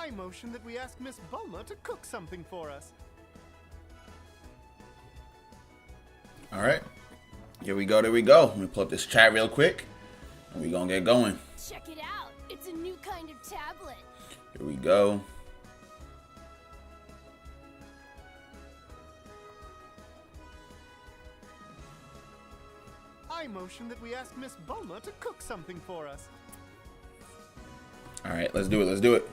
I motion that we ask Miss Bulma to cook something for us. All right. Here we go. There we go. Let me pull up this chat real quick. And we gonna get going. Check it out. It's a new kind of tablet. Here we go. I motion that we ask Miss Bulma to cook something for us. All right, let's do it. Let's do it.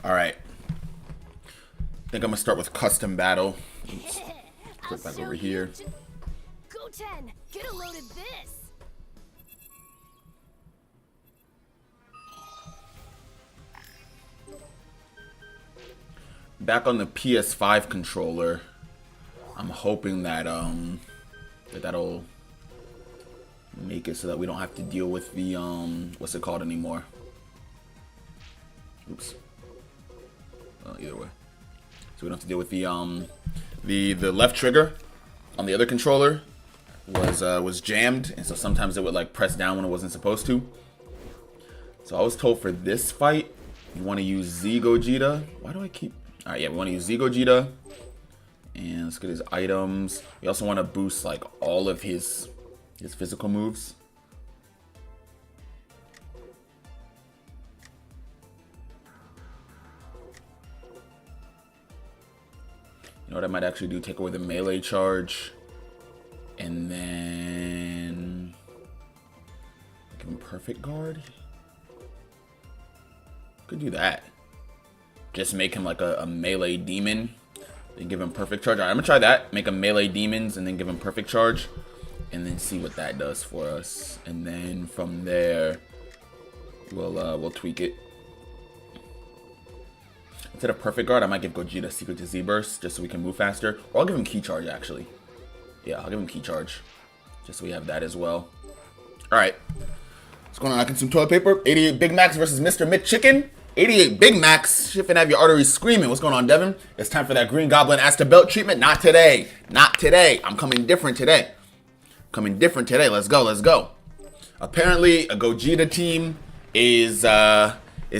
All right. I think I'm gonna start with custom battle. Oops. Click back over here. Goten, get a load of this. Back on the PS5 controller, I'm hoping that that'll make it so that we don't have to deal with the what's it called anymore. Oops. Either way, so we don't have to deal with the left trigger on the other controller was jammed, and so sometimes it would like press down when it wasn't supposed to. So I was told for this fight you want to use Z Gogeta. Why do I keep? All right, yeah, we want to use Z Gogeta, and let's get his items. We also want to boost like all of his physical moves. You know what I might actually do? Take away the melee charge, and then give him perfect guard. Could do that. Just make him like a melee demon, then give him perfect charge. All right, I'm gonna try that. Make him melee demons, and then give him perfect charge, and then see what that does for us. And then from there, we'll tweak it. Instead of perfect guard, I might give Gogeta secret to Z burst just so we can move faster. Or I'll give him key charge actually. Yeah, I'll give him key charge, just so we have that as well. All right, what's going on? I consume toilet paper. 88 Big Macs versus Mr. McChicken. 88 Big Macs. Shit finna have your arteries screaming. What's going on, Devin? It's time for that Green Goblin Asta belt treatment. Not today. Not today. I'm coming different today. Coming different today. Let's go. Let's go. Apparently, a Gogeta team is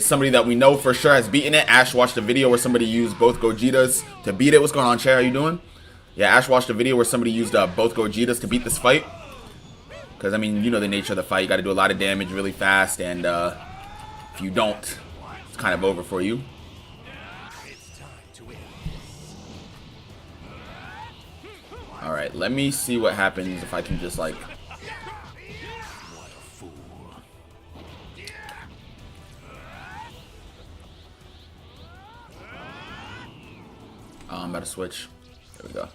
somebody that we know for sure has beaten it. Ash watched a video where somebody used both Gogetas to beat it. What's going on, Chair? How you doing? Yeah, Ash watched a video where somebody used both Gogetas to beat this fight. Because, I mean, you know the nature of the fight. You got to do a lot of damage really fast. And if you don't, it's kind of over for you. Alright, let me see what happens if I can just like... I'm about to switch. There we go.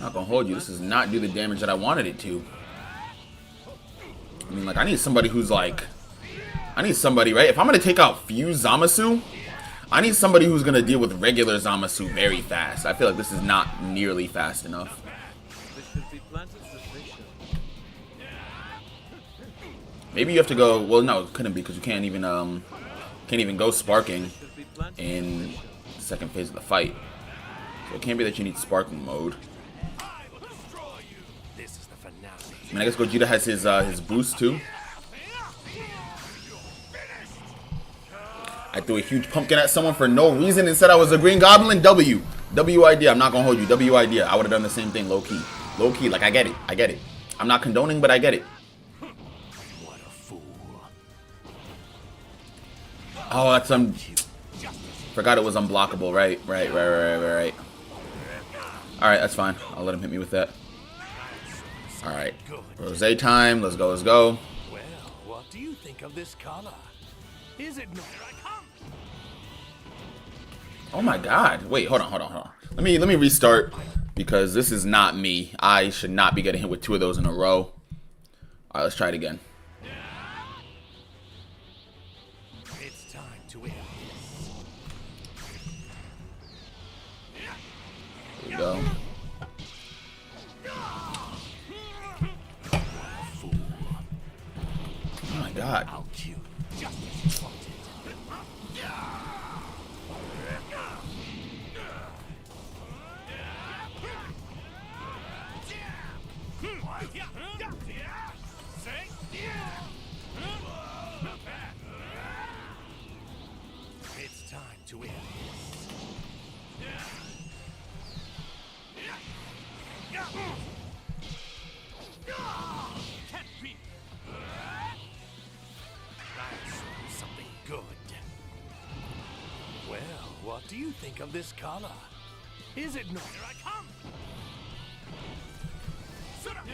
Not gonna hold you. This does not do the damage that I wanted it to. I mean, like, I need somebody who's like... I need somebody, right? If I'm gonna take out Fuse Zamasu, I need somebody who's gonna deal with regular Zamasu very fast. I feel like this is not nearly fast enough. Maybe you have to go... Well, no, it couldn't be because you can't even go sparking in the second phase of the fight. So it can't be that you need sparking mode. I mean, I guess Gogeta has his boost too. I threw a huge pumpkin at someone for no reason and said I was a Green Goblin. W idea. I'm not gonna hold you. W idea. I would have done the same thing low key. Low key. Like, I get it. I get it. I'm not condoning, but I get it. What a fool. Oh, that's forgot it was unblockable. Right. Alright, that's fine. I'll let him hit me with that. Alright. Rosé time. Let's go. Well, what do you think of this color? Is it not? Oh my god. Wait, hold on. Let me restart because this is not me. I should not be getting hit with two of those in a row. Alright, let's try it again. It's time to end. There we go. Oh my god. How cute. Just as you wanted. It's time to end. Can't be. That's something good. Well, what do you think of this color? Is it not? Here I come! Sit up!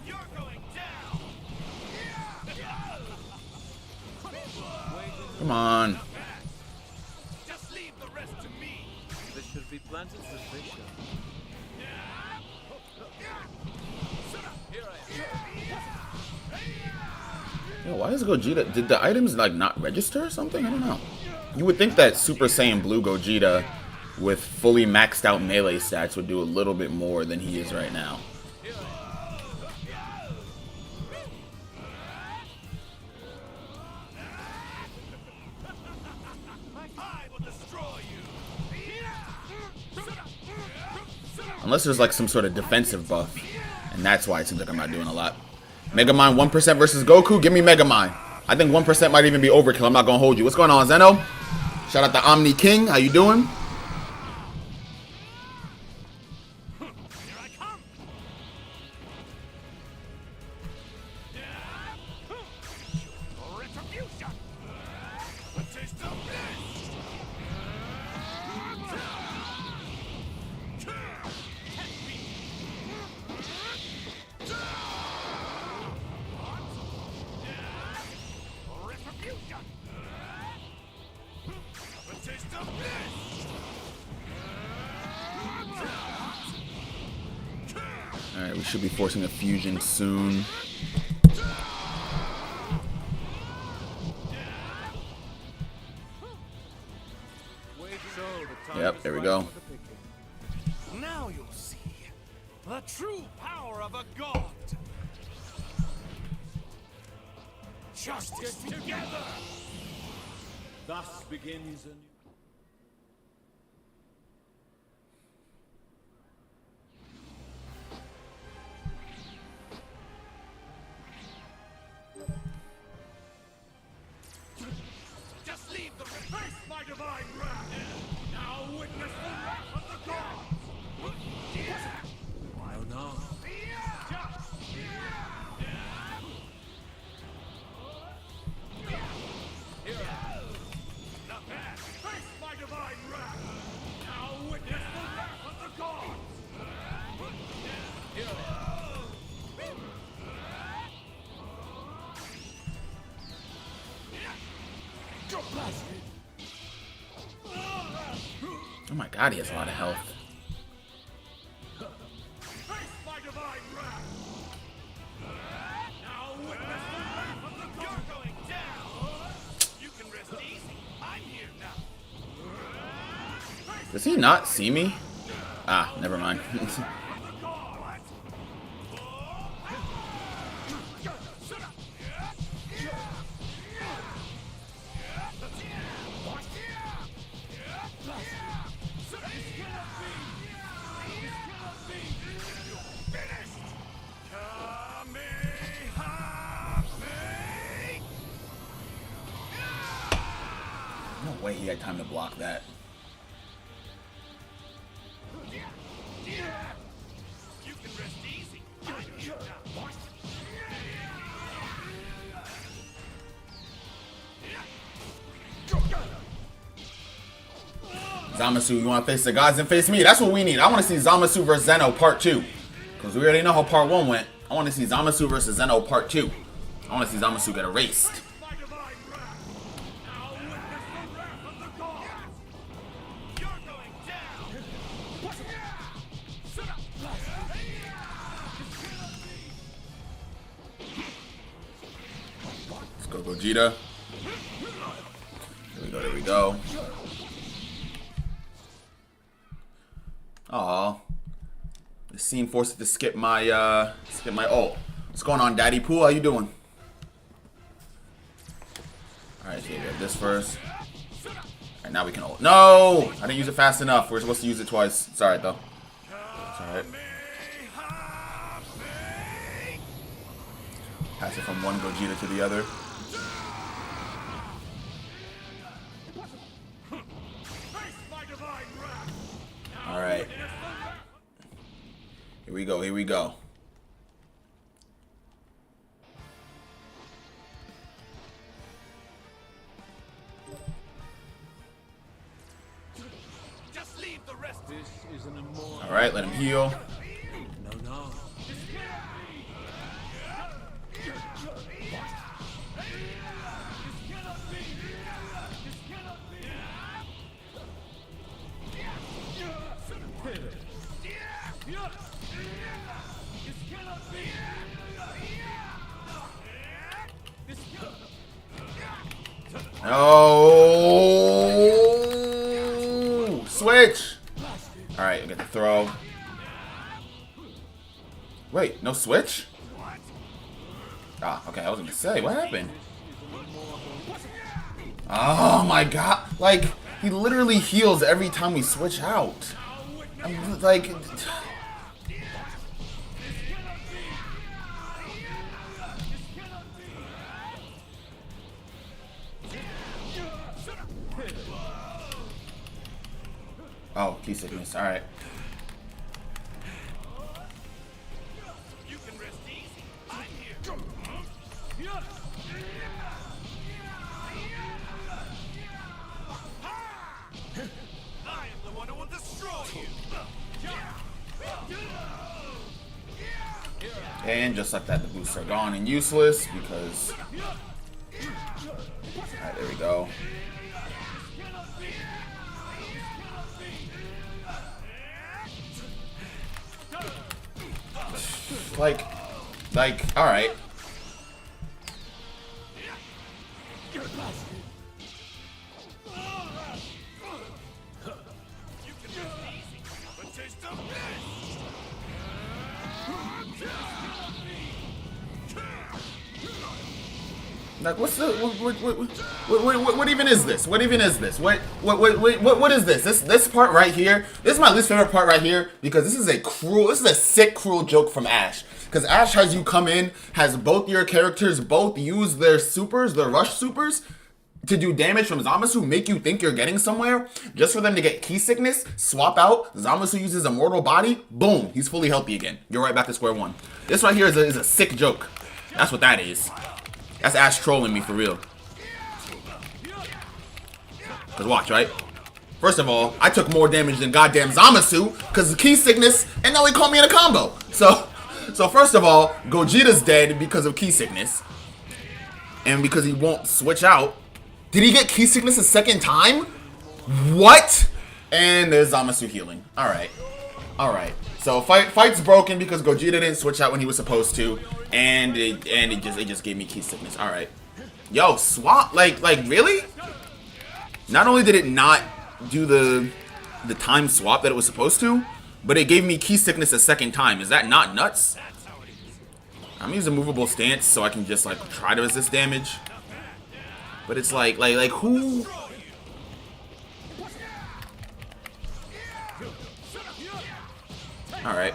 You're going down! Come on. Just leave the rest to me! They should be planted sufficient. Here I am. Yo, why is Gogeta? Did the items like not register or something? I don't know. You would think that Super Saiyan Blue Gogeta with fully maxed out melee stats would do a little bit more than he is right now. I will destroy you! Unless there's like some sort of defensive buff. And that's why it seems like I'm not doing a lot. Megamind 1% versus Goku? Give me Megamind. I think 1% might even be overkill. I'm not going to hold you. What's going on, Zeno? Shout out to Omni King. How you doing? Here I come! Retribution! A taste of this! Can't be! Retribution! A taste of this! Alright, we should be forcing a fusion soon. So the time Yep, is there we right go. for the picking. Now you'll see the true power of a god. Justice together. Thus begins a new. Just leave the face my divine wrath. Now witness the wrath of the gods. Oh no. Not bad. Face my divine wrath. Now witness the wrath of the gods. You're blasted. Oh my god, he has a lot of health. Face my divine wrath. Now witness the wrath of the gods. You're going down. You can rest easy. I'm here now. Does he not see me? Ah, never mind. No way he had time to block that. You can rest easy. I'm here now. Zamasu, you want to face the gods and face me? That's what we need. I want to see Zamasu versus Zeno Part 2. Because we already know how Part 1 went. I want to see Zamasu versus Zeno Part 2. I want to see Zamasu get erased. My divine wrath. Now witness the wrath of the gods. You're going down. Sit up. Let's go, Gogeta. There we go, there we go. Aw. The scene forced it to skip my ult. What's going on, Daddy Pool? How you doing? Alright, so we have this first. Alright, Alright, now we can ult. No! I didn't use it fast enough. We're supposed to use it twice. It's alright, though. It's alright. Pass it from one Gogeta to the other. Alright. Here we go, here we go. Just leave the rest. This is an immortal. Alright, let him heal. No, no. Oh, switch. All right, get the throw. Wait, no switch? Ah, okay, I was gonna say, what happened? Oh my god, like, he literally heals every time we switch out. I'm like... Oh, key sickness. All right. You can rest easy. I'm here. I am the one who will destroy you. And just like that, the boosts are gone and useless because... Alright, there we go. Like, alright. You can rest easy, but taste of this. Like, what's the what even is this? What even is this? What is this? This part right here. This is my least favorite part right here because this is a sick, cruel joke from Ash. Because Ash has you come in, has both your characters both use their supers, their rush supers, to do damage from Zamasu, make you think you're getting somewhere, just for them to get key sickness, swap out, Zamasu uses Immortal Body, boom, he's fully healthy again. You're right back to square one. This right here is a sick joke. That's what that is. That's Ash trolling me for real. Cause watch, right? First of all, I took more damage than goddamn Zamasu, cause of key sickness, and now he caught me in a combo. So first of all, Gogeta's dead because of key sickness. And because he won't switch out. Did he get key sickness a second time? What? And there's Zamasu healing. Alright. Alright. So fight's broken because Gogeta didn't switch out when he was supposed to. And it just gave me key sickness. Alright. Yo, swap, like really? Not only did it not do the time swap that it was supposed to, but it gave me key sickness a second time. Is that not nuts? I'm using movable stance so I can just like try to resist damage. But it's like who? All right.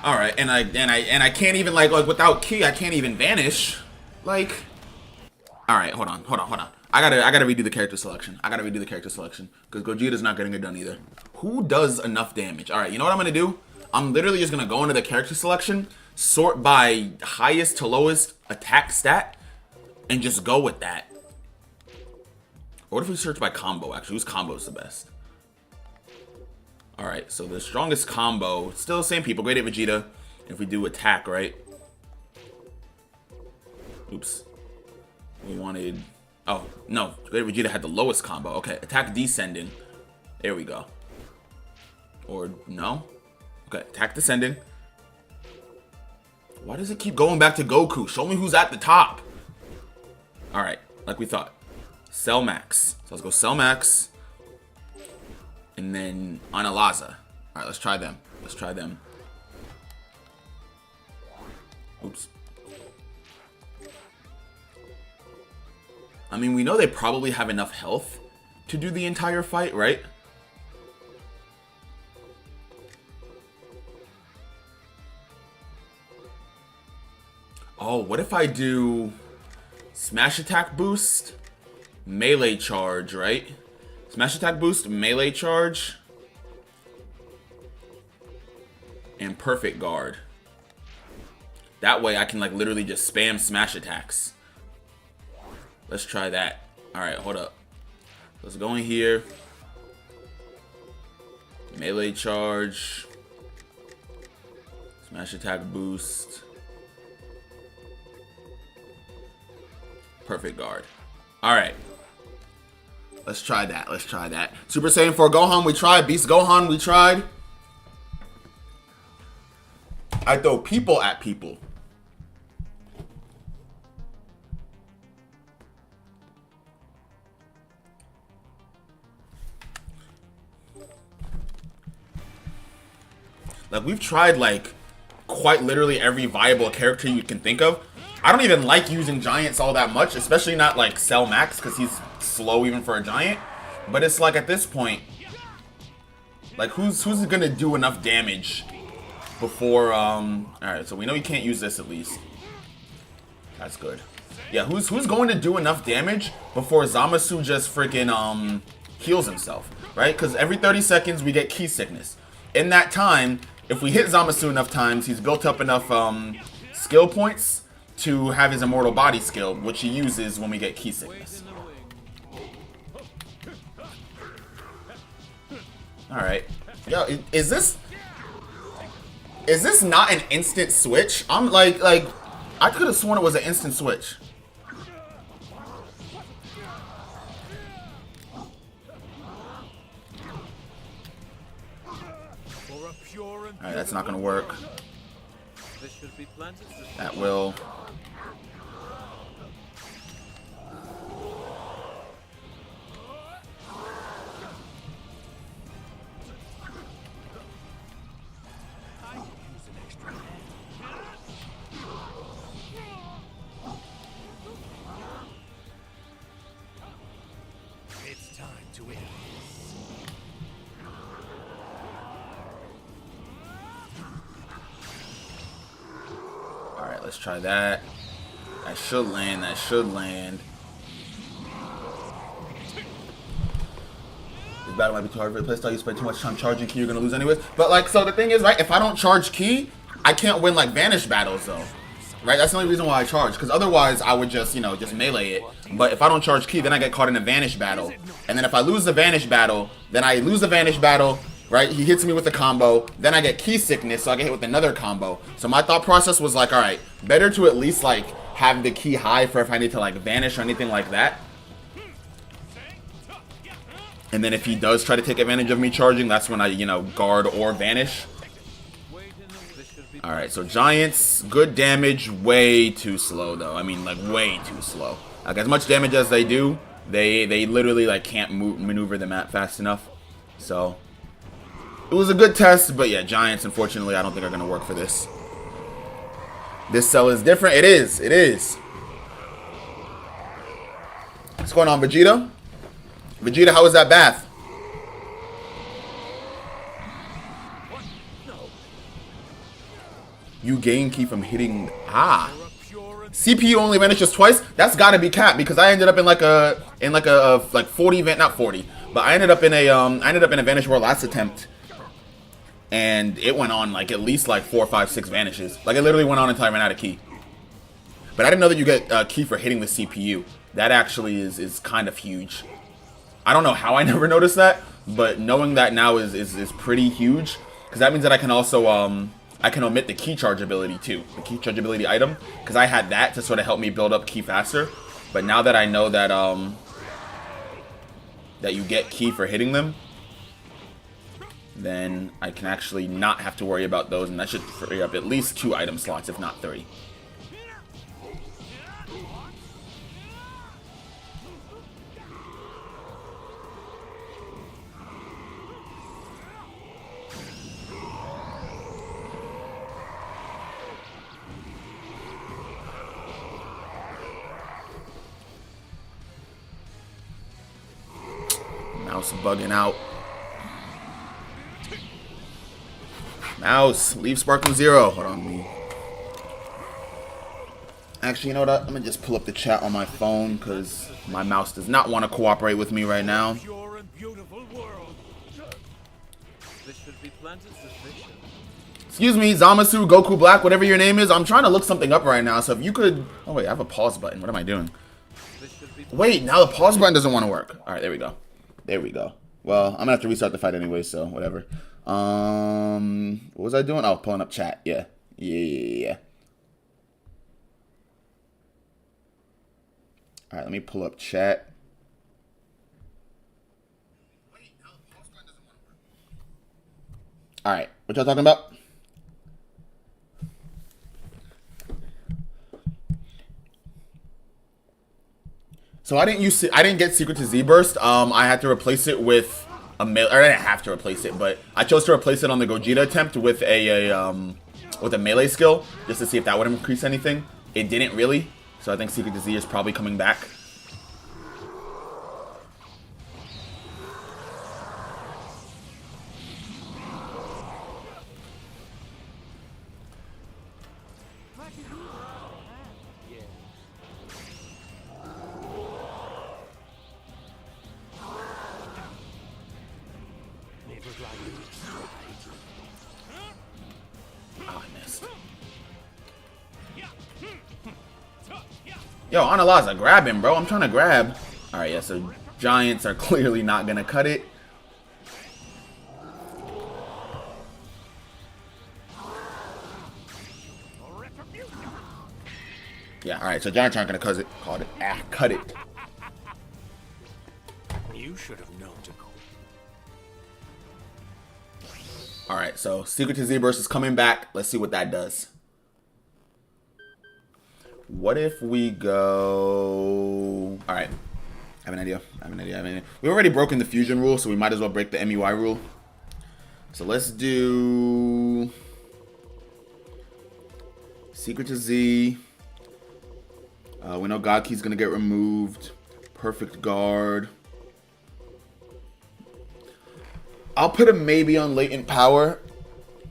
All right, and I can't even like without key I can't even vanish. Like, all right, hold on. I gotta redo the character selection. Because Gogeta's not getting it done either. Who does enough damage? All right, you know what I'm gonna do? I'm literally just gonna go into the character selection, sort by highest to lowest attack stat, and just go with that. Or what if we search by combo? Actually, whose combo is the best? All right, so the strongest combo, still the same people. Great at Vegeta. If we do attack, right? Oops. We wanted. Oh no, Great Vegeta had the lowest combo. Okay, attack descending. There we go. Or no? Okay, attack descending. Why does it keep going back to Goku? Show me who's at the top. All right, like we thought. Cell Max. So let's go Cell Max. And then Analaza. All right, let's try them. Oops. I mean, we know they probably have enough health to do the entire fight, right? Oh, what if I do smash attack boost, melee charge, right? Smash attack boost, melee charge, and perfect guard. That way I can like literally just spam smash attacks. Let's try that. Alright, hold up. Let's go in here. Melee charge. Smash attack boost. Perfect guard. Alright. Let's try that. Let's try that. Super Saiyan 4 Gohan, we tried. Beast Gohan, we tried. I throw people at people. Like, we've tried, like, quite literally every viable character you can think of. I don't even like using Giants all that much, especially not, like, Cell Max, because he's slow even for a Giant. But it's like, at this point, like, who's gonna do enough damage before, alright, so we know you can't use this at least. That's good. Yeah, who's going to do enough damage before Zamasu just freaking, heals himself, right? Because every 30 seconds we get Ki Sickness. In that time, if we hit Zamasu enough times, he's built up enough skill points to have his Immortal Body skill, which he uses when we get Ki Sickness. Alright. Yo, is this not an instant switch? I'm like I could have sworn it was an instant switch. Alright, that's not gonna work. That will. It's time to end. Alright, let's try that. That should land. That should land. This battle might be too hard for the playstyle. You spend too much time charging Ki, you're gonna lose anyways. But like, so the thing is, right, if I don't charge Ki, I can't win like Vanish battles though. Right? That's the only reason why I charge. Because otherwise I would just, you know, just melee it. But if I don't charge Ki, then I get caught in a Vanish battle. And then if I lose the Vanish battle, then I lose the Vanish battle. Right, he hits me with a combo, then I get Ki Sickness, so I get hit with another combo. So my thought process was like, alright, better to at least like have the Ki high for if I need to like vanish or anything like that. And then if he does try to take advantage of me charging, that's when I, you know, guard or vanish. Alright, so Giants, good damage, way too slow though. I mean, like way too slow. Like as much damage as they do, they literally like can't maneuver the map fast enough. So it was a good test, but yeah, Giants, unfortunately, I don't think are going to work for this. This cell is different. It is. It is. What's going on, Vegeta? Vegeta, how was that bath? You gain Ki from hitting... Ah. CPU only vanishes twice? That's got to be capped, because I ended up in like a 40 event, not 40, but I ended up in a Vanish World last attempt. And it went on like at least like 4, 5, 6 vanishes. Like it literally went on until I ran out of Ki. But I didn't know that you get Ki for hitting the CPU. That actually is kind of huge. I don't know how I never noticed that, but knowing that now is pretty huge. Because that means that I can also I can omit the Ki charge ability too, the Ki charge ability item, because I had that to sort of help me build up Ki faster. But now that I know that that you get Ki for hitting them, then I can actually not have to worry about those, and that should free up at least 2 item slots, if not 3. Mouse bugging out. Mouse, leave Sparkling Zero. Hold on, me. Actually, you know what? I'm gonna just pull up the chat on my phone because my mouse does not want to cooperate with me right now. Pure and beautiful world. This should be planted suspicion. Excuse me, Zamasu, Goku Black, whatever your name is. I'm trying to look something up right now. So if you could... Oh, wait, I have a pause button. What am I doing? This should be Wait, now the pause button doesn't want to work. All right, there we go. There we go. Well, I'm going to have to restart the fight anyway, so whatever. What was I doing? Oh, pulling up chat. Yeah. Yeah. All right, let me pull up chat. All right, what y'all talking about? So I didn't get Secret to Z Burst. I had to replace it with a melee. Or I didn't have to replace it, but I chose to replace it on the Gogeta attempt with a melee skill just to see if that would increase anything. It didn't really. So I think Secret to Z is probably coming back. Oh, I missed. Yo, Analaza, grab him, bro. I'm trying to grab. Alright, yeah, so Giants are clearly not going to cut it. Yeah, alright, so Giants aren't going to cut it. Cut it. You should have known to go. Alright, so Secret to Z-Burst is coming back. Let's see what that does. What if we go... Alright. I have an idea. We've already broken the fusion rule, so we might as well break the MUI rule. So let's do... Secret to Z. We know God Key's going to get removed. Perfect Guard. I'll put a maybe on Latent Power.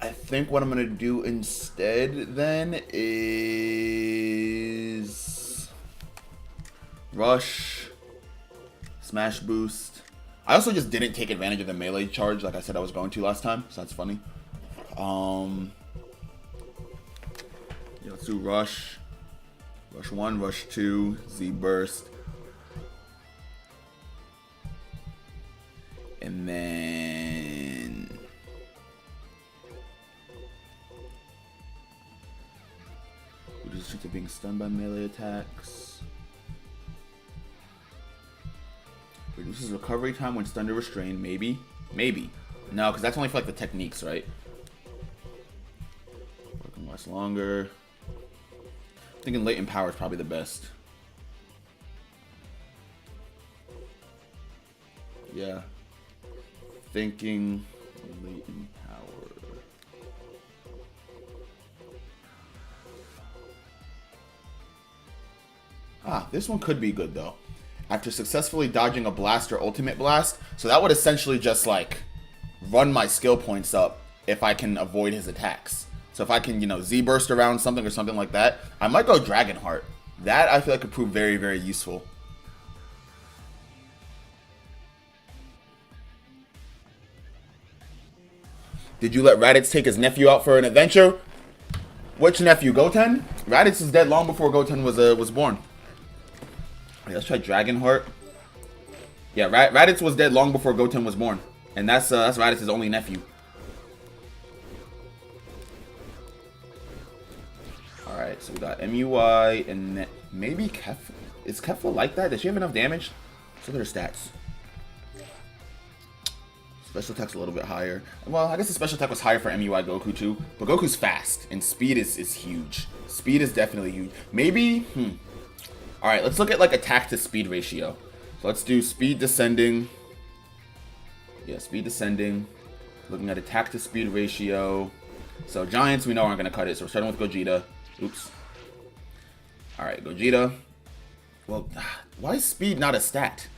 I think what I'm going to do instead then is Rush, Smash Boost. I also just didn't take advantage of the melee charge like I said I was going to last time, so that's funny. Yeah, let's do Rush. Rush 1, Rush 2, Z Burst. And then reduces chance of being stunned by melee attacks. Reduces recovery time when stunned or restrained. Maybe. No, because that's only for like the techniques, right? Working less longer. I'm thinking Latent Power is probably the best. Yeah. Thinking Latent Power. This one could be good though. After successfully dodging a blast or ultimate blast, so that would essentially just like run my skill points up if I can avoid his attacks. So if I can, you know, Z burst around something or something like that, I might go Dragon Heart. That I feel like could prove very, very useful. Did you let Raditz take his nephew out for an adventure? Which nephew? Goten? Raditz is dead long before Goten was born. Okay, let's try Dragon Heart. Yeah, Raditz was dead long before Goten was born, and that's Raditz's only nephew. All right, so we got MUI and maybe Kefla. Is Kefla like that? Does she have enough damage? Let's look at her stats. Special attack's a little bit higher. Well, I guess the special attack was higher for MUI Goku too, but Goku's fast and speed is huge. Speed is definitely huge. Maybe. All right, let's look at like attack to speed ratio. So let's do speed descending. Yeah, speed descending. Looking at attack to speed ratio. So Giants we know aren't gonna cut it. So we're starting with Gogeta. Oops. All right, Gogeta. Well, why is speed not a stat?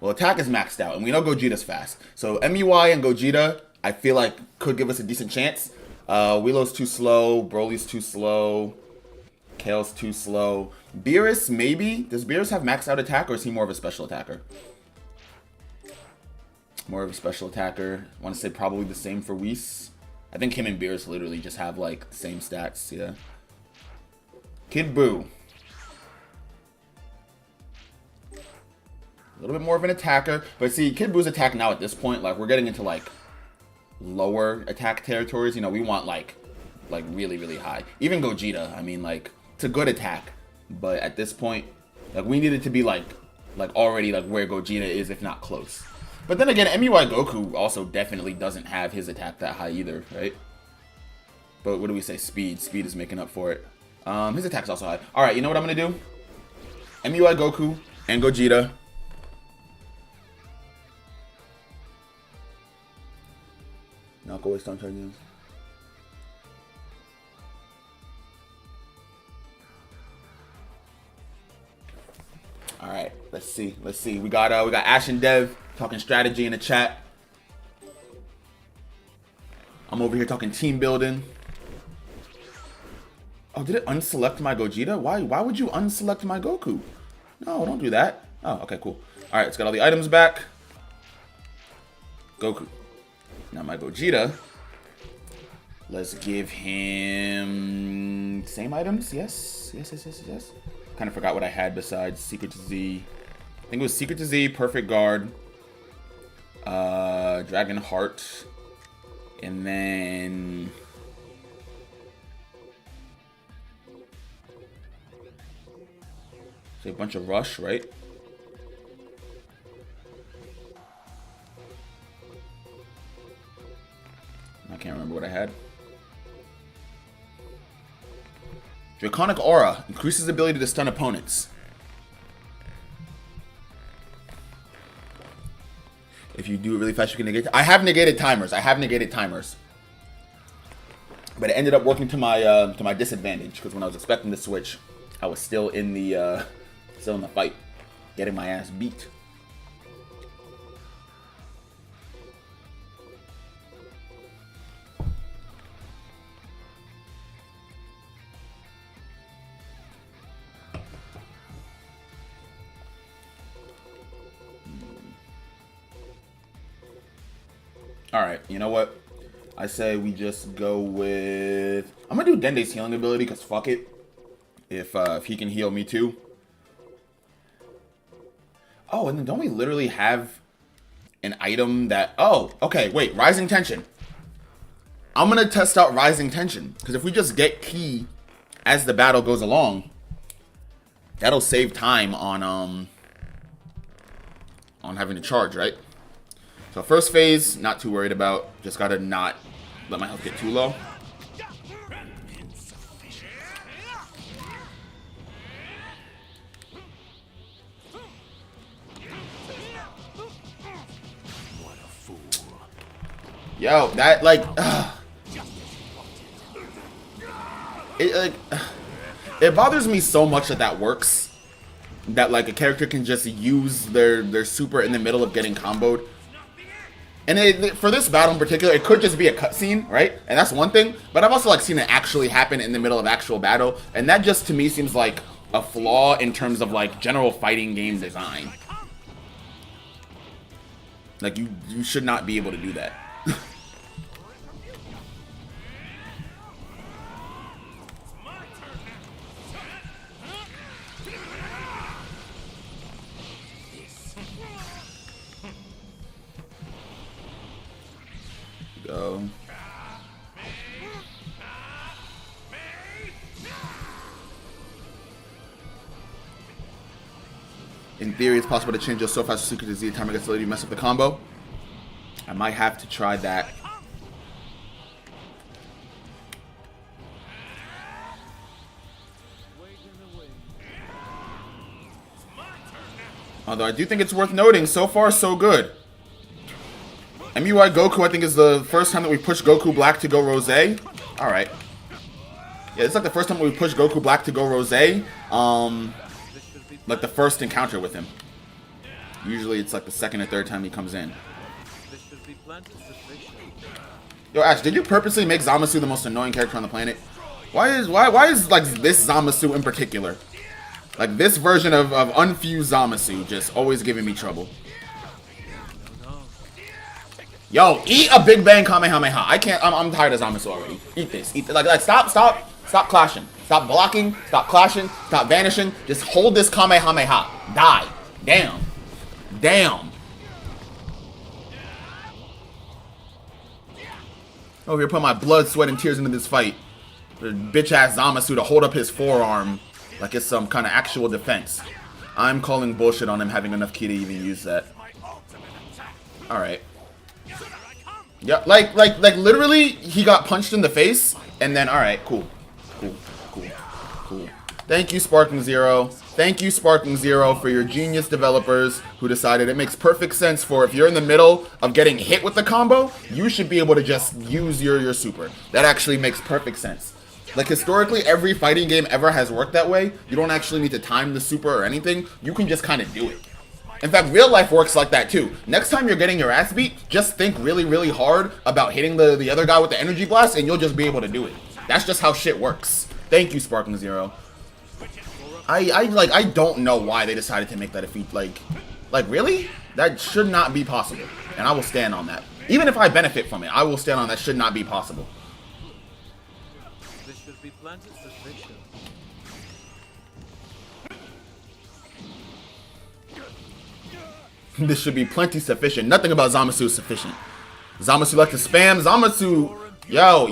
Well, attack is maxed out, and we know Gogeta's fast. So MUI and Gogeta, I feel like, could give us a decent chance. Willow's too slow. Broly's too slow. Kale's too slow. Beerus, maybe? Does Beerus have maxed out attack, or is he more of a special attacker? More of a special attacker. I want to say probably the same for Whis. I think him and Beerus literally just have, like, the same stats, yeah. Kid Buu. A little bit more of an attacker. But see, Kid Buu's attack now at this point, like, we're getting into, like, lower attack territories. You know, we want, like really, really high. Even Gogeta, I mean, like, it's a good attack. But at this point, like, we need it to be, like already, like, where Gogeta is, if not close. But then again, MUI Goku also definitely doesn't have his attack that high either, right? But what do we say? Speed. Speed is making up for it. His attack's also high. Alright, you know what I'm going to do? MUI Goku and Gogeta. Not go waste on charges. Alright, let's see. Let's see. We got Ash and Dev talking strategy in the chat. I'm over here talking team building. Oh, did it unselect my Gogeta? Why would you unselect my Goku? No, don't do that. Oh, okay, cool. Alright, let's get all the items back. Goku. Now my Gogeta. Let's give him same items. Yes. Kind of forgot what I had besides Secret to Z. I think it was Secret to Z, Perfect Guard, Dragon Heart, and then a bunch of Rush, right? I can't remember what I had. Draconic Aura increases ability to stun opponents. If you do it really fast, you can negate. I have negated timers. But it ended up working to my disadvantage, because when I was expecting to switch, I was still in the fight, getting my ass beat. Alright, you know what? I say we just go with... I'm gonna do Dende's healing ability, because fuck it. If he can heal me too. Oh, and then don't we literally have an item that... Oh, okay, wait. Rising Tension. I'm gonna test out Rising Tension, because if we just get Ki as the battle goes along, that'll save time on having to charge, right? So first phase, not too worried about. Just gotta not let my health get too low. Yo, that like, it bothers me so much that works. That like a character can just use their super in the middle of getting comboed. And for this battle in particular, it could just be a cutscene, right? And that's one thing. But I've also like seen it actually happen in the middle of actual battle, and that just to me seems like a flaw in terms of like general fighting game design. Like you should not be able to do that. Go. In theory, it's possible to change your so fast Secret to Z time gets you mess up the combo. I might have to try that. Although I do think it's worth noting, so far so good. MUI Goku, I think, is the first time that we pushed Goku Black to go Rose. Alright. Yeah, it's like the first time we pushed Goku Black to go Rose. Like the first encounter with him. Usually it's like the second or third time he comes in. This should be planted sufficient. Yo, Ash, did you purposely make Zamasu the most annoying character on the planet? Why is like this Zamasu in particular? Like this version of unfused Zamasu just always giving me trouble. Yo, eat a Big Bang Kamehameha. I can't. I'm tired of Zamasu already. Eat this. Eat this. Like stop clashing. Stop blocking. Stop clashing. Stop vanishing. Just hold this Kamehameha. Die. Damn. Damn. Over here, putting my blood, sweat, and tears into this fight. Bitch ass Zamasu to hold up his forearm like it's some kind of actual defense. I'm calling bullshit on him having enough ki to even use that. All right. Yeah, like literally, he got punched in the face, and then, alright, cool. Thank you, Sparking Zero. Thank you, Sparking Zero, for your genius developers who decided it makes perfect sense for if you're in the middle of getting hit with the combo, you should be able to just use your super. That actually makes perfect sense. Like, historically, every fighting game ever has worked that way. You don't actually need to time the super or anything. You can just kind of do it. In fact, real life works like that too. Next time you're getting your ass beat, just think really, really hard about hitting the other guy with the energy blast, and you'll just be able to do it. That's just how shit works. Thank you, Sparking Zero. I don't know why they decided to make that a feat. Like really? That should not be possible. And I will stand on that. Even if I benefit from it, I will stand on that should not be possible. This should be planted sufficient. This should be plenty sufficient. Nothing about Zamasu is sufficient. Zamasu like to spam. Zamasu. Yo.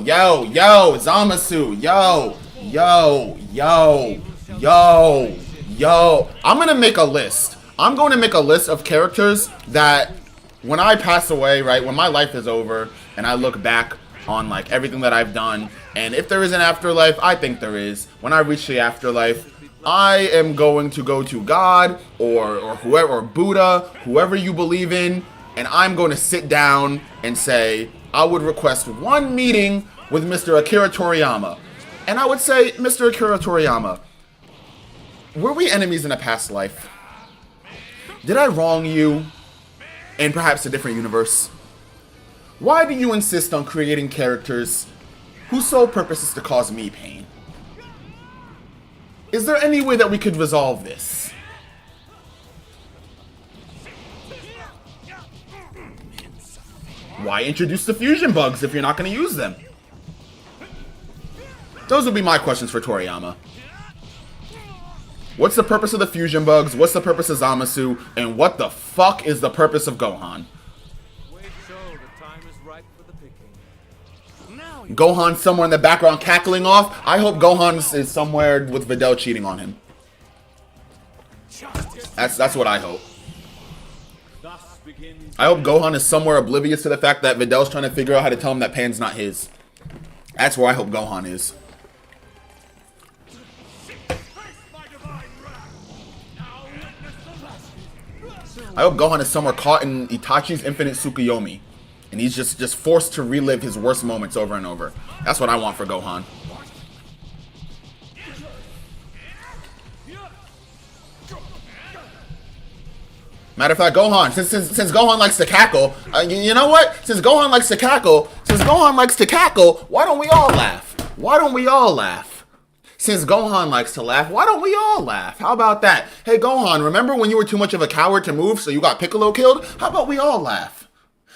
Zamasu. Yo. I'm going to make a list. I'm going to make a list of characters that when I pass away, right, when my life is over and I look back on like everything that I've done, and if there is an afterlife, I think there is. When I reach the afterlife, I am going to go to God or whoever, or Buddha, whoever you believe in, and I'm going to sit down and say, I would request one meeting with Mr. Akira Toriyama. And I would say, Mr. Akira Toriyama, were we enemies in a past life? Did I wrong you in perhaps a different universe? Why do you insist on creating characters whose sole purpose is to cause me pain? Is there any way that we could resolve this? Why introduce the fusion bugs if you're not going to use them? Those would be my questions for Toriyama. What's the purpose of the fusion bugs? What's the purpose of Zamasu? And what the fuck is the purpose of Gohan? Wait, so the time is ripe for the picking. Gohan somewhere in the background cackling off. I hope Gohan is somewhere with Videl cheating on him. That's what I hope. I hope Gohan is somewhere oblivious to the fact that Videl's trying to figure out how to tell him that Pan's not his. That's where I hope Gohan is. I hope Gohan is somewhere caught in Itachi's infinite Tsukuyomi. And he's just forced to relive his worst moments over and over. That's what I want for Gohan. Matter of fact, Gohan, since Gohan likes to cackle, you know what? Since Gohan likes to cackle, why don't we all laugh? Why don't we all laugh? Since Gohan likes to laugh, why don't we all laugh? How about that? Hey, Gohan, remember when you were too much of a coward to move, so you got Piccolo killed? How about we all laugh?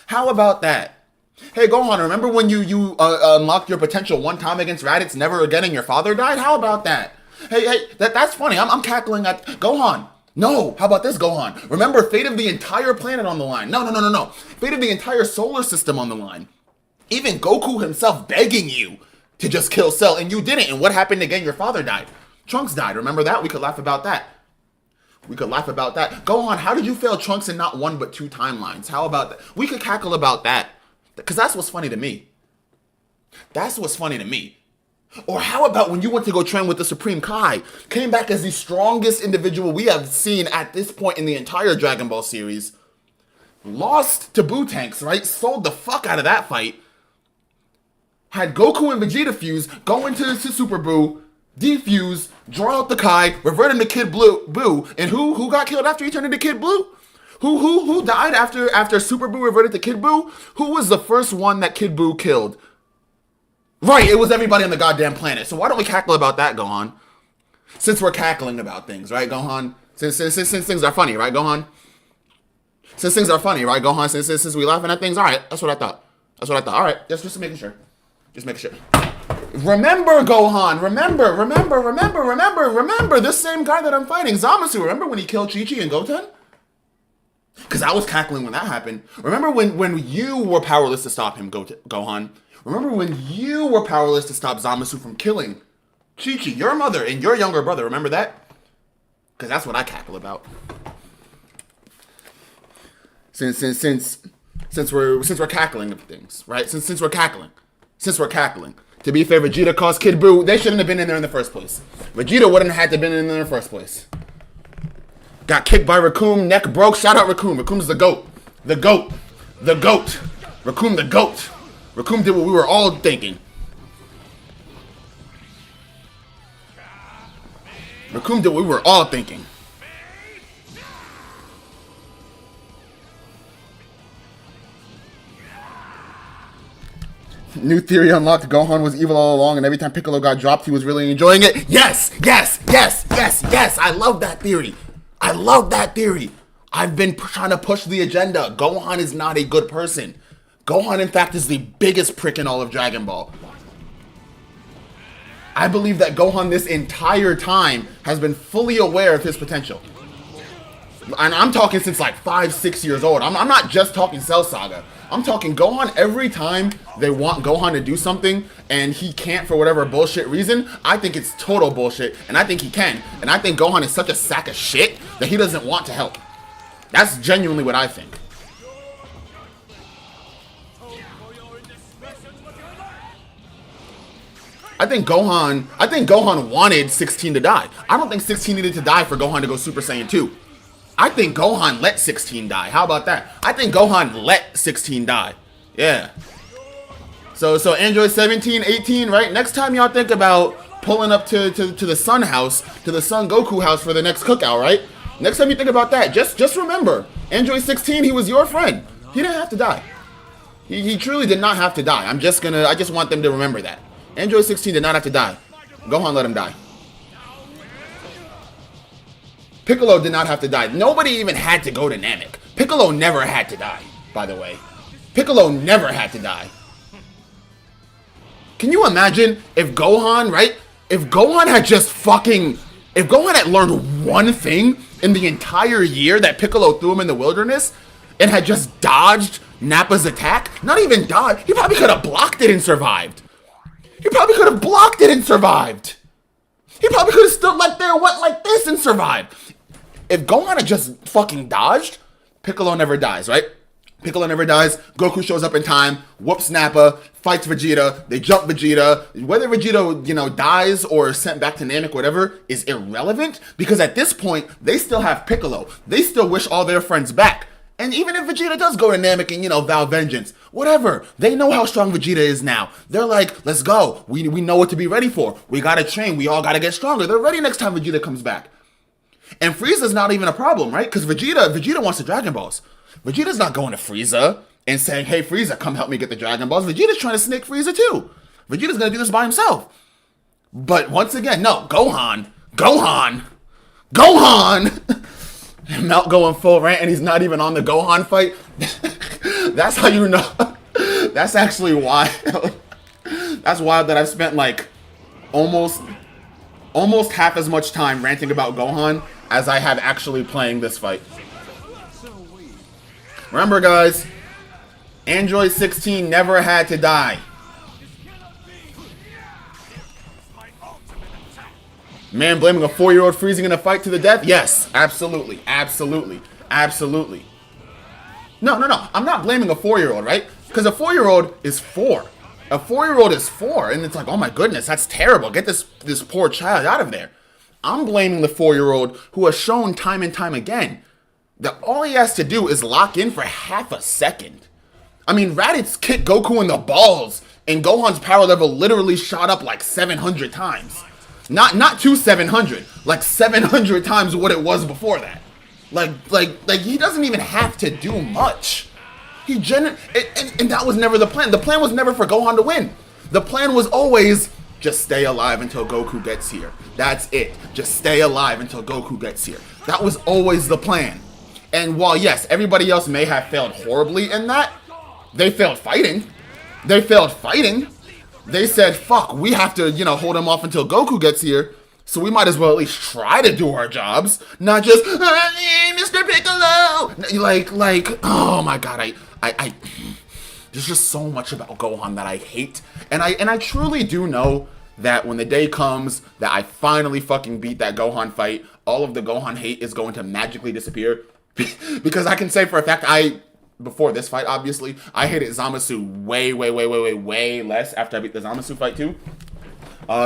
How about that? Hey, Gohan, remember when you unlocked your potential one time against Raditz, never again, and your father died? How about that? Hey, that's funny. I'm cackling at Gohan. No, how about this, Gohan? Remember, fate of the entire planet on the line. No. Fate of the entire solar system on the line. Even Goku himself begging you to just kill Cell, and you didn't. And what happened again? Your father died. Trunks died. Remember that? We could laugh about that. Gohan, how did you fail Trunks in not one but two timelines? How about that? We could cackle about that. Because that's what's funny to me. Or how about when you went to go train with the Supreme Kai, came back as the strongest individual we have seen at this point in the entire Dragon Ball series, lost to Boo-Tanks, right? Sold the fuck out of that fight. Had Goku and Vegeta fuse, go into Super Boo, defuse, draw out the Kai, revert him to Kid Buu, and who got killed after he turned into Kid Buu? Who died after Super Boo reverted to Kid Boo? Who was the first one that Kid Boo killed? Right, it was everybody on the goddamn planet. So why don't we cackle about that, Gohan? Since we're cackling about things, right, Gohan? Since things are funny, right, Gohan? Since things are funny, right, Gohan? Since we laughing at things, all right. That's what I thought. All right, just making sure. Just making sure. Remember, Gohan. Remember. This same guy that I'm fighting, Zamasu. Remember when he killed Chi-Chi and Goten? Because I was cackling when that happened. Remember when you were powerless to stop him, Gohan? Remember when you were powerless to stop Zamasu from killing Chi-Chi, your mother, and your younger brother? Remember that? Because that's what I cackle about. Since we're cackling of things, right? Since we're cackling. To be fair, Vegeta caused Kid Buu. They shouldn't have been in there in the first place. Vegeta wouldn't have had to been in there in the first place. Got kicked by Raccoon, neck broke. Shout out Raccoon. Raccoon's the GOAT. The GOAT. Raccoon the GOAT. Raccoon did what we were all thinking. Raccoon did what we were all thinking. New theory unlocked. Gohan was evil all along, and every time Piccolo got dropped, he was really enjoying it. Yes. I love that theory. I've been trying to push the agenda. Gohan is not a good person. Gohan, in fact, is the biggest prick in all of Dragon Ball. I believe that Gohan this entire time has been fully aware of his potential. And I'm talking since like 5-6 years old. I'm not just talking Cell Saga. I'm talking Gohan. Every time they want Gohan to do something and he can't for whatever bullshit reason, I think it's total bullshit, and I think he can. And I think Gohan is such a sack of shit that he doesn't want to help. That's genuinely what I think. I think Gohan wanted 16 to die. I don't think 16 needed to die for Gohan to go Super Saiyan 2. I think Gohan let 16 die. How about that? I think Gohan let 16 die. Yeah. So Android 17, 18, right? Next time y'all think about pulling up to the Sun house, to the Son Goku house for the next cookout, right? Next time you think about that, just remember, Android 16, he was your friend. He didn't have to die. He truly did not have to die. I just want them to remember that. Android 16 did not have to die. Gohan let him die. Piccolo did not have to die. Nobody even had to go to Namek. Piccolo never had to die, by the way. Piccolo never had to die. Can you imagine if Gohan, right? If Gohan had learned one thing in the entire year that Piccolo threw him in the wilderness and had just dodged Nappa's attack, not even dodged, he probably could have blocked it and survived. He probably could have stood like there, went like this and survived. If Gohan had just fucking dodged, Piccolo never dies, right? Piccolo never dies. Goku shows up in time, whoops Nappa, fights Vegeta, they jump Vegeta. Whether Vegeta, dies or is sent back to Namek, whatever, is irrelevant, because at this point, they still have Piccolo. They still wish all their friends back. And even if Vegeta does go to Namek and, vow vengeance, whatever, they know how strong Vegeta is now. They're like, let's go. We know what to be ready for. We gotta train. We all gotta get stronger. They're ready next time Vegeta comes back. And Frieza's not even a problem, right? Because Vegeta wants the Dragon Balls. Vegeta's not going to Frieza and saying, hey, Frieza, come help me get the Dragon Balls. Vegeta's trying to snake Frieza too. Vegeta's going to do this by himself. But once again, no, Gohan. Melt going full rant and he's not even on the Gohan fight. That's how you know. That's actually wild. That's wild that I've spent like almost half as much time ranting about Gohan as I have actually playing this fight. Remember, guys, Android 16 never had to die. Man blaming a 4-year-old freezing in a fight to the death? Yes, absolutely. No. I'm not blaming a 4-year-old, right? Because a 4-year-old is 4. A 4-year-old is 4, and it's like, oh my goodness, that's terrible. Get this poor child out of there. I'm blaming the 4-year-old who has shown time and time again that all he has to do is lock in for half a second. I mean, Raditz kicked Goku in the balls, and Gohan's power level literally shot up like 700 times. Not to 700, like 700 times what it was before that. Like he doesn't even have to do much. And that was never the plan. The plan was never for Gohan to win. The plan was always just stay alive until Goku gets here. That's it. Just stay alive until Goku gets here. That was always the plan. And while yes, everybody else may have failed horribly in that, they failed fighting. They failed fighting. They said, fuck, we have to, hold him off until Goku gets here. So we might as well at least try to do our jobs. Not just, Mr. Piccolo! Like, oh my god, I there's just so much about Gohan that I hate. And I truly do know that when the day comes that I finally fucking beat that Gohan fight, all of the Gohan hate is going to magically disappear. Because I can say for a fact, before this fight, obviously, I hated Zamasu way less after I beat the Zamasu fight too.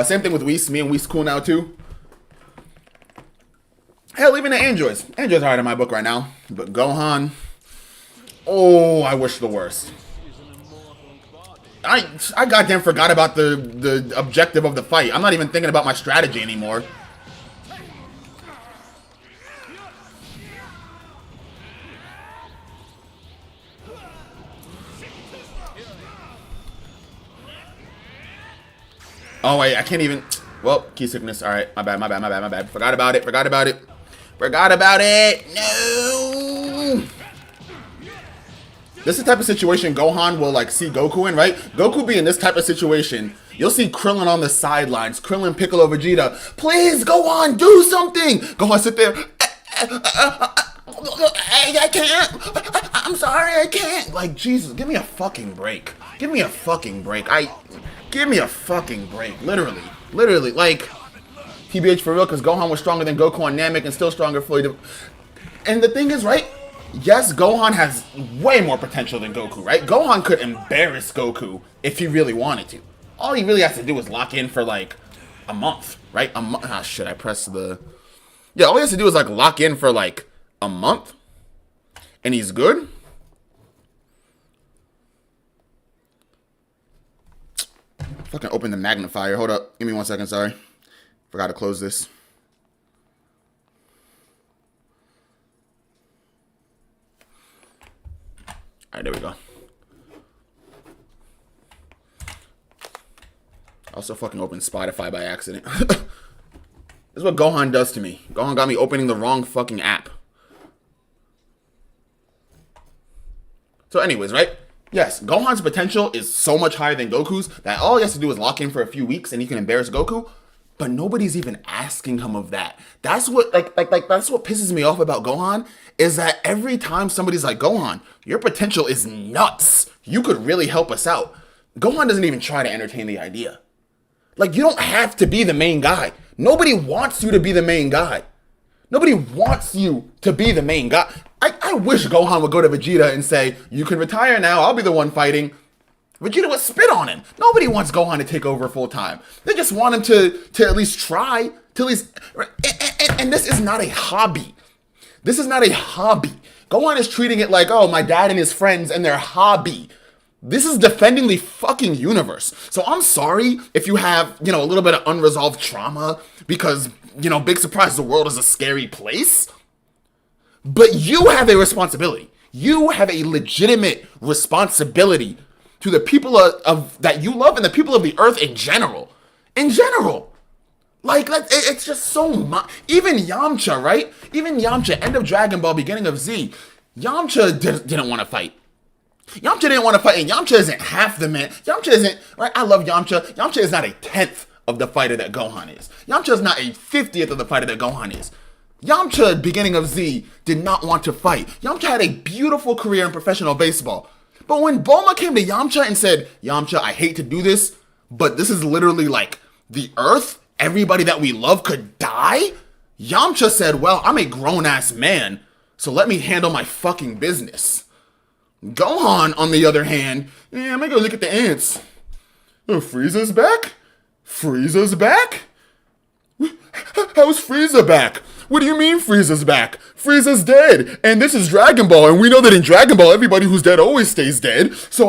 Same thing with Whis. Me and Whis cool now too. Hell, even the androids. Androids are alright in my book right now. But Gohan, oh, I wish the worst. I goddamn forgot about the objective of the fight. I'm not even thinking about my strategy anymore. Oh wait, I can't even. Well, key sickness. All right, my bad. Forgot about it. No. This is the type of situation Gohan will like see Goku in, right? Goku be in this type of situation. You'll see Krillin on the sidelines. Krillin, Piccolo, Vegeta. Please, Gohan, do something. Gohan sit there. I can't. I'm sorry, I can't. Like, Jesus, give me a fucking break. Give me a fucking break. Literally, like, TBH for real, because Gohan was stronger than Goku and Namek and still stronger fully. And the thing is, right? Yes, Gohan has way more potential than Goku, right? Gohan could embarrass Goku if he really wanted to. All he really has to do is lock in for, like, a month, right? Ah, shit, I pressed the... Yeah, all he has to do is, like, lock in for, like, a month. And he's good. Fucking open the magnifier. Hold up. Give me 1 second, sorry. Forgot to close this. Alright, there we go. I also fucking opened Spotify by accident. This is what Gohan does to me. Gohan got me opening the wrong fucking app. So anyways, right? Yes, Gohan's potential is so much higher than Goku's that all he has to do is lock in for a few weeks and he can embarrass Goku. But nobody's even asking him of that. That's what that's what pisses me off about Gohan, is that every time somebody's like, Gohan, your potential is nuts. You could really help us out. Gohan doesn't even try to entertain the idea. Like, you don't have to be the main guy. Nobody wants you to be the main guy. Nobody wants you to be the main guy. I wish Gohan would go to Vegeta and say, you can retire now, I'll be the one fighting. Vegeta would spit on him. Nobody wants Gohan to take over full time. They just want him to at least try, to at least, and this is not a hobby. This is not a hobby. Gohan is treating it like, oh, my dad and his friends and their hobby. This is defending the fucking universe. So I'm sorry if you have, a little bit of unresolved trauma because, big surprise, the world is a scary place. But you have a responsibility. You have a legitimate responsibility to the people of that you love and the people of the earth in general. In general. Like, it's just so much. Even Yamcha, right? Even Yamcha, end of Dragon Ball, beginning of Z. Yamcha didn't want to fight. Yamcha didn't want to fight, and Yamcha isn't half the man. Yamcha isn't, right? I love Yamcha. Yamcha is not a 10th of the fighter that Gohan is. Yamcha is not a 50th of the fighter that Gohan is. Yamcha, beginning of Z, did not want to fight. Yamcha had a beautiful career in professional baseball. But when Bulma came to Yamcha and said, Yamcha, I hate to do this, but this is literally like the earth, everybody that we love could die? Yamcha said, well, I'm a grown-ass man, so let me handle my fucking business. Gohan, on the other hand, I'm gonna go look at the ants. Oh, Frieza's back? Frieza's back? How's Frieza back? What do you mean Frieza's back? Frieza's dead, and this is Dragon Ball, and we know that in Dragon Ball, everybody who's dead always stays dead. So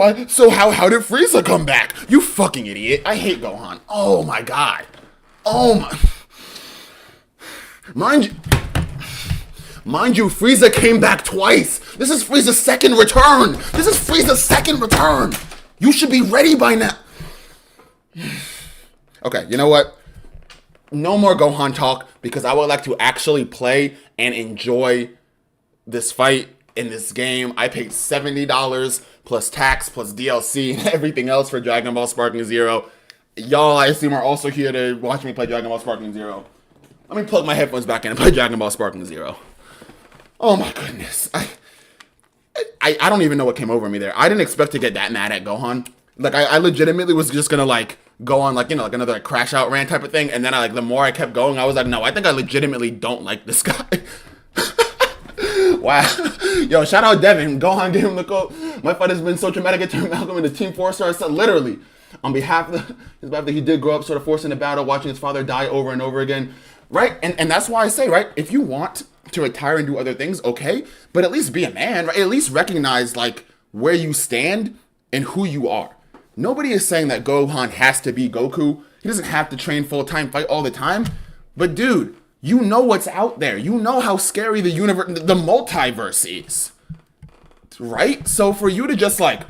how did Frieza come back? You fucking idiot. I hate Gohan. Oh my god. Oh my. Mind you, Frieza came back twice. This is Frieza's second return. You should be ready by now. Okay, you know what? No more Gohan talk, because I would like to actually play and enjoy this fight in this game. I paid $70 plus tax plus DLC and everything else for Dragon Ball Sparking Zero. Y'all, I assume, are also here to watch me play Dragon Ball Sparking Zero. Let me plug my headphones back in and play Dragon Ball Sparking Zero. Oh my goodness. I don't even know what came over me there. I didn't expect to get that mad at Gohan. Like, I legitimately was just gonna, like, go on, like, you know, like another like, crash out rant type of thing. And then, the more I kept going, I was like, no, I think I legitimately don't like this guy. Wow. Yo, shout out Devin. Gohan gave him the quote. My fight has been so traumatic, it turned Malcolm into Team 4-star. So literally, on behalf of his behalf that he did grow up sort of forced into battle, watching his father die over and over again. Right? And that's why I say, right, if you want to retire and do other things, okay, but at least be a man, right? At least recognize, like, where you stand and who you are. Nobody is saying that Gohan has to be Goku. He doesn't have to train full-time, fight all the time. But dude, you know what's out there. You know how scary the universe, the multiverse is. Right? So for you to just, like,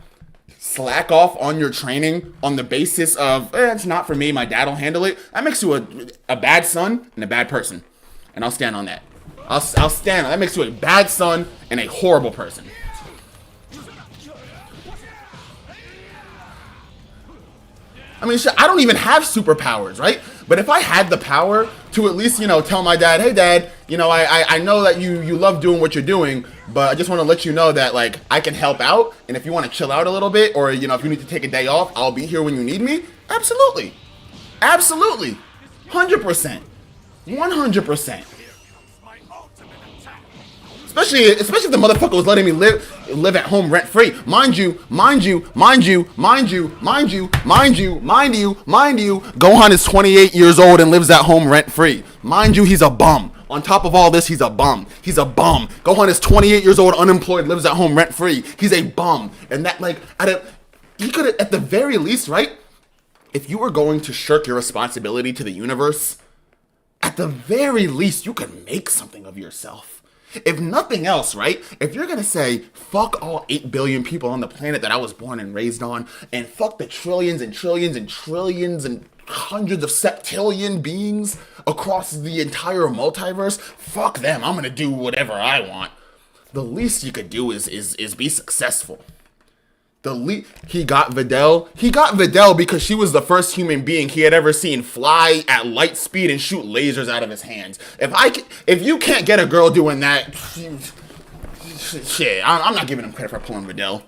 slack off on your training on the basis of, it's not for me, my dad will handle it, that makes you a bad son and a bad person. And I'll stand on that. I'll stand on that. Makes you a bad son and a horrible person. I mean, shit, I don't even have superpowers, right? But if I had the power to at least, you know, tell my dad, hey, Dad, you know, I know that you love doing what you're doing, but I just want to let you know that, like, I can help out. And if you want to chill out a little bit, or, you know, if you need to take a day off, I'll be here when you need me. Absolutely. Absolutely. 100%. 100%. Especially if the motherfucker was letting me live at home rent free. Mind you, Gohan is 28 years old and lives at home rent free. Mind you, he's a bum. On top of all this, he's a bum. He's a bum. Gohan is 28 years old, unemployed, lives at home rent free. He's a bum. And that, like, he could have, at the very least, right? If you were going to shirk your responsibility to the universe, at the very least, you could make something of yourself. If nothing else, right? If you're gonna say, fuck all 8 billion people on the planet that I was born and raised on, and fuck the trillions and trillions and trillions and hundreds of septillion beings across the entire multiverse, fuck them, I'm gonna do whatever I want. The least you could do is be successful. He got Videl. He got Videl because she was the first human being he had ever seen fly at light speed and shoot lasers out of his hands. If you can't get a girl doing that, shit, I'm not giving him credit for pulling Videl.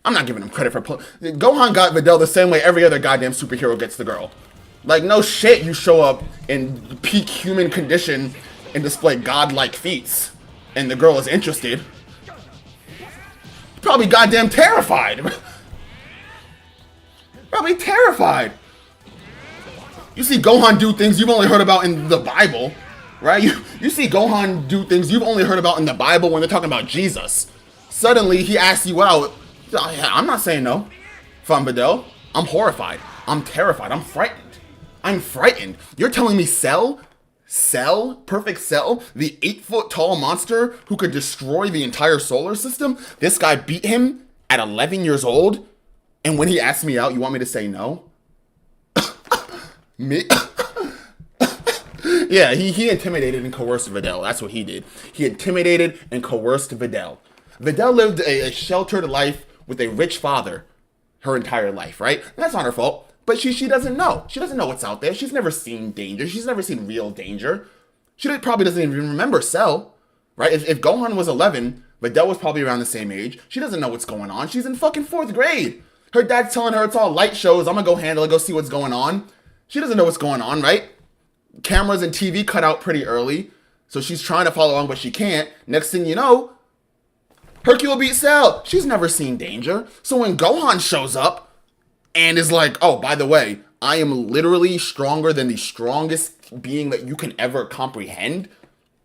I'm not giving him credit for pulling. Gohan got Videl the same way every other goddamn superhero gets the girl. Like, no shit, you show up in peak human condition and display godlike feats, and the girl is interested. Probably goddamn terrified. Probably terrified. You see Gohan do things you've only heard about in the Bible, right? You see Gohan do things you've only heard about in the Bible when they're talking about Jesus. Suddenly he asks you out. I'm not saying no. If I'm Videl, I'm horrified. I'm terrified. I'm frightened. I'm frightened. You're telling me Perfect Cell, the 8-foot tall monster who could destroy the entire solar system, this guy beat him at 11 years old, and when he asked me out, you want me to say no? Me? Yeah, he intimidated and coerced Videl. That's what he did. He intimidated and coerced Videl. Videl lived a sheltered life with a rich father her entire life, right? And that's not her fault. But she doesn't know. She doesn't know what's out there. She's never seen danger. She's never seen real danger. She probably doesn't even remember Cell, right? If Gohan was 11, Videl was probably around the same age. She doesn't know what's going on. She's in fucking 4th grade. Her dad's telling her it's all light shows. I'm gonna go handle it, go see what's going on. She doesn't know what's going on, right? Cameras and TV cut out pretty early. So she's trying to follow along, but she can't. Next thing you know, Hercule beats Cell. She's never seen danger. So when Gohan shows up, and is like, oh, by the way, I am literally stronger than the strongest being that you can ever comprehend.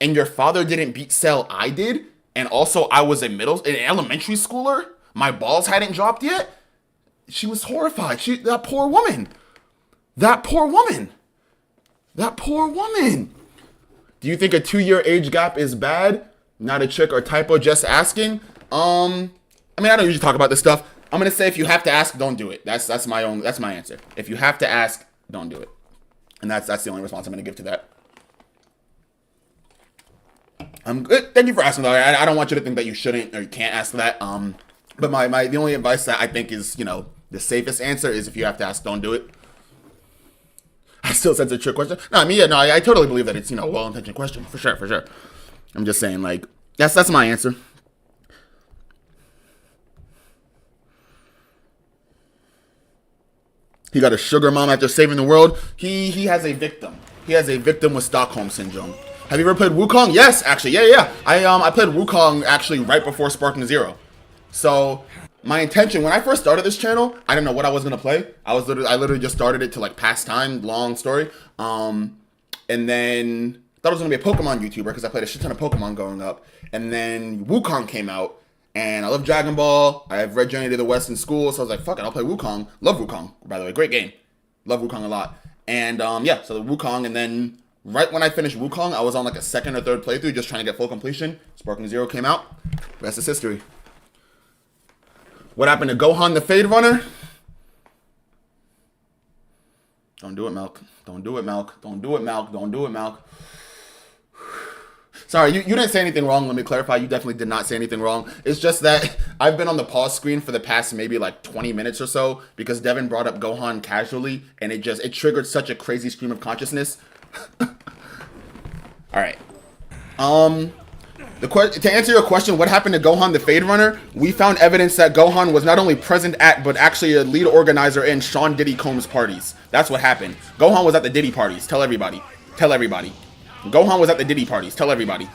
And your father didn't beat Cell, I did. And also, I was an elementary schooler. My balls hadn't dropped yet. She was horrified. That poor woman. That poor woman. That poor woman. Do you think a 2-year age gap is bad? Not a trick or typo, just asking. I mean, I don't usually talk about this stuff. I'm gonna say if you have to ask, don't do it. That's my answer. If you have to ask, don't do it. And that's the only response I'm gonna give to that. I'm good. Thank you for asking though. I don't want you to think that you shouldn't or you can't ask that. But the only advice that I think is, you know, the safest answer is if you have to ask, don't do it. I still sense a trick question. No, I mean, yeah, no, I totally believe that it's, you know, a well-intentioned question. For sure, for sure. I'm just saying, like, that's my answer. He got a sugar mom after saving the world. He has a victim. He has a victim with Stockholm Syndrome. Have you ever played Wukong? Yes, actually. Yeah. I played Wukong actually right before Sparking Zero. So my intention when I first started this channel, I didn't know what I was gonna play. I literally just started it to like pass time, long story. And then thought I was gonna be a Pokemon YouTuber because I played a shit ton of Pokemon growing up. And then Wukong came out, and I love Dragon Ball. I've read Journey to the West in school, so I was like, fuck it, I'll play Wukong. Love Wukong, by the way, great game. Love Wukong a lot. And yeah, so the Wukong, and then right when I finished Wukong, I was on like a second or third playthrough just trying to get full completion. Sparking Zero came out. Rest is history. What happened to Gohan the Fade Runner? Don't do it, Milk. Don't do it, Milk. Don't do it, Milk. Don't do it, Milk. Sorry, you didn't say anything wrong. Let me clarify. You definitely did not say anything wrong. It's just that I've been on the pause screen for the past maybe like 20 minutes or so because Devin brought up Gohan casually, and it triggered such a crazy stream of consciousness. All right. To answer your question, what happened to Gohan the Fade Runner? We found evidence that Gohan was not only present at, but actually a lead organizer in Sean Diddy Combs' parties. That's what happened. Gohan was at the Diddy parties. Tell everybody. Tell everybody. Gohan was at the Diddy parties. Tell everybody.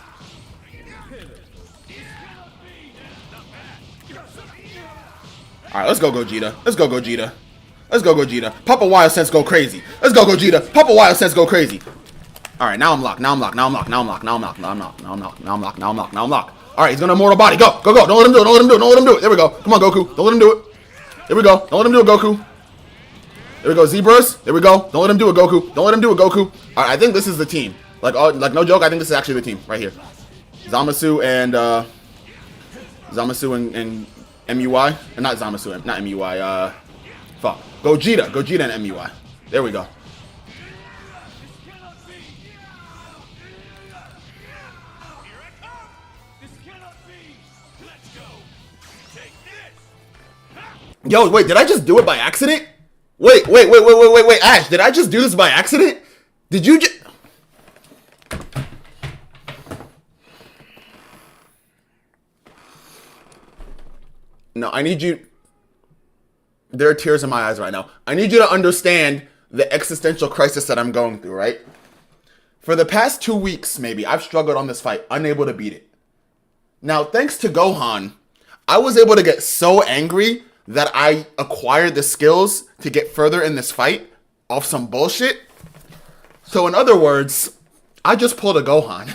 All right, let's go Gogeta. Let's go Gogeta. Let's go Gogeta. Papa Wild Sense go crazy. Let's go Gogeta. Papa Wild Sense go crazy. All right, now I'm locked. Now I'm locked. Now I'm locked. Now I'm locked. Now I'm locked. Now I'm locked. Now I'm locked. Now I'm locked. Now I'm locked. Now I'm locked. All right, he's gonna immortal body. Go. Go. Go. Don't let him do it. Don't let him do it. Don't let him do it. There we go. Come on, Goku. Don't let him do it. There we go. Don't let him do it, Goku. There we go. Z-Burst. There we go. Don't let him do it, Goku. Don't let him do it, Goku. All right, I think this is the team. Like no joke. I think this is actually the team right here. Zamasu and MUI. Not Zamasu. Not MUI. Fuck. Gogeta. Gogeta and MUI. There we go. Yo, wait, did I just do it by accident? Wait, Ash, did I just do this by accident? Did you just... No, I need you... There are tears in my eyes right now. I need you to understand the existential crisis that I'm going through, right? For the past 2 weeks, maybe, I've struggled on this fight, unable to beat it. Now, thanks to Gohan, I was able to get so angry that I acquired the skills to get further in this fight off some bullshit. So in other words, I just pulled a Gohan.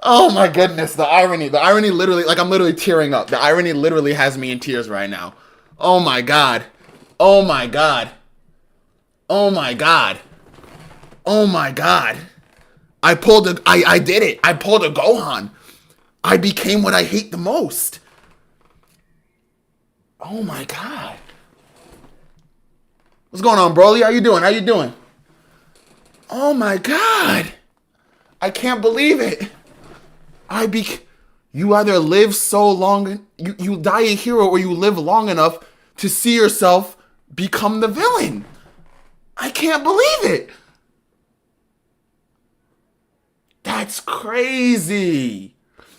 Oh my goodness, the irony literally, like I'm literally tearing up. The irony literally has me in tears right now. Oh my God. Oh my God. Oh my God. Oh my God. I did it. I pulled a Gohan. I became what I hate the most. Oh my God. What's going on, Broly? How you doing? How you doing? Oh my God. I can't believe it. You either live so long, you die a hero, or you live long enough to see yourself become the villain. I can't believe it. That's crazy.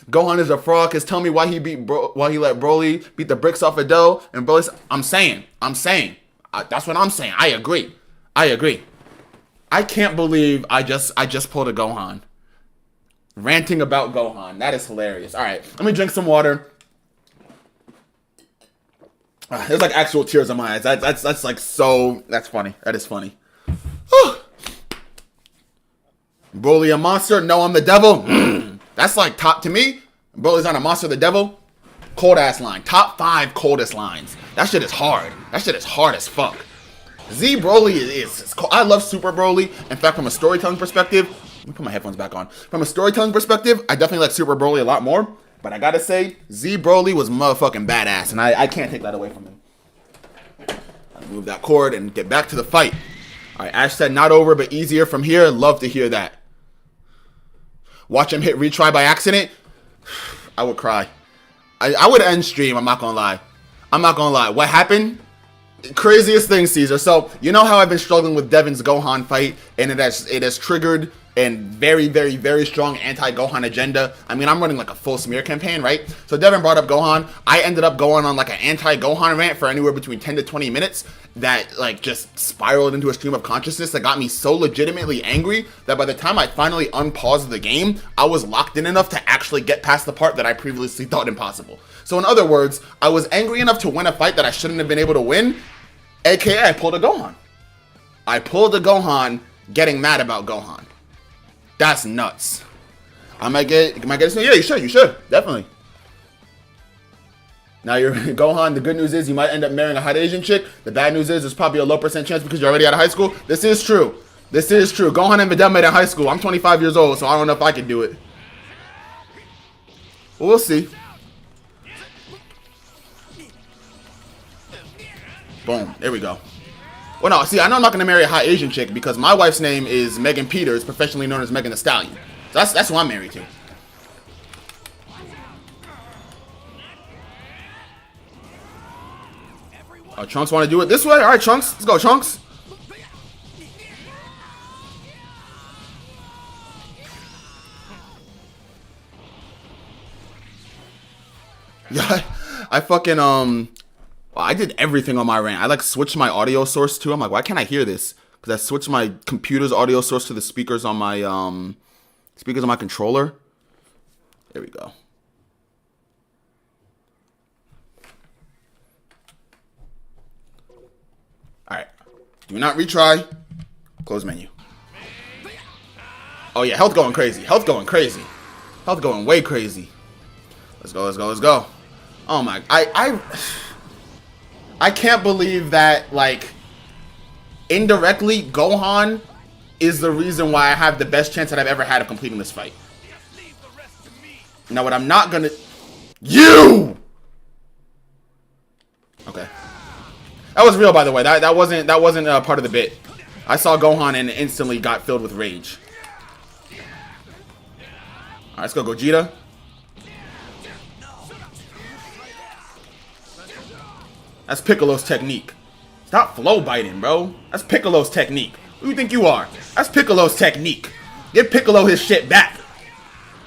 Gohan is a fraud because tell me why he let Broly beat the bricks off of dough. And Broly's, I'm saying. That's what I'm saying. I agree. I can't believe I just pulled a Gohan. Ranting about Gohan. That is hilarious. All right, let me drink some water. There's like actual tears in my eyes. That's like so. That's funny. That is funny. Broly a monster? No, I'm the devil. That's like top to me. Broly's not a monster, the devil. Cold ass line. Top 5 coldest lines. That shit is hard. That shit is hard as fuck. Z Broly is cold. I love Super Broly. In fact, from a storytelling perspective, Let me put my headphones back on. From a storytelling perspective, I definitely like Super Broly a lot more. But I gotta say, Z Broly was motherfucking badass, and I can't take that away from him. I'll move that cord and get back to the fight. All right, Ash said not over, but easier from here. Love to hear that. Watch him hit retry by accident. I would cry. I would end stream. I'm not gonna lie. I'm not gonna lie. What happened? Craziest thing, Caesar. So you know how I've been struggling with Devin's Gohan fight, and it has triggered and very, very, very strong anti-Gohan agenda. I mean, I'm running like a full smear campaign, right? So Devin brought up Gohan. I ended up going on like an anti-Gohan rant for anywhere between 10 to 20 minutes that like just spiraled into a stream of consciousness that got me so legitimately angry that by the time I finally unpaused the game, I was locked in enough to actually get past the part that I previously thought impossible. So in other words, I was angry enough to win a fight that I shouldn't have been able to win, aka I pulled a Gohan. I pulled a Gohan getting mad about Gohan. That's nuts. I might get this. Yeah, you should, definitely. Now you're Gohan. The good news is you might end up marrying a hot Asian chick. The bad news is there's probably a low % chance because you're already out of high school. This is true. This is true. Gohan and Videl met in high school. I'm 25 years old, so I don't know if I can do it. Well, we'll see. Boom. There we go. Well, no, see, I know I'm not going to marry a hot Asian chick because my wife's name is Megan Peters, professionally known as Megan Thee Stallion. So that's who I'm married to. Oh, Trunks want to do it this way? All right, Trunks. Let's go, Trunks. Yeah, I fucking, I did everything on my rant. I like switched my audio source too. I'm like, why can't I hear this? Because I switched my computer's audio source to the speakers on my controller. There we go. All right. Do not retry. Close menu. Oh yeah, health going crazy. Health going crazy. Health going way crazy. Let's go. Let's go. Let's go. Oh my! I can't believe that, like, indirectly, Gohan is the reason why I have the best chance that I've ever had of completing this fight. Now, what I'm not gonna... You! Okay. That was real, by the way. That wasn't part of the bit. I saw Gohan and instantly got filled with rage. Alright, let's go, Gogeta. That's Piccolo's technique. Stop flow biting, bro. That's Piccolo's technique. Who do you think you are? That's Piccolo's technique. Give Piccolo his shit back.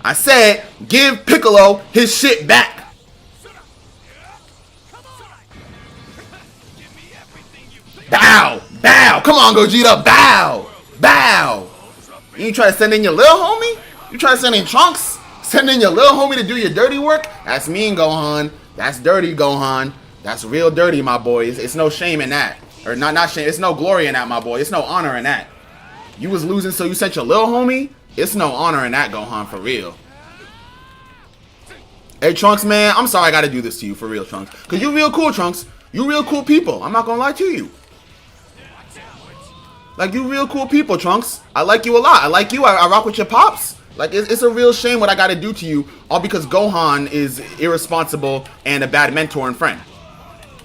I said, give Piccolo his shit back. Bow! Bow! Come on, Gogeta! Bow! Bow! You try to send in your little homie? You try to send in Trunks? Send in your little homie to do your dirty work? That's mean, Gohan. That's dirty, Gohan. That's real dirty, my boy. It's no shame in that. Or not shame. It's no glory in that, my boy. It's no honor in that. You was losing, so you sent your little homie? It's no honor in that, Gohan, for real. Hey, Trunks, man. I'm sorry I gotta do this to you, for real, Trunks. Because you real cool, Trunks. You real cool people. I'm not gonna lie to you. Like, you real cool people, Trunks. I like you a lot. I like you. I rock with your pops. Like, it's a real shame what I gotta do to you, all because Gohan is irresponsible and a bad mentor and friend.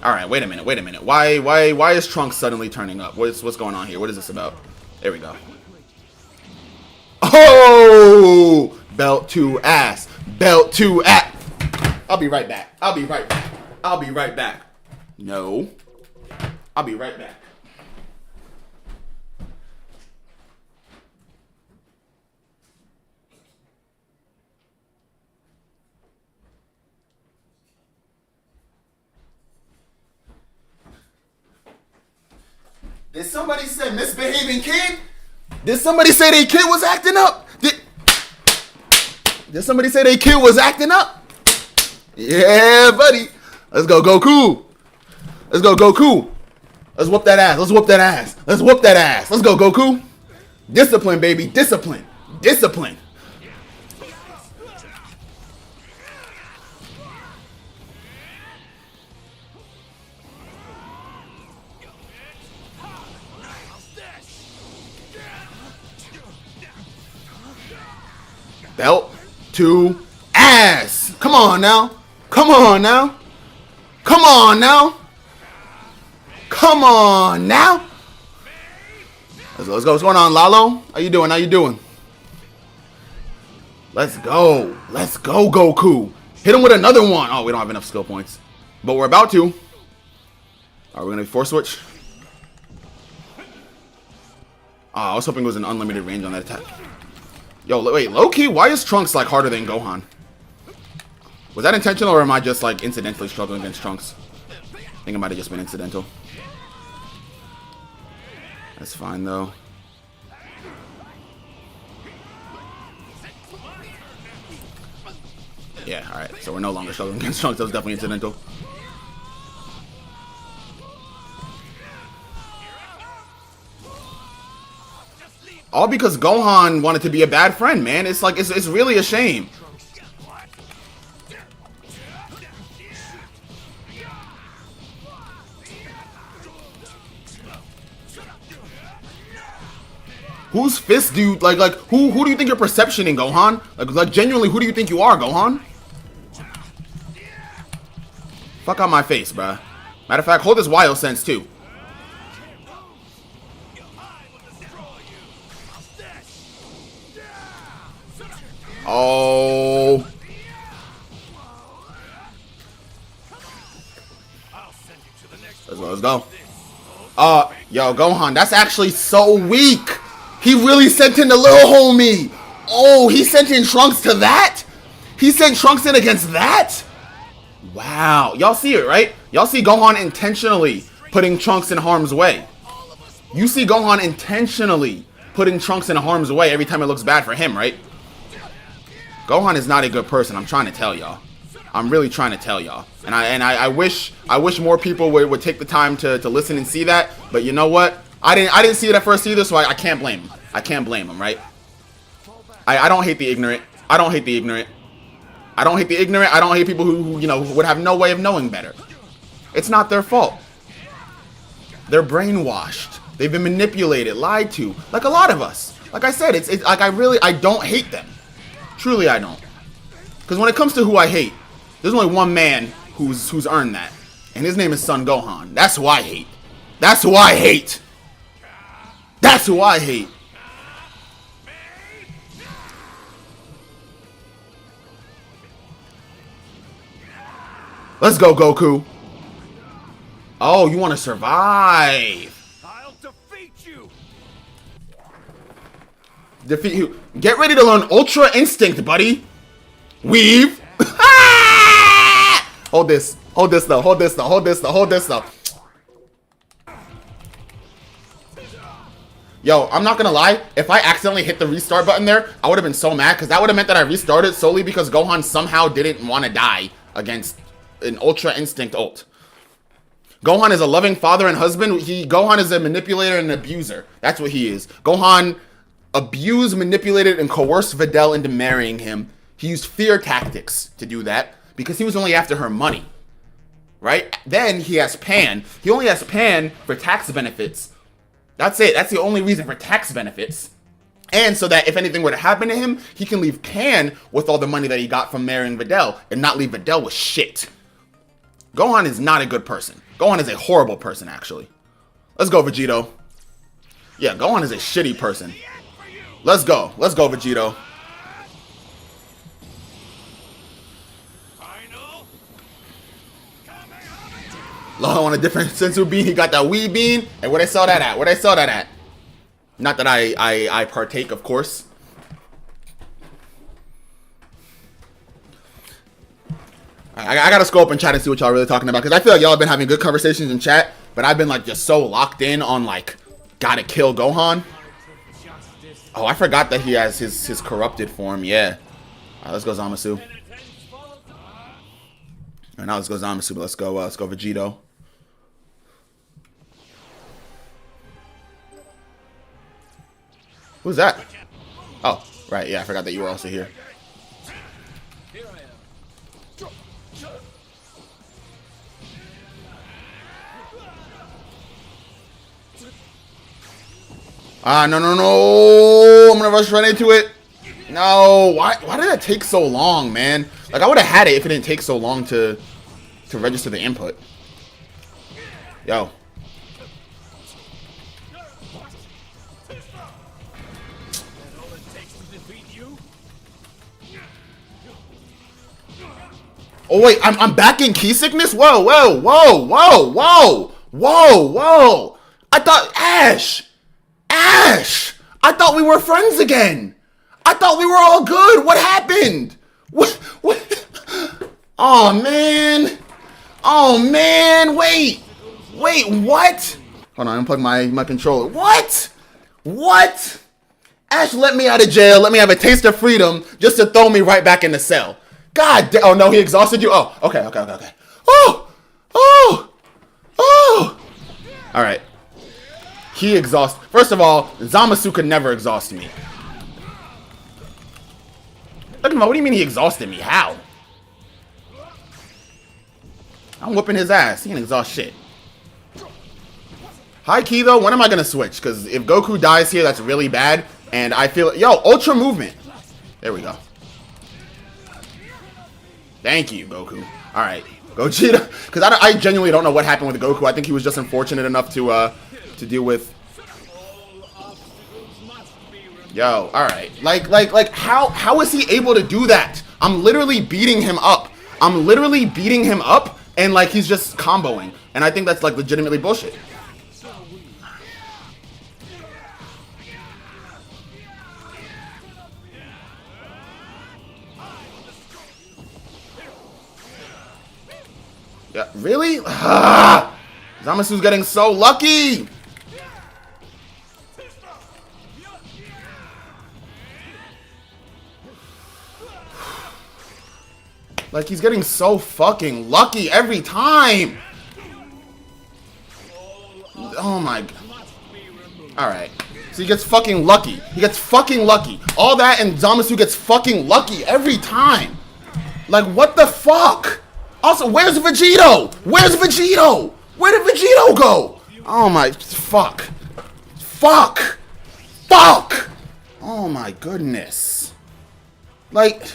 All right, wait a minute. Why is Trunks suddenly turning up? What's going on here? What is this about? There we go. Oh, belt to ass, belt to ass. I'll be right back. I'll be right back. I'll be right back. No, I'll be right back. Did somebody say misbehaving kid? Did somebody say their kid was acting up? Did somebody say their kid was acting up? Yeah, buddy. Let's go, Goku. Let's go, Goku. Let's whoop that ass. Let's whoop that ass. Let's whoop that ass. Let's go, Goku. Discipline, baby. Discipline. Discipline. Belt to ass. Come on now. Come on now. Come on now. Come on now. Let's go. What's going on, Lalo? How you doing? How you doing? Let's go. Let's go, Goku. Hit him with another one. Oh, we don't have enough skill points. But we're about to. Are we going to force switch? Oh, I was hoping it was an unlimited range on that attack. Yo, wait, low-key, why is Trunks, like, harder than Gohan? Was that intentional, or am I just, like, incidentally struggling against Trunks? I think it might have just been incidental. That's fine, though. Yeah, alright, so we're no longer struggling against Trunks. That was definitely incidental. All because Gohan wanted to be a bad friend, man. It's like, it's really a shame. Whose fist do you, like, who do you think you're perceptioning, Gohan? Like, genuinely, who do you think you are, Gohan? Fuck out my face, bruh. Matter of fact, hold this wild sense, too. Oh. Let's go. Yo, Gohan, that's actually so weak. He really sent in the little homie. Oh, he sent in Trunks to that? He sent Trunks in against that? Wow. Y'all see it, right? Y'all see Gohan intentionally putting Trunks in harm's way. You see Gohan intentionally putting Trunks in harm's way every time it looks bad for him, right? Gohan is not a good person. I'm trying to tell y'all. I'm really trying to tell y'all. And I wish more people would take the time to listen and see that. But you know what? I didn't see it at first either, so I can't blame him. I can't blame him, right? I don't hate the ignorant. I don't hate the ignorant. I don't hate the ignorant. I don't hate people who you know, would have no way of knowing better. It's not their fault. They're brainwashed. They've been manipulated, lied to, like a lot of us. Like I said, it's like I don't hate them. Truly, I don't. Because when it comes to who I hate, there's only one man who's earned that, and his name is Son Gohan. That's who I hate. That's who I hate. That's who I hate. Let's go, Goku. Oh, you want to survive? I'll defeat you. Defeat you. Get ready to learn Ultra Instinct, buddy. Weave. Hold this. Hold this though. Hold this though. Hold this though. Hold this though. Yo, I'm not gonna lie. If I accidentally hit the restart button there, I would have been so mad, because that would have meant that I restarted solely because Gohan somehow didn't want to die against an Ultra Instinct ult. Gohan is a loving father and husband. Gohan is a manipulator and an abuser. That's what he is. Gohan abused, manipulated, and coerced Videl into marrying him. He used fear tactics to do that because he was only after her money. Right? Then he has Pan. He only has Pan for tax benefits. That's it. That's the only reason, for tax benefits. And so that if anything were to happen to him, he can leave Pan with all the money that he got from marrying Videl and not leave Videl with shit. Gohan is not a good person. Gohan is a horrible person, actually. Let's go, Vegito. Yeah, Gohan is a shitty person. Let's go. Let's go, Vegito. Low on a different Sensu bean. He got that Wii bean. And where they sell that at? Where they sell that at? Not that I partake, of course. I gotta scroll up and chat and see what y'all really talking about, because I feel like y'all have been having good conversations in chat, but I've been like just so locked in on like gotta kill Gohan. Oh, I forgot that he has his corrupted form. Yeah. Alright, let's go Zamasu. Alright, now let's go Zamasu, but let's go Vegito. Who's that? Oh, right, yeah, I forgot that you were also here. No. I'm gonna rush right into it. No, why did that take so long, man? Like, I would have had it if it didn't take so long to register the input. Yo. Oh wait, I'm back in key sickness? Whoa, whoa, whoa, whoa, whoa, whoa, whoa. I thought, Ash, I thought we were friends again. I thought we were all good. What happened? What? Oh man. Oh man, wait, what? Hold on, unplug my controller. What? Ash let me out of jail, let me have a taste of freedom just to throw me right back in the cell. God damn. Oh no, he exhausted you? Oh, okay. Oh. Alright. He exhausted. First of all, Zamasu could never exhaust me. Look at him, what do you mean he exhausted me? How? I'm whooping his ass. He ain't exhaust shit. High key though, when am I gonna switch? Because if Goku dies here, that's really bad. And I feel, yo, ultra movement. There we go. Thank you, Goku. All right, Gogeta. Because I genuinely don't know what happened with Goku. I think he was just unfortunate enough to deal with. Yo, all right. Like, how is he able to do that? I'm literally beating him up. And like he's just comboing. And I think that's like legitimately bullshit. Yeah, really? Ah! Zamasu's getting so lucky! Like, he's getting so fucking lucky every time! Oh my god. Alright. So he gets fucking lucky. All that and Zamasu gets fucking lucky every time! Like, what the fuck? Also, where's Vegito? Where did Vegito go? Oh my, fuck. Oh my goodness. Like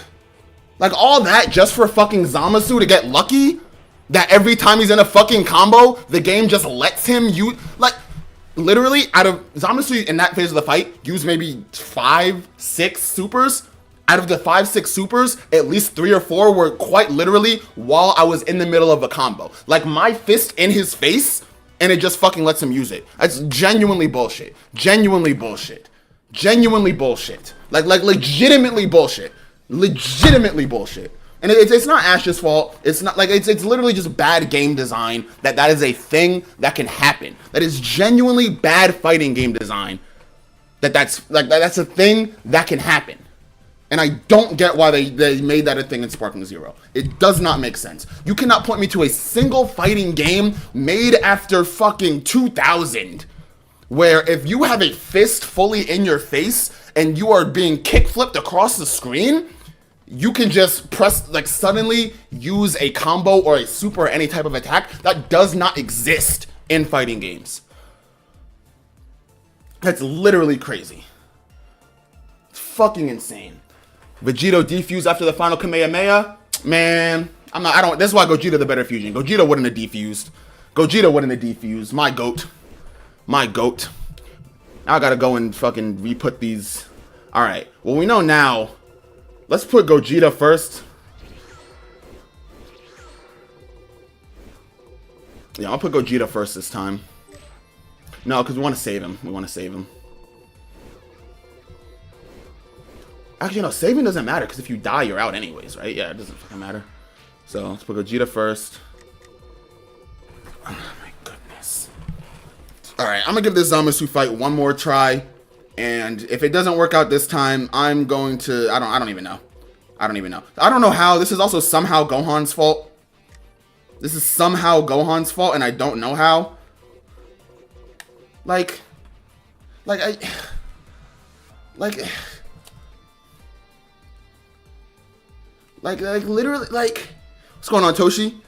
all that just for fucking Zamasu to get lucky? That every time he's in a fucking combo, the game just lets him use, like, literally out of Zamasu in that phase of the fight, used maybe 5, 6 supers. Out of the 5, 6 supers, at least 3 or 4 were quite literally while I was in the middle of a combo. Like my fist in his face, and it just fucking lets him use it. That's genuinely bullshit. Like legitimately bullshit. And it's not Ash's fault. It's not like it's literally just bad game design. That is a thing that can happen. That is genuinely bad fighting game design. That's a thing that can happen. And I don't get why they made that a thing in Sparking Zero. It does not make sense. You cannot point me to a single fighting game made after fucking 2000 where if you have a fist fully in your face and you are being kick flipped across the screen, you can just press, like, suddenly use a combo or a super or any type of attack. That does not exist in fighting games. That's literally crazy. It's fucking insane. Vegito defused after the final Kamehameha? Man, this is why Gogeta the better fusion. Gogeta wouldn't have defused. My goat. Now I gotta go and fucking re-put these. Alright, well we know now. Let's put Gogeta first. Yeah, I'll put Gogeta first this time. No, because we want to save him. Actually, no, saving doesn't matter, because if you die, you're out anyways, right? Yeah, it doesn't fucking matter. So, let's put Gogeta first. Oh my goodness. Alright, I'm gonna give this Zamasu fight one more try. And if it doesn't work out this time, I'm going to... I don't even know. I don't know how. This is also somehow Gohan's fault. And I don't know how. Like literally, like, what's going on, Toshi?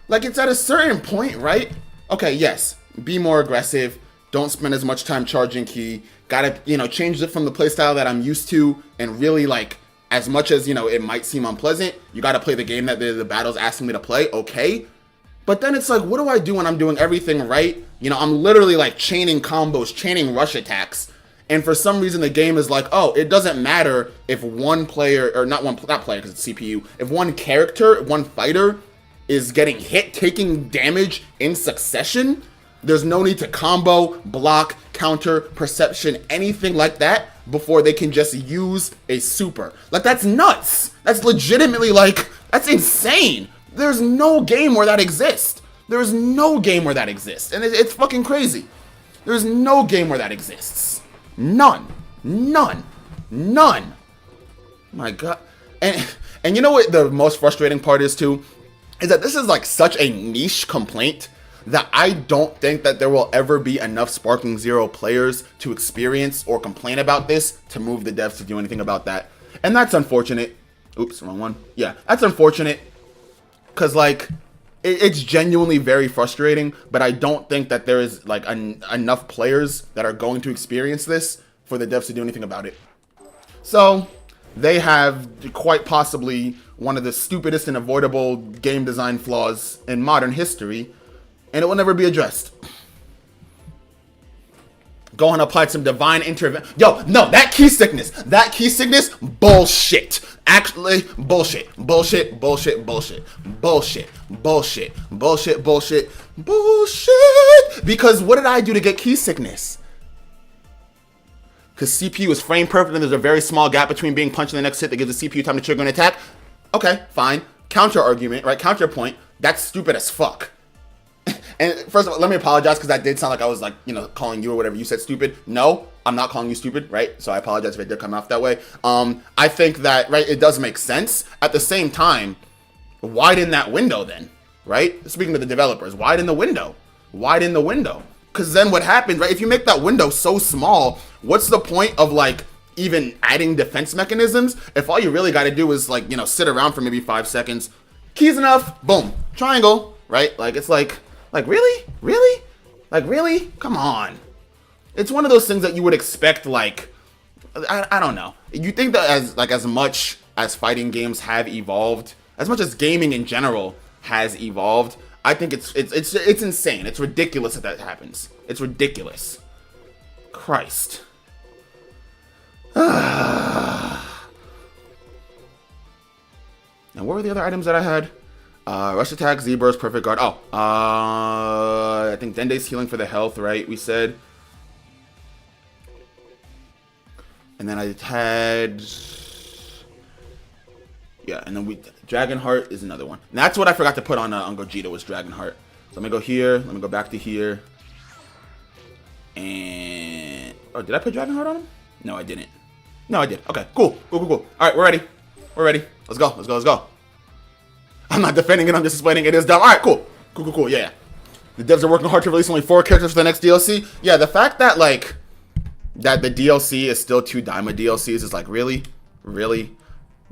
Like, it's at a certain point, right? Okay, yes, be more aggressive. Don't spend as much time charging ki. Gotta, you know, change it from the playstyle that I'm used to, and really, like, as much as, you know, it might seem unpleasant, you gotta play the game that the battle's asking me to play, okay? But then it's like, what do I do when I'm doing everything right? You know, I'm literally, like, chaining combos, chaining rush attacks, and for some reason the game is like, oh, it doesn't matter if one player, or not player because it's CPU, if one character, one fighter is getting hit, taking damage in succession, there's no need to combo, block, counter, perception, anything like that before they can just use a super. Like, that's nuts. That's legitimately, like, that's insane. There's no game where that exists. There's no game where that exists. And it's fucking crazy. There's no game where that exists. None. None. None. My God. And you know what the most frustrating part is too? Is that this is like such a niche complaint that I don't think that there will ever be enough Sparking Zero players to experience or complain about this to move the devs to do anything about that. And that's unfortunate. Oops, wrong one. Yeah, that's unfortunate. Because, like, it's genuinely very frustrating, but I don't think that there is, like, enough players that are going to experience this for the devs to do anything about it. So, they have quite possibly one of the stupidest and avoidable game design flaws in modern history, and it will never be addressed. Gohan applied some divine intervention. Yo, no, that key sickness, bullshit. Actually, bullshit. Bullshit. Because what did I do to get key sickness? Because CPU is frame perfect and there's a very small gap between being punched and the next hit that gives the CPU time to trigger an attack. Okay, fine. Counter argument, right? Counterpoint. That's stupid as fuck. And first of all, let me apologize because that did sound like I was like, you know, calling you or whatever. You said stupid. No, I'm not calling you stupid, right? So I apologize if it did come off that way. I think that, right, it does make sense. At the same time, widen that window then, right? Speaking to the developers, widen the window. Widen the window. Because then what happens, right? If you make that window so small, what's the point of, like, even adding defense mechanisms if all you really got to do is, like, you know, sit around for maybe 5 seconds, keys enough, boom, triangle, right? Like, it's like really? Really? Like, really? Come on. It's one of those things that you would expect, like, I don't know. You think that as much as fighting games have evolved, as much as gaming in general has evolved, I think it's insane. It's ridiculous that happens. It's ridiculous. Christ. Now, what were the other items that I had? Rush attack, Z-burst, perfect guard. Oh, I think Dende's healing for the health, right? We said. And then I had, yeah, and then Dragonheart is another one. And that's what I forgot to put on Gogeta was Dragonheart. So let me go here. Let me go back to here. And, oh, did I put Dragonheart on him? No, I didn't. No, I did. Okay, cool. All right, we're ready. Let's go. I'm not defending it, I'm just explaining it is dumb. Alright, cool. Yeah. The devs are working hard to release only 4 characters for the next DLC. Yeah, the fact that, like, that the DLC is still 2 Daima DLCs is like, really?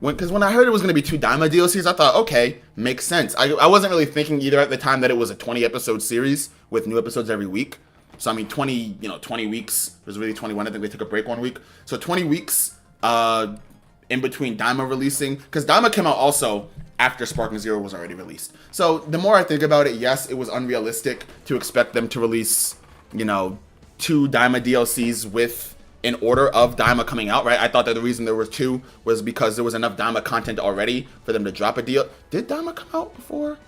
Because when I heard it was going to be 2 Daima DLCs, I thought, okay, makes sense. I wasn't really thinking either at the time that it was a 20-episode series with new episodes every week. So, I mean, 20 weeks. It was really 21. I think they took a break 1 week. So, 20 weeks in between Daima releasing. Because Daima came out also after Sparking Zero was already released. So the more I think about it, yes, it was unrealistic to expect them to release, 2 Daima DLCs with in order of Daima coming out, right? I thought that the reason there were 2 was because there was enough Daima content already for them to drop a deal. Did Daima come out before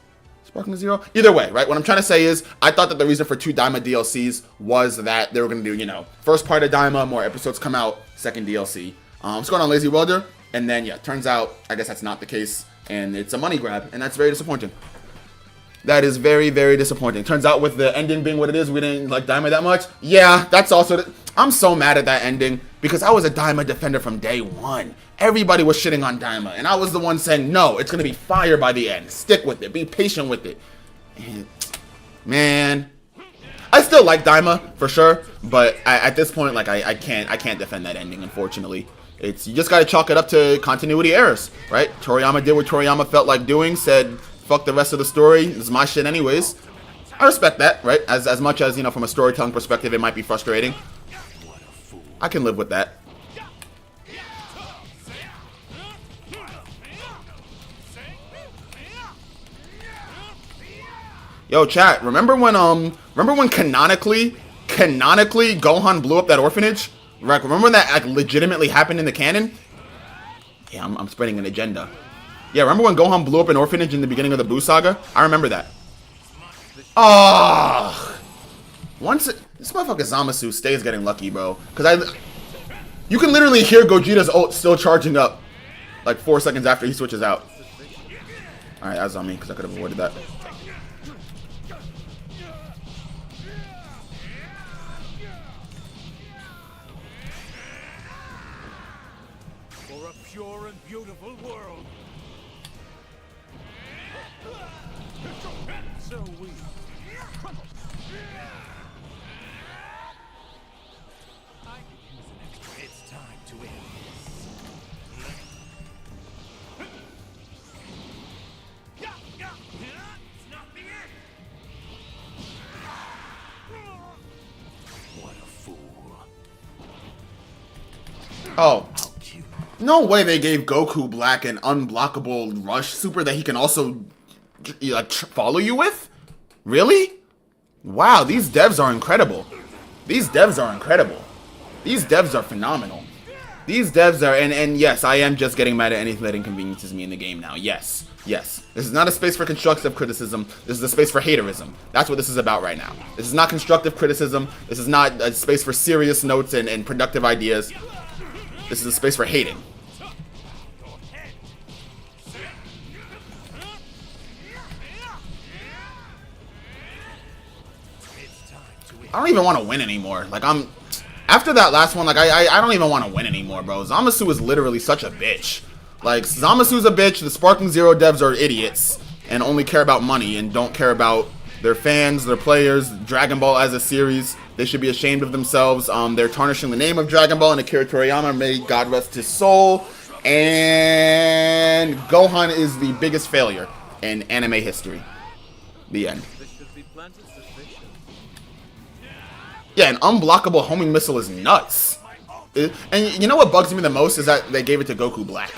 Sparking Zero? Either way, right? What I'm trying to say is I thought that the reason for 2 Daima DLCs was that they were going to do, first part of Daima, more episodes come out, second DLC. What's going on, Lazy Welder? And then, yeah, turns out, I guess that's not the case. And it's a money grab, and that's very disappointing. That is very, very disappointing. Turns out with the ending being what it is, we didn't like Daima that much. Yeah, that's also... I'm so mad at that ending, because I was a Daima defender from day 1. Everybody was shitting on Daima, and I was the one saying, no, it's going to be fire by the end. Stick with it. Be patient with it. And, man... I still like Daima, for sure, but at this point, like, I can't defend that ending, unfortunately. You just gotta chalk it up to continuity errors, right? Toriyama did what Toriyama felt like doing, said, fuck the rest of the story, this is my shit anyways. I respect that, right? As much as, you know, from a storytelling perspective, it might be frustrating. I can live with that. Yo, chat, remember when canonically Gohan blew up that orphanage? Right, remember when that like legitimately happened in the canon? Yeah, I'm spreading an agenda. Yeah, remember when Gohan blew up an orphanage in the beginning of the Buu saga? I remember that. Oh, this motherfucker Zamasu stays getting lucky, bro. You can literally hear Gogeta's ult still charging up, like 4 seconds after he switches out. All right, that's on me because I could have avoided that. For a pure and beautiful world. So we. It's time to end this. It's not the end. What a fool. Oh. No way they gave Goku Black an unblockable rush super that he can also like follow you with? Really? Wow, these devs are incredible. These devs are incredible. These devs are phenomenal. These devs are, and yes, I am just getting mad at anything that inconveniences me in the game now. Yes, yes. This is not a space for constructive criticism. This is a space for haterism. That's what this is about right now. This is not constructive criticism. This is not a space for serious notes and productive ideas. This is a space for hating. I don't even want to win anymore. Like, after that last one, like, I don't even want to win anymore, bro. Zamasu is literally such a bitch. Like, Zamasu's a bitch. The Sparking Zero devs are idiots and only care about money and don't care about their fans, their players, Dragon Ball as a series. They should be ashamed of themselves. They're tarnishing the name of Dragon Ball and Akira Toriyama. May God rest his soul. And Gohan is the biggest failure in anime history. The end. Yeah, an unblockable homing missile is nuts. And you know what bugs me the most is that they gave it to Goku Black.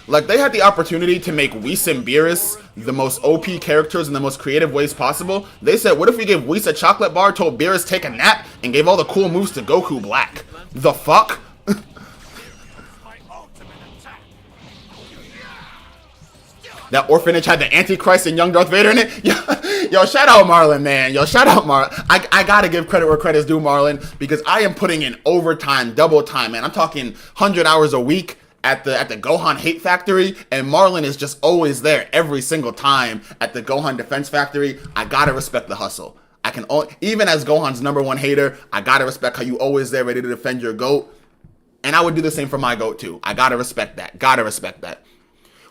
Like, they had the opportunity to make Whis and Beerus the most OP characters in the most creative ways possible. They said, what if we gave Whis a chocolate bar, told Beerus take a nap, and gave all the cool moves to Goku Black? The fuck? That orphanage had the Antichrist and young Darth Vader in it. Yo, shout out Marlon, man. Yo, shout out Marlon. I gotta give credit where credit's due, Marlon, because I am putting in overtime, double time, man. I'm talking 100 hours a week at the Gohan Hate Factory, and Marlon is just always there every single time at the Gohan Defense Factory. I gotta respect the hustle. Even as Gohan's #1 hater, I gotta respect how you always there ready to defend your GOAT. And I would do the same for my GOAT too. I gotta respect that. Gotta respect that.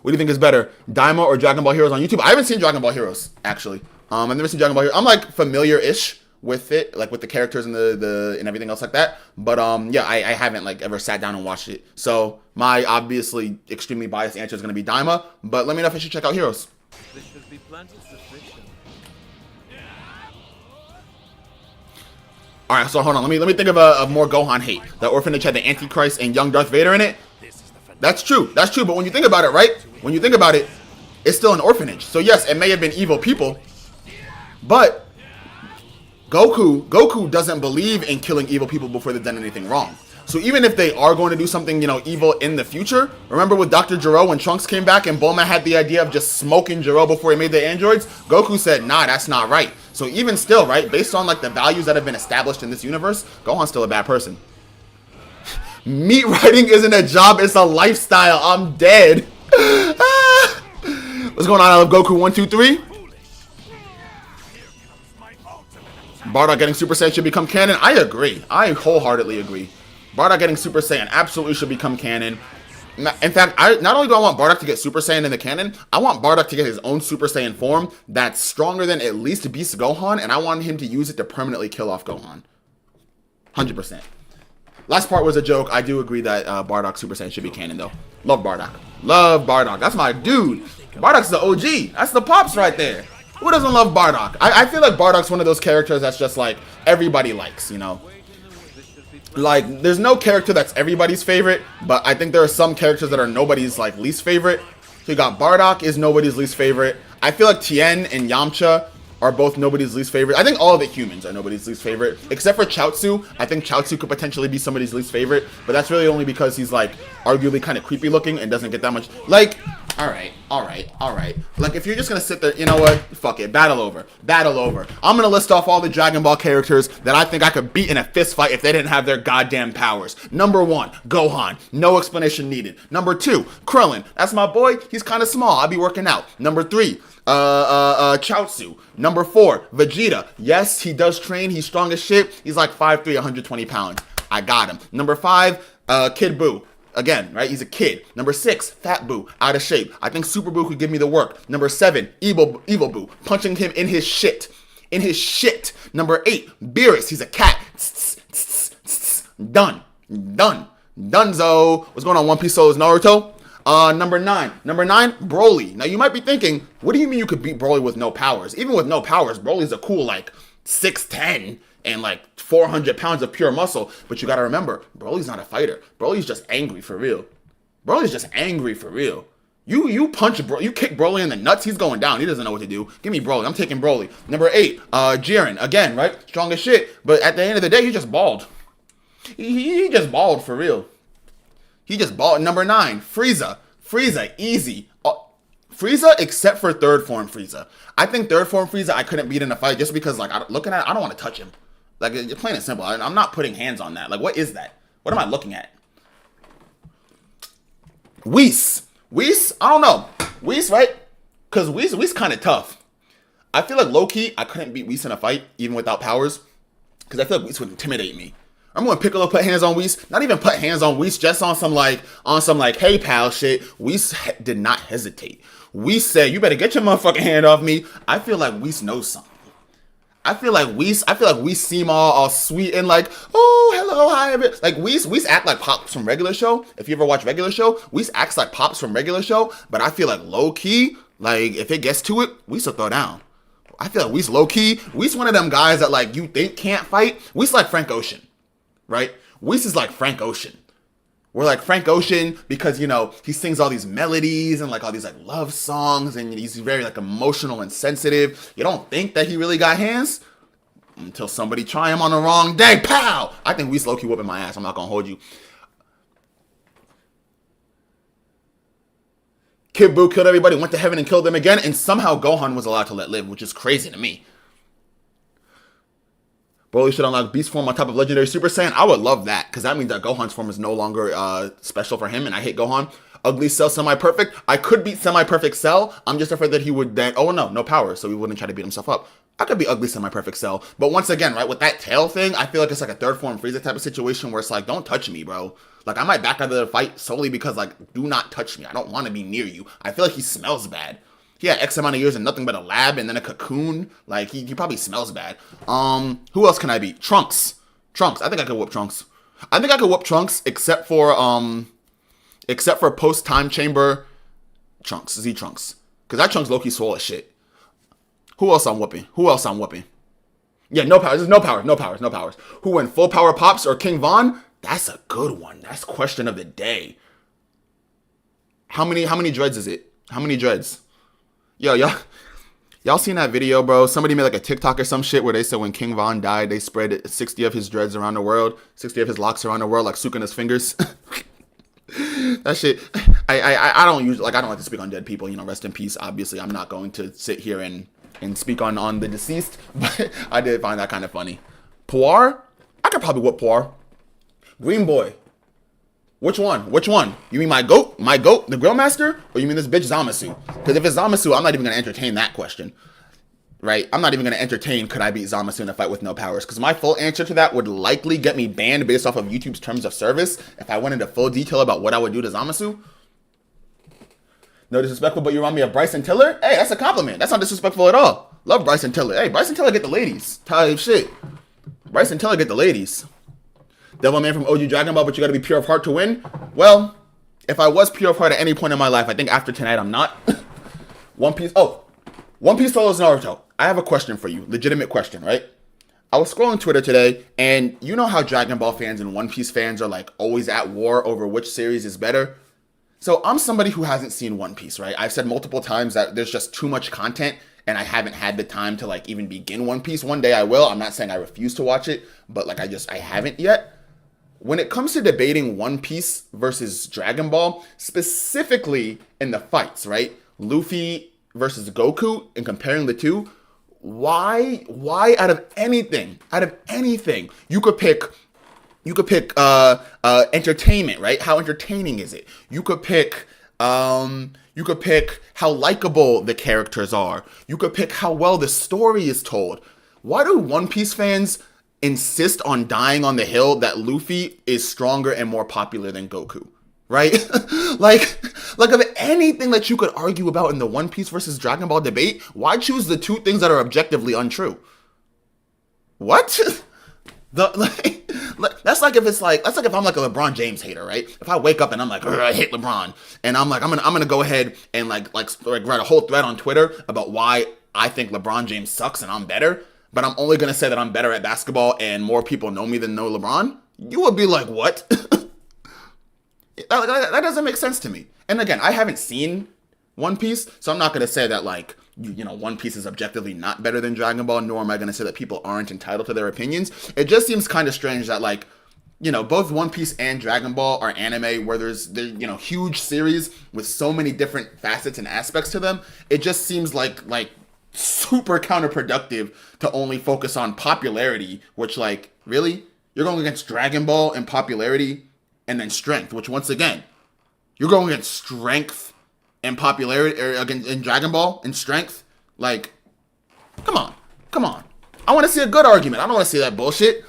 What do you think is better, Daima or Dragon Ball Heroes on YouTube? I haven't seen Dragon Ball Heroes, actually. I've never seen Dragon Ball Heroes. I'm like familiar-ish with it, like with the characters and the and everything else like that. But yeah, I haven't like ever sat down and watched it. So my obviously extremely biased answer is going to be Daima. But let me know if I should check out Heroes. This should be planted suspicion. All right, so hold on. Let me think of more Gohan hate. The orphanage had the Antichrist and young Darth Vader in it. That's true. That's true. But when you think about it, right? When you think about it, it's still an orphanage. So yes, it may have been evil people, but Goku doesn't believe in killing evil people before they've done anything wrong. So even if they are going to do something, you know, evil in the future, remember with Dr. Gero when Trunks came back and Bulma had the idea of just smoking Gero before he made the androids? Goku said, nah, that's not right. So even still, right, based on like the values that have been established in this universe, Gohan's still a bad person. Meat writing isn't a job, it's a lifestyle. I'm dead. What's going on? I love Goku 1, 2, 3. Bardock getting Super Saiyan should become canon. I agree. I wholeheartedly agree. Bardock getting Super Saiyan absolutely should become canon. In fact, not only do I want Bardock to get Super Saiyan in the canon, I want Bardock to get his own Super Saiyan form that's stronger than at least Beast Gohan, and I want him to use it to permanently kill off Gohan. 100%. Last part was a joke. I do agree that Bardock Super Saiyan should be canon, though. Love Bardock. Love Bardock. That's my dude. Bardock's the OG. That's the pops right there. Who doesn't love Bardock? I feel like Bardock's one of those characters that's just like everybody likes, you know? Like, there's no character that's everybody's favorite, but I think there are some characters that are nobody's like least favorite. So you got Bardock is nobody's least favorite. I feel like Tien and Yamcha are both nobody's least favorite. I think all of the humans are nobody's least favorite, except for Chaozu. I think Chaozu could potentially be somebody's least favorite, but that's really only because he's like arguably kind of creepy looking and doesn't get that much. Like, all right. Like, if you're just gonna sit there, you know what? Fuck it. Battle over. I'm gonna list off all the Dragon Ball characters that I think I could beat in a fist fight if they didn't have their goddamn powers. Number 1, Gohan. No explanation needed. Number 2, Krillin. That's my boy. He's kind of small. I'll be working out. Number 3, Chaozu. Number 4, Vegeta. Yes, he does train. He's strong as shit. He's like 5'3", 120 pounds. I got him. Number 5, Kid Buu. Again, right? He's a kid. Number 6, Fat Buu, out of shape. I think Super Buu could give me the work. Number 7, Evil Buu, punching him in his shit. Number 8, Beerus. He's a cat. Done. Dunzo. What's going on, One Piece Souls Naruto? Number 9, Broly. Now you might be thinking, what do you mean you could beat Broly with no powers? Even with no powers, Broly's a cool like 6'10" and like 400 pounds of pure muscle. But you gotta remember, Broly's not a fighter. Broly's just angry for real. You punch Broly, you kick Broly in the nuts, he's going down. He doesn't know what to do. Give me Broly. I'm taking Broly. Number 8, Jiren. Again, right? Strong as shit. But at the end of the day, he just bald. He just bald for real. He just bald. Number 9, Frieza. Easy. Frieza, except for third form Frieza. I think third form Frieza I couldn't beat in a fight just because, like, looking at it, I don't want to touch him. Like, plain and simple. I'm not putting hands on that. Like, what is that? What am I looking at? Whis, I don't know. Whis, right? Because Whis kind of tough. I feel like low-key, I couldn't beat Whis in a fight, even without powers. Because I feel like Whis would intimidate me. I'm when Piccolo put hands on Whis, not even put hands on Whis, just on some like, hey pal shit. Whis did not hesitate. Whis said, you better get your motherfucking hand off me. I feel like Whis knows something. I feel like Whis seem all sweet and like, oh, hello, hi. Like Whis act like Pops from Regular Show. If you ever watch Regular Show, Whis acts like Pops from Regular Show. But I feel like low key, like if it gets to it, Whis will throw down. I feel like Whis low key. Whis one of them guys that like you think can't fight. Whis like Frank Ocean, right? Whis is like Frank Ocean. We're like Frank Ocean because, you know, he sings all these melodies and like all these like love songs and he's very like emotional and sensitive. You don't think that he really got hands until somebody try him on the wrong day. Pow! I think Whis low-key whooping my ass. I'm not gonna hold you. Kid Buu killed everybody, went to heaven and killed them again, and somehow Gohan was allowed to let live, which is crazy to me. Broly should unlock Beast form on top of Legendary Super Saiyan. I would love that, because that means that Gohan's form is no longer special for him, and I hate Gohan. Ugly Cell, semi-perfect. I could beat semi-perfect Cell. I'm just afraid that he would then... Oh, no power, so he wouldn't try to beat himself up. I could be ugly semi-perfect Cell. But once again, right, with that tail thing, I feel like it's like a third form Frieza type of situation where it's like, don't touch me, bro. Like, I might back out of the fight solely because, like, do not touch me. I don't want to be near you. I feel like he smells bad. He had X amount of years in nothing but a lab and then a cocoon. Like, he probably smells bad. Who else can I beat? Trunks. I think I could whoop Trunks. I think I could whoop Trunks except for post-time chamber Trunks. Z Trunks. Because that Trunks low-key swole as shit. Who else I'm whooping? Yeah, no powers. There's no powers. Who win, full power Pops or King Von? That's a good one. That's question of the day. How many dreads is it? How many dreads? Yo, y'all seen that video, bro? Somebody made like a TikTok or some shit where they said when King Von died, they spread 60 of his dreads around the world, 60 of his locks around the world, like Sukuna's fingers. That shit, I don't usually, like, I don't like to speak on dead people, you know, rest in peace. Obviously, I'm not going to sit here and speak on the deceased, but I did find that kind of funny. Puar? I could probably whoop Puar. Green Boy. Which one? You mean my goat, the Grill Master? Or you mean this bitch Zamasu? Because if it's Zamasu, I'm not even going to entertain that question. Right? I'm not even going to entertain could I beat Zamasu in a fight with no powers. Because my full answer to that would likely get me banned based off of YouTube's terms of service if I went into full detail about what I would do to Zamasu. No disrespectful, but you remind me of Bryson Tiller? Hey, that's a compliment. That's not disrespectful at all. Love Bryson Tiller. Hey, Bryson Tiller get the ladies. Type shit. Bryson Tiller get the ladies. Devil Man from OG Dragon Ball, but you gotta be pure of heart to win? Well, if I was pure of heart at any point in my life, I think after tonight I'm not. One Piece. Oh, One Piece follows Naruto. I have a question for you. Legitimate question, right? I was scrolling Twitter today, and you know how Dragon Ball fans and One Piece fans are like always at war over which series is better? So I'm somebody who hasn't seen One Piece, right? I've said multiple times that there's just too much content, and I haven't had the time to like even begin One Piece. One day I will. I'm not saying I refuse to watch it, but like I haven't yet. When it comes to debating One Piece versus Dragon Ball, specifically in the fights, right? Luffy versus Goku, and comparing the two, why out of anything, you could pick entertainment, right? How entertaining is it? You could pick how likable the characters are. You could pick how well the story is told. Why do One Piece fans insist on dying on the hill that Luffy is stronger and more popular than Goku? Right? like of anything that you could argue about in the One Piece versus Dragon Ball debate, why choose the two things that are objectively untrue? What? That's like if I'm like a LeBron James hater, right? If I wake up and I'm like, I hate LeBron, and I'm gonna go ahead and like write a whole thread on Twitter about why I think LeBron James sucks and I'm better, but I'm only gonna say that I'm better at basketball and more people know me than know LeBron, you would be like, what? That doesn't make sense to me. And again, I haven't seen One Piece, so I'm not going to say that, like, you know, One Piece is objectively not better than Dragon Ball, nor am I going to say that people aren't entitled to their opinions. It just seems kind of strange that, like, you know, both One Piece and Dragon Ball are anime where there's huge series with so many different facets and aspects to them. It just seems like super counterproductive to only focus on popularity, which, like, really? You're going against Dragon Ball in popularity and then strength, which once again, you're going against strength and popularity, or against in Dragon Ball and strength. Like, come on. I want to see a good argument. I don't want to see that bullshit.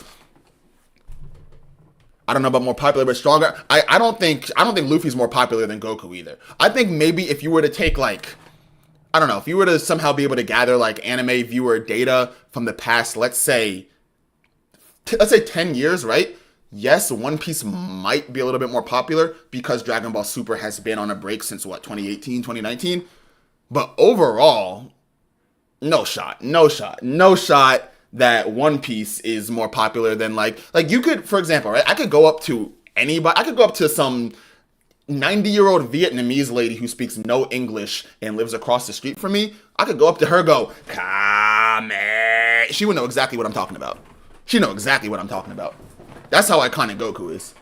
I don't know about more popular but stronger. I don't think Luffy's more popular than Goku either. I think maybe if you were to take if you were to somehow be able to gather like anime viewer data from the past, let's say 10 years, right? Yes, One Piece might be a little bit more popular because Dragon Ball Super has been on a break since 2018, 2019. But overall, no shot that One Piece is more popular than like you could, for example, right? I could go up to anybody. I could go up to some 90-year-old Vietnamese lady who speaks no English and lives across the street from me. I could go up to her, go, Kame. She would know exactly what I'm talking about. That's how iconic Goku is.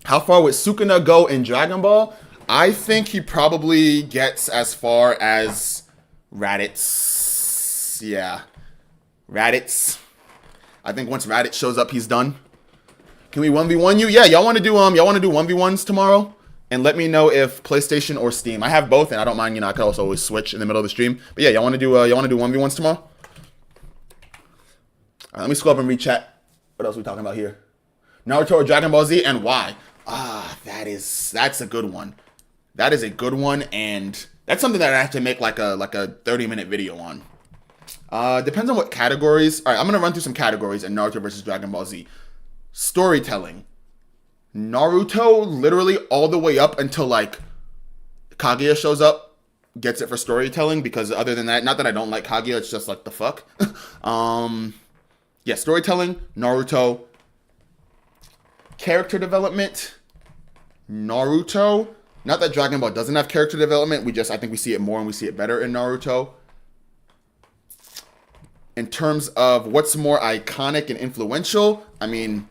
How far would Sukuna go in Dragon Ball? I think he probably gets as far as Raditz. Yeah. Raditz. I think once Raditz shows up, he's done. Can we 1v1 you? Yeah, y'all want to do 1v1s tomorrow? And let me know if PlayStation or Steam. I have both, and I don't mind, I could also always switch in the middle of the stream. But yeah, y'all want to do 1v1s tomorrow? All right, let me scroll up and read chat. What else are we talking about here? Naruto or Dragon Ball Z, and why? That's a good one. That is a good one, and that's something that I have to make like a 30-minute video on. Depends on what categories. All right, I'm gonna run through some categories in Naruto versus Dragon Ball Z. Storytelling. Naruto, literally all the way up until like Kaguya shows up, gets it for storytelling, because other than that, not that I don't like Kaguya, it's just like the fuck. Yeah, storytelling, Naruto. Character development, Naruto. Not that Dragon Ball doesn't have character development. I think we see it more and we see it better in Naruto. In terms of what's more iconic and influential, I mean,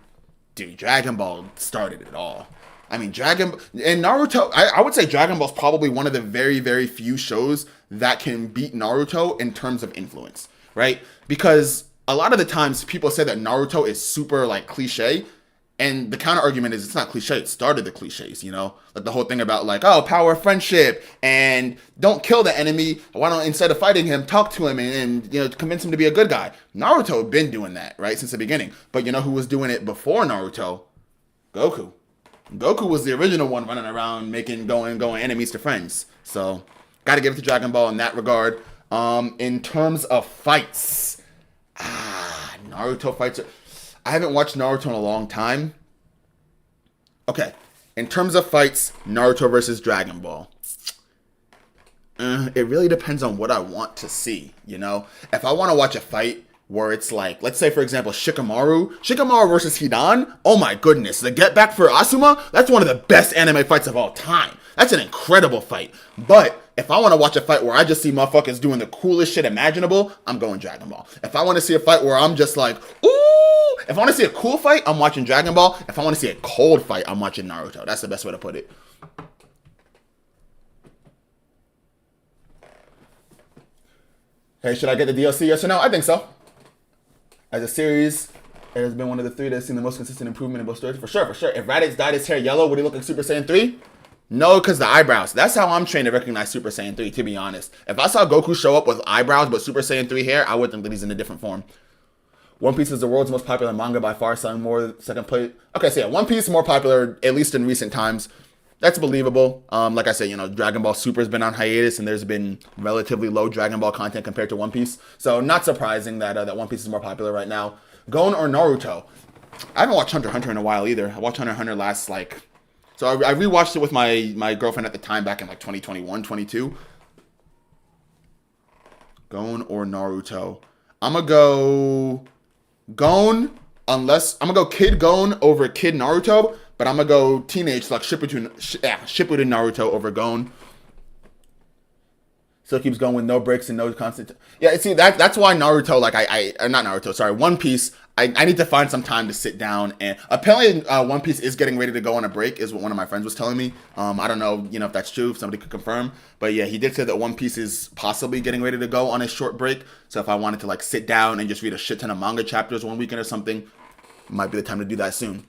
dude, Dragon Ball started it all. I mean, Naruto, I would say Dragon Ball is probably one of the very, very few shows that can beat Naruto in terms of influence, right? Because a lot of the times people say that Naruto is super like cliche, and the counter argument is it's not cliche. It started the cliches, like the whole thing about like, oh, power of friendship and don't kill the enemy. Why don't, instead of fighting him, talk to him and convince him to be a good guy. Naruto had been doing that, right, since the beginning. But you know who was doing it before Naruto? Goku. Goku was the original one running around going enemies to friends. So got to give it to Dragon Ball in that regard. In terms of fights, Naruto fights I haven't watched Naruto in a long time. Okay, in terms of fights, Naruto versus Dragon Ball. It really depends on what I want to see, you know? If I want to watch a fight where it's like, let's say, for example, Shikamaru versus Hidan, oh my goodness, the Get Back for Asuma, that's one of the best anime fights of all time. That's an incredible fight. But if I want to watch a fight where I just see motherfuckers doing the coolest shit imaginable, I'm going Dragon Ball. If I want to see a fight where I'm just like, ooh, if I want to see a cool fight, I'm watching Dragon Ball. If I want to see a cold fight, I'm watching Naruto. That's the best way to put it. Hey, should I get the DLC, yes or no? I think so. As a series, it has been one of the three that's seen the most consistent improvement in both stories. For sure, for sure. If Raditz dyed his hair yellow, would he look like Super Saiyan 3? No, because the eyebrows. That's how I'm trained to recognize Super Saiyan 3, to be honest. If I saw Goku show up with eyebrows but Super Saiyan 3 hair, I would think that he's in a different form. One Piece is the world's most popular manga by far, selling more second place. Okay, so yeah, One Piece is more popular, at least in recent times. That's believable. Like I said, you know, Dragon Ball Super has been on hiatus, and there's been relatively low Dragon Ball content compared to One Piece. So not surprising that that One Piece is more popular right now. Gon or Naruto? I haven't watched Hunter x Hunter in a while either. I watched Hunter x Hunter last, like... So I rewatched it with my girlfriend at the time back in like 2021, 22. Gon or Naruto? I'm going to go Gon, unless... I'm going to go Kid Gon over Kid Naruto, but I'm going to go teenage, like Shippuden Naruto over Gon. Still keeps going with no breaks and no constant... Yeah, see, that's why Naruto, like, not Naruto, sorry, One Piece, I need to find some time to sit down, and apparently One Piece is getting ready to go on a break, is what one of my friends was telling me. I don't know, you know, if that's true, if somebody could confirm, but yeah, he did say that One Piece is possibly getting ready to go on a short break, so if I wanted to, like, sit down and just read a shit ton of manga chapters one weekend or something, might be the time to do that soon.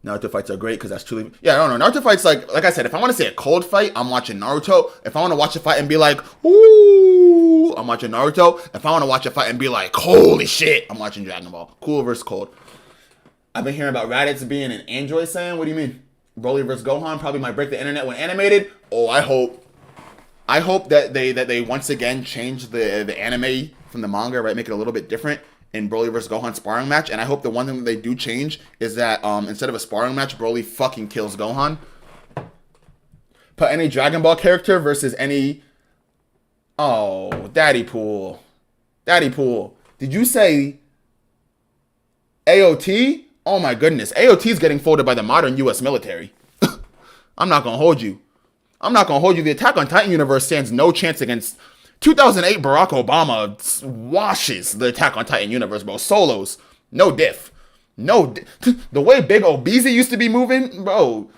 Naruto fights are great because that's truly... Yeah, I don't know. Naruto fights, like I said, if I want to see a cold fight, I'm watching Naruto. If I want to watch a fight and be like, ooh, I'm watching Naruto. If I want to watch a fight and be like, holy shit, I'm watching Dragon Ball. Cool versus cold. I've been hearing about Raditz being an android Saiyan. What do you mean? Broly versus Gohan probably might break the internet when animated. Oh, I hope that they once again change the anime from the manga, right? Make it a little bit different in Broly vs. Gohan sparring match, and I hope the one thing that they do change is that instead of a sparring match, Broly fucking kills Gohan. Put any Dragon Ball character versus any... Oh, Daddy Pool. Daddy Pool. Did you say AOT? Oh my goodness. AOT is getting folded by the modern US military. I'm not gonna hold you. The Attack on Titan universe stands no chance against... 2008 Barack Obama washes the Attack on Titan universe, bro. Solos. No diff. The way Big Obeezy used to be moving, bro.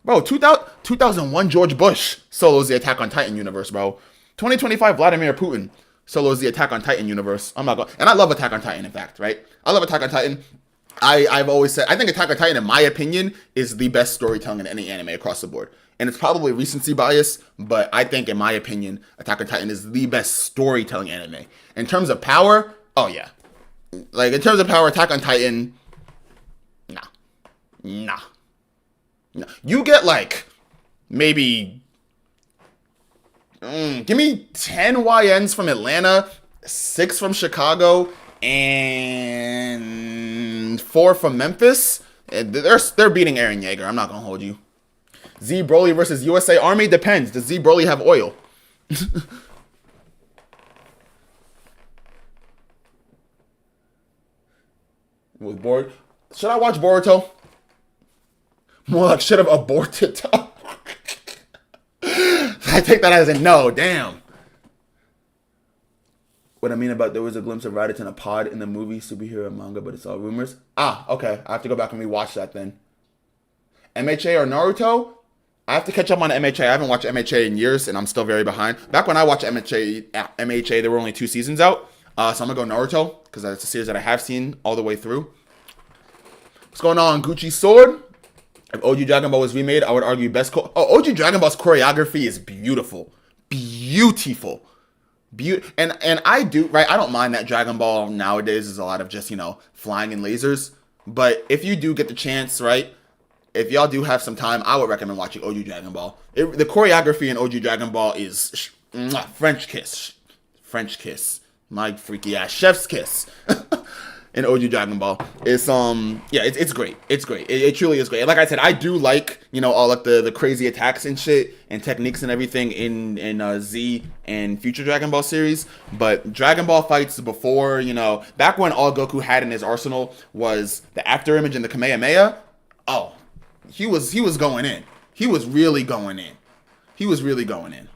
2001 George Bush solos the Attack on Titan universe, bro. 2025 Vladimir Putin solos the Attack on Titan universe. I'm not going... And I love Attack on Titan, in fact, right? I love Attack on Titan. I've always said... I think Attack on Titan, in my opinion, is the best storytelling in any anime across the board. And it's probably recency bias, but I think, in my opinion, Attack on Titan is the best storytelling anime. In terms of power, oh yeah. Like, in terms of power, Attack on Titan, nah. You get, like, maybe, give me 10 YNs from Atlanta, 6 from Chicago, and 4 from Memphis. They're beating Eren Yeager. I'm not gonna hold you. Z Broly versus USA Army depends. Does Z Broly have oil? With bored. Should I watch Boruto? More like should have aborted. I take that as a no. Damn. What I mean about there was a glimpse of Raditz in a pod in the movie superhero manga, but it's all rumors. Ah, okay. I have to go back and rewatch that then. MHA or Naruto? I have to catch up on MHA. I haven't watched MHA in years, and I'm still very behind. Back when I watched MHA, there were only 2 seasons out. So I'm going to go Naruto, because that's a series that I have seen all the way through. What's going on, Gucci Sword? If OG Dragon Ball was remade, I would argue best... OG Dragon Ball's choreography is beautiful. Beautiful. And I do, right? I don't mind that Dragon Ball nowadays is a lot of just, you know, flying and lasers. But if you do get the chance, right... If y'all do have some time, I would recommend watching OG Dragon Ball. The choreography in OG Dragon Ball is French kiss. My freaky ass chef's kiss. in OG Dragon Ball. It's yeah, it's great. It's great. It truly is great. And like I said, I do like, you know, all like the crazy attacks and shit and techniques and everything in Z and Future Dragon Ball series. But Dragon Ball fights before, you know, back when all Goku had in his arsenal was the after image and the Kamehameha. Oh, he was going in. He was really going in. He was really going in.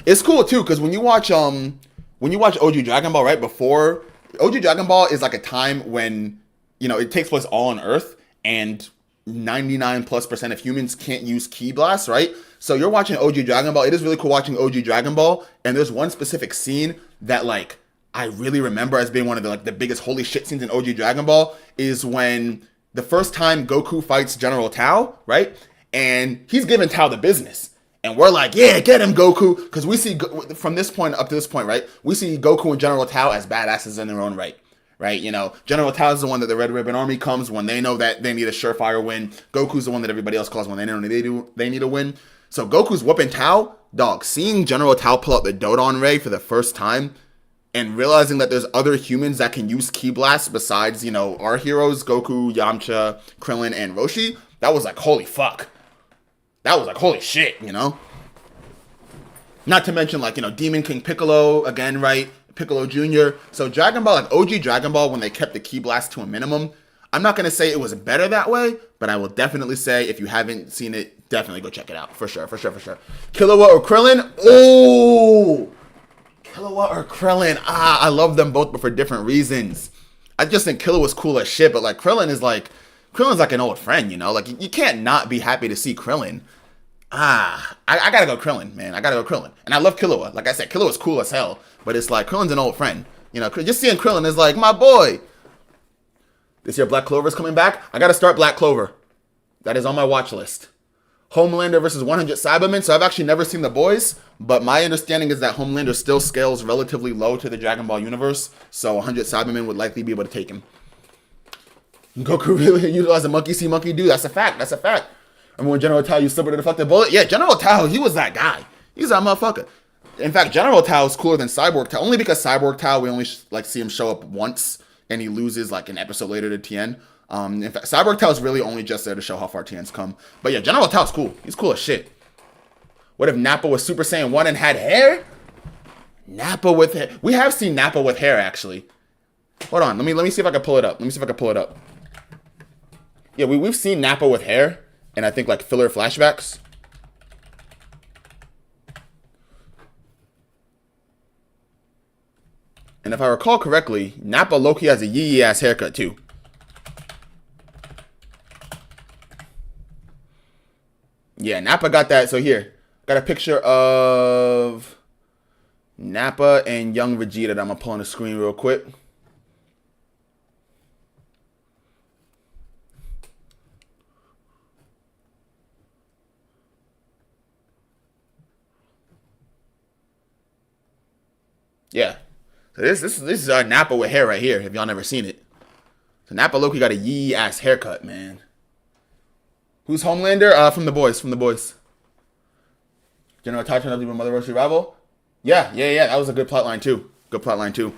It's cool too, because when you watch OG Dragon Ball, right before OG Dragon Ball is like a time when, you know, it takes place all on Earth and 99+% of humans can't use Ki Blast, right? So you're watching OG Dragon Ball. It is really cool watching OG Dragon Ball, and there's one specific scene that like I really remember as being one of the like the biggest holy shit scenes in OG Dragon Ball is when the first time Goku fights General Tao, right? And he's giving Tao the business. And we're like, yeah, get him, Goku. Because we see, from this point up to this point, right? We see Goku and General Tao as badasses in their own right. Right? You know, General Tao is the one that the Red Ribbon Army comes when they know that they need a surefire win. Goku's the one that everybody else calls when they know they need a win. So Goku's whooping Tao. Dog, seeing General Tao pull out the Dodon Ray for the first time and realizing that there's other humans that can use Ki Blast besides, you know, our heroes, Goku, Yamcha, Krillin, and Roshi, that was like, holy fuck. That was like, holy shit, you know? Not to mention, like, you know, Demon King Piccolo, again, right? Piccolo Jr. So Dragon Ball, like OG Dragon Ball, when they kept the Ki Blast to a minimum, I'm not going to say it was better that way, but I will definitely say, if you haven't seen it, definitely go check it out. For sure, for sure, for sure. Killua or Krillin? Oh! Killua or Krillin? Ah, I love them both, but for different reasons. I just think Killua was cool as shit, but, like, Krillin's like an old friend, you know? Like, you can't not be happy to see Krillin. I gotta go Krillin, man. I gotta go Krillin. And I love Killua. Like I said, Killua's cool as hell. But it's like, Krillin's an old friend. You know, just seeing Krillin is like, my boy. This year Black Clover's coming back. I gotta start Black Clover. That is on my watch list. Homelander versus 100 Cybermen. So I've actually never seen The Boys. But my understanding is that Homelander still scales relatively low to the Dragon Ball universe. So 100 Cybermen would likely be able to take him. Goku really utilized a monkey see, monkey do. That's a fact. That's a fact. Remember when General Tao used Slipper to deflect the bullet? Yeah, General Tao, he was that guy. He's that motherfucker. In fact, General Tao is cooler than Cyborg Tao, only because Cyborg Tao, we only like see him show up once, and he loses like an episode later to Tien. In fact, Cyborg Tao is really only just there to show how far Tien's come. But yeah, General Tao's cool. He's cool as shit. What if Nappa was Super Saiyan 1 and had hair? Nappa with hair. We have seen Nappa with hair, actually. Hold on, let me see if I can pull it up. Let me see if I can pull it up. Yeah, we've seen Nappa with hair. And I think like filler flashbacks. And if I recall correctly, Nappa Loki has a yee ass haircut too. Yeah, Nappa got that. So here, got a picture of Nappa and young Vegeta that I'm gonna pull on the screen real quick. Yeah. So this is Nappa with hair right here, if y'all never seen it. So Nappa Loki got a yee ass haircut, man. Who's Homelander? From the boys, General Tao turned out to be Mother Roshi rival. Yeah. That was a good plotline too.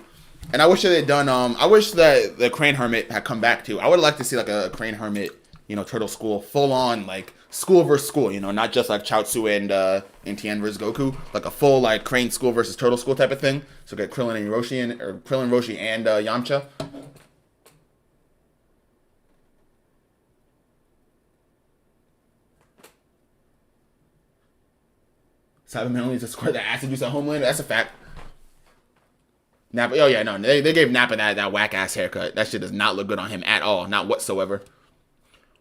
And I wish that they'd done. I wish that the Crane Hermit had come back too. I would like to see like a Crane Hermit, you know, Turtle School, full on like school versus school. You know, not just like Chaozu and Tien versus Goku, like a full like Crane School versus Turtle School type of thing. So get Krillin and Roshi or Krillin, Roshi, and Yamcha. Cyberman only to squirt the acid juice on Homelander. That's a fact. Nappa, oh yeah, no, they gave Nappa that whack ass haircut. That shit does not look good on him at all, not whatsoever.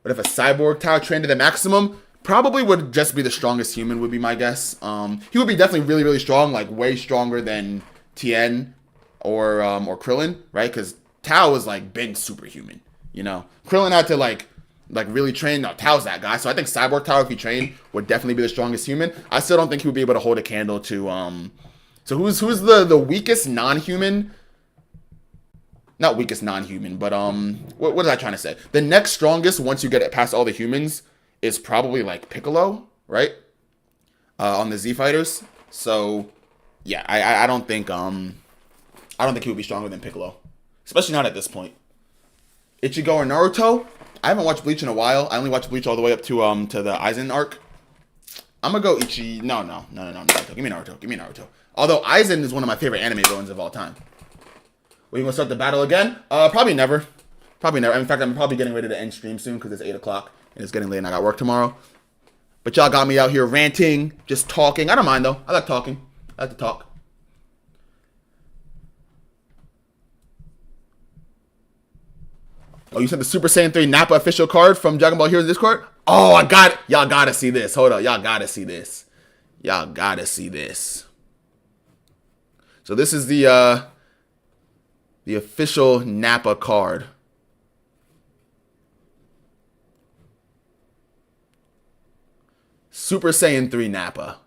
But if a Cyborg Tao trained to the maximum, probably would just be the strongest human, would be my guess. He would be definitely really, really strong, like way stronger than Tien or Krillin, right? Because Tao was like been superhuman, you know. Krillin had to like really train. No, Tao's that guy. So I think Cyborg Tao, if he trained, would definitely be the strongest human. I still don't think he would be able to hold a candle to So who's the weakest non-human? Not weakest non-human, but what was I trying to say? The next strongest, once you get it past all the humans, is probably like Piccolo, right? On the Z Fighters. So yeah, I don't think he would be stronger than Piccolo. Especially not at this point. Ichigo or Naruto? I haven't watched Bleach in a while. I only watched Bleach all the way up to the Aizen arc. I'm gonna go Ichi. No, Naruto. Give me Naruto. Give me Naruto. Although Aizen is one of my favorite anime villains of all time. Are you gonna start the battle again? Probably never. Probably never. In fact, I'm probably getting ready to end stream soon because it's 8 o'clock and it's getting late and I got work tomorrow. But y'all got me out here ranting, just talking. I don't mind though. I like talking. I like to talk. Oh, you sent the Super Saiyan 3 Nappa official card from Dragon Ball Heroes Discord? Oh, I got it. Y'all gotta see this. Hold up. Y'all gotta see this. Y'all gotta see this. So this is the official Nappa card. Super Saiyan 3 Nappa.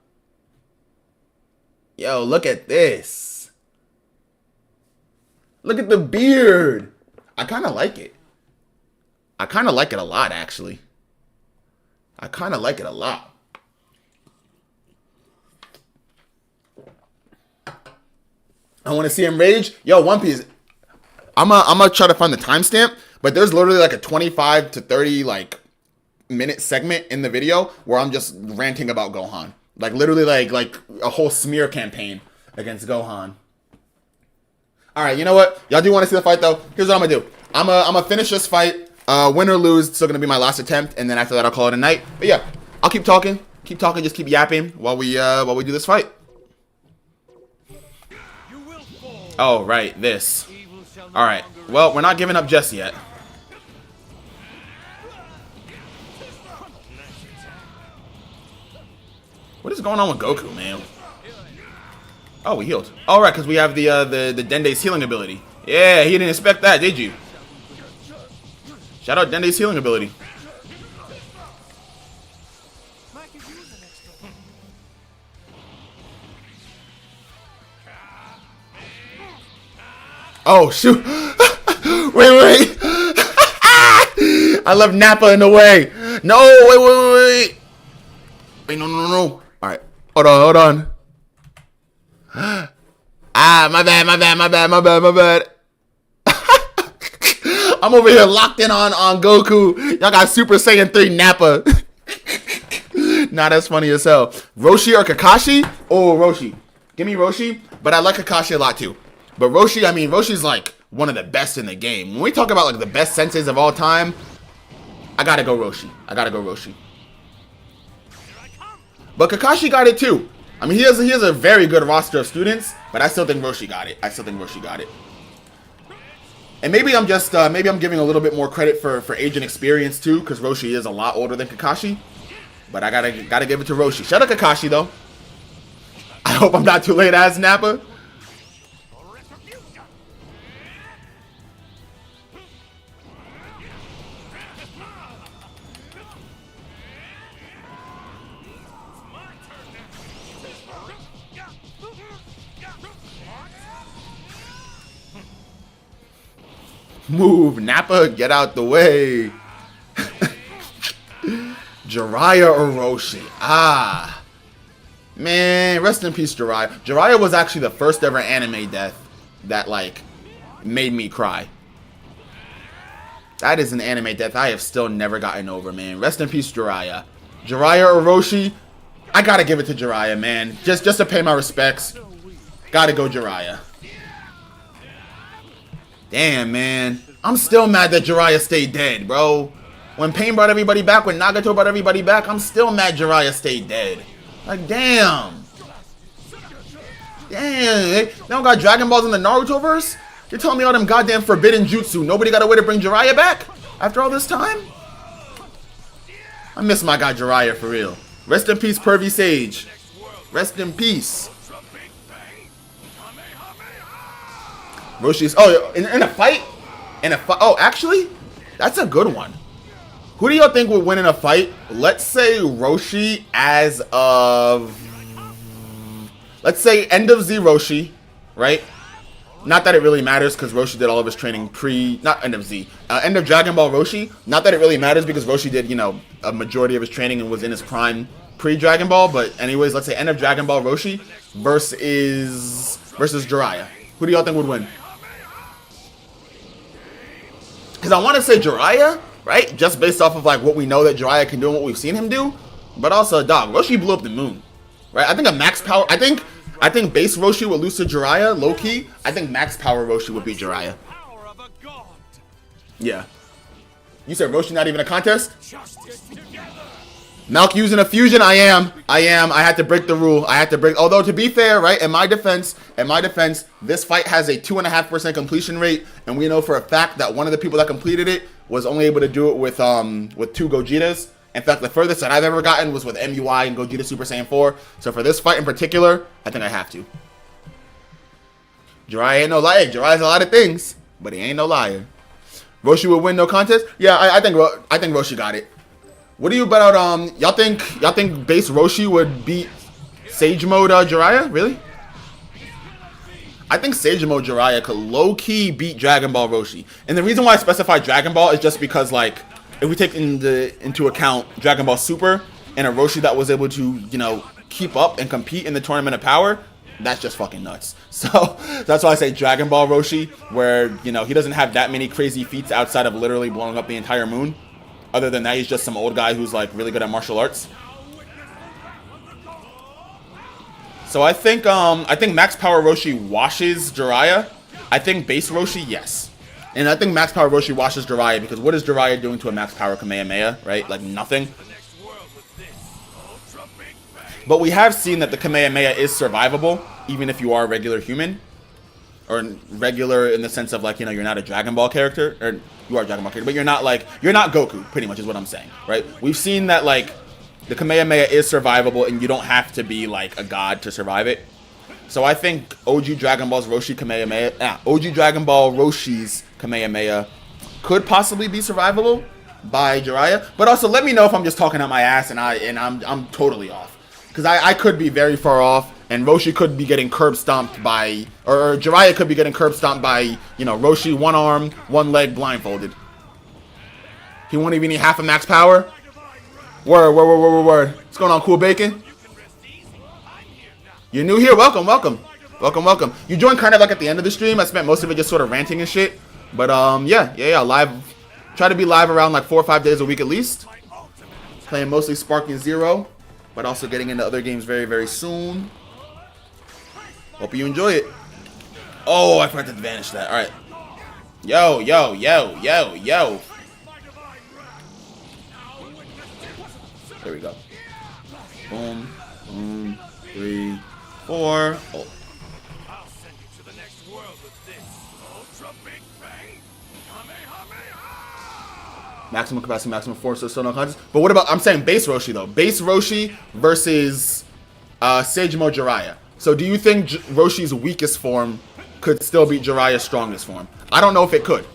Yo, look at this. Look at the beard. I kind of like it. I kind of like it a lot, actually. I kind of like it a lot. I want to see him rage. Yo, One Piece. I'm gonna try to find the timestamp, but there's literally like a 25 to 30 minute segment in the video where I'm just ranting about Gohan. Like literally like a whole smear campaign against Gohan. All right, you know what? Y'all do want to see the fight though? Here's what I'm gonna do. I'm gonna finish this fight. Win or lose, it's still gonna be my last attempt, and then after that I'll call it a night. But yeah, I'll keep talking, just keep yapping while we do this fight. Oh right, this. All right. Well, we're not giving up just yet. What is going on with Goku, man? Oh, we healed. All right, because we have the Dende's healing ability. Yeah, he didn't expect that, did you? Shout out Dende's healing ability. Oh, shoot. Wait. I love Nappa in the way. No, wait. Wait, no. All right. Hold on. My bad. I'm over here locked in on Goku. Y'all got Super Saiyan 3 Nappa. Nah, that's funny as hell. Roshi or Kakashi? Oh, Roshi. Give me Roshi. But I like Kakashi a lot too. But Roshi, I mean, Roshi's like one of the best in the game. When we talk about like the best senseis of all time, I gotta go Roshi. But Kakashi got it too. I mean, he has a very good roster of students, but I still think Roshi got it. And maybe I'm just maybe I'm giving a little bit more credit for age and experience too, because Roshi is a lot older than Kakashi. But I gotta give it to Roshi. Shout out Kakashi though. I hope I'm not too late as Nappa. Move, Nappa, get out the way. Jiraiya or Roshi? Ah. Man, rest in peace, Jiraiya. Jiraiya was actually the first ever anime death that, like, made me cry. That is an anime death I have still never gotten over, man. Rest in peace, Jiraiya. Jiraiya or Roshi? I gotta give it to Jiraiya, man. Just to pay my respects. Gotta go Jiraiya. Damn, man. I'm still mad that Jiraiya stayed dead, bro. When Pain brought everybody back, when Nagato brought everybody back, I'm still mad Jiraiya stayed dead. Like, damn. Damn. They don't got Dragon Balls in the Naruto verse? You're telling me all them goddamn forbidden jutsu, nobody got a way to bring Jiraiya back? After all this time? I miss my guy Jiraiya for real. Rest in peace, Pervy Sage. Rest in peace. Roshi's. Oh, in a fight? Oh, actually, that's a good one. Who do y'all think would win in a fight? Let's say Roshi as of. Let's say end of Z Roshi, right? Not that it really matters because Roshi did all of his training not end of Z. End of Dragon Ball Roshi. Not that it really matters because Roshi did, a majority of his training and was in his prime pre-Dragon Ball. But anyways, let's say end of Dragon Ball Roshi versus Jiraiya. Who do y'all think would win? Because I want to say Jiraiya, right? Just based off of like what we know that Jiraiya can do and what we've seen him do. But also, dog, Roshi blew up the moon, right? I think a max power. I think base Roshi would lose to Jiraiya, low key. I think max power Roshi would beat Jiraiya. Power of a god. Yeah. You said Roshi not even a contest? Justice together. Malk using a fusion. I am. I had to break the rule. Although to be fair, right? In my defense, this fight has a 2.5% completion rate, and we know for a fact that one of the people that completed it was only able to do it with 2 Gojitas. In fact, the furthest that I've ever gotten was with MUI and Gogeta Super Saiyan 4. So for this fight in particular, I think I have to. Jiraiya ain't no liar. Jiraiya's a lot of things, but he ain't no liar. Roshi will win no contest? Yeah, I think Roshi got it. What do you bet out? Y'all think base Roshi would beat Sage Mode Jiraiya? Really? I think Sage Mode Jiraiya could low key beat Dragon Ball Roshi, and the reason why I specify Dragon Ball is just because like if we take into account Dragon Ball Super and a Roshi that was able to keep up and compete in the Tournament of Power, that's just fucking nuts. So that's why I say Dragon Ball Roshi, where he doesn't have that many crazy feats outside of literally blowing up the entire moon. Other than that, he's just some old guy who's like really good at martial arts. So I think Max Power Roshi washes Jiraiya. I think base Roshi, yes. And I think Max Power Roshi washes Jiraiya because what is Jiraiya doing to a Max Power Kamehameha, right? Like nothing. But we have seen that the Kamehameha is survivable even if you are a regular human. Or regular in the sense of like, you're not a Dragon Ball character, or you are a Dragon Ball character, but you're not Goku, pretty much is what I'm saying, right? We've seen that like the Kamehameha is survivable and you don't have to be like a god to survive it. So I think OG Dragon Ball's Roshi Kamehameha, OG Dragon Ball Roshi's Kamehameha could possibly be survivable by Jiraiya. But also let me know if I'm just talking out my ass and I'm totally off. Because I could be very far off, and Roshi could be getting curb stomped by, or Jiraiya could be getting curb stomped by, Roshi one arm, one leg blindfolded. He won't even need half a max power. Word. What's going on, Cool Bacon? You're new here? Welcome. You joined kind of like at the end of the stream. I spent most of it just sort of ranting and shit. But yeah, live. Try to be live around like 4 or 5 days a week at least. Playing mostly Sparking Zero, but also getting into other games very, very soon. Hope you enjoy it. Oh, I forgot to vanish that. All right. Yo. There we go. Boom. 3, 4. Oh. I'll send you to the next world with this Ultra Big Bang Kamehameha! Maximum capacity, maximum force, so no contest. But what about, I'm saying base Roshi though. Base Roshi versus Sage Mode Jiraiya. So do you think Roshi's weakest form could still beat Jiraiya's strongest form? I don't know if it could.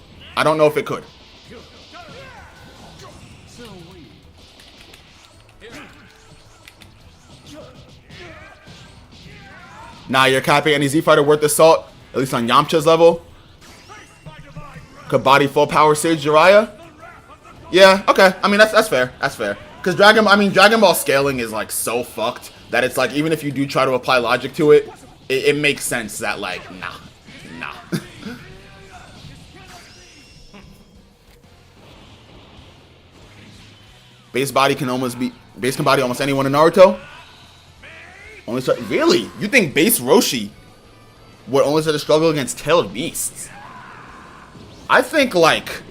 Nah, you're capping any Z fighter worth the salt, at least on Yamcha's level. Could body full power Sage Jiraiya? Yeah, okay. I mean that's fair. Because Dragon Ball scaling is like so fucked that it's like even if you do try to apply logic to it, it makes sense that like nah. Base can body almost anyone in Naruto. Really? You think base Roshi would only start to struggle against tailed beasts? I think Might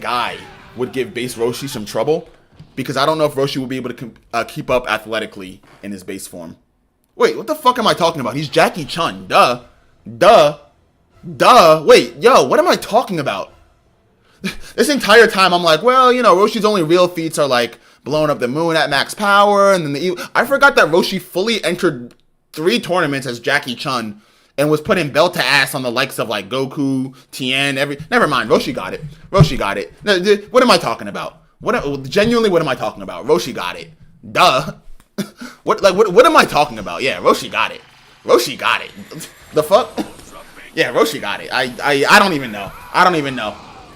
Guy would give base Roshi some trouble because I don't know if Roshi will be able to keep up athletically in his base form. Wait, what the fuck am I talking about? He's Jackie Chun. Duh. Wait, yo, what am I talking about? This entire time I'm like, well, Roshi's only real feats are like blowing up the moon at max power, and then I forgot that Roshi fully entered 3 tournaments as Jackie Chun and was putting belt to ass on the likes of like Goku, Tien, never mind, Roshi got it. What am I talking about? Genuinely, what am I talking about? Roshi got it. Duh. What am I talking about? Yeah, Roshi got it. The fuck? Yeah, Roshi got it. I don't even know.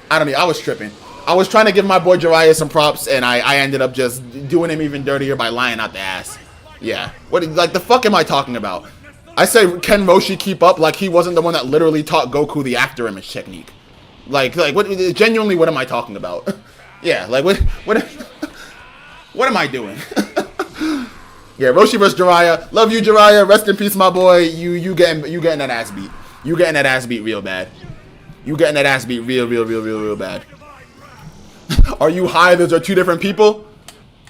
I was tripping. I was trying to give my boy Jiraiya some props, and I ended up just doing him even dirtier by lying out the ass. Yeah. Like, the fuck am I talking about? I say, can Roshi keep up like he wasn't the one that literally taught Goku the after image technique? Like what? Genuinely, what am I talking about? Yeah, like what am I doing? Yeah, Roshi versus Jiraiya. Love you, Jiraiya. Rest in peace, my boy. You getting that ass beat. You getting that ass beat real bad. You getting that ass beat real bad. Are you high? Those are two different people.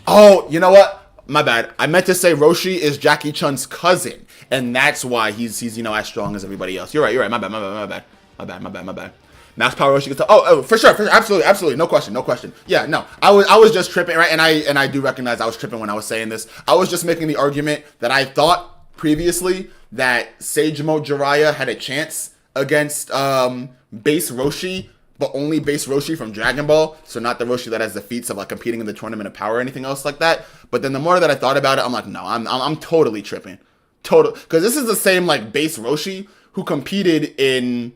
Oh, you know what? My bad. I meant to say Roshi is Jackie Chun's cousin, and that's why he's you know as strong as everybody else. You're right. My bad. Max power Roshi gets to, for sure, absolutely, no question. Yeah, no, I was just tripping, right? And I do recognize I was tripping when I was saying this. I was just making the argument that I thought previously that Sage Mode Jiraiya had a chance against base Roshi, but only base Roshi from Dragon Ball, so not the Roshi that has the feats of like competing in the Tournament of Power or anything else like that. But then the more that I thought about it, I'm like, no, I'm totally tripping, because this is the same like base Roshi who competed in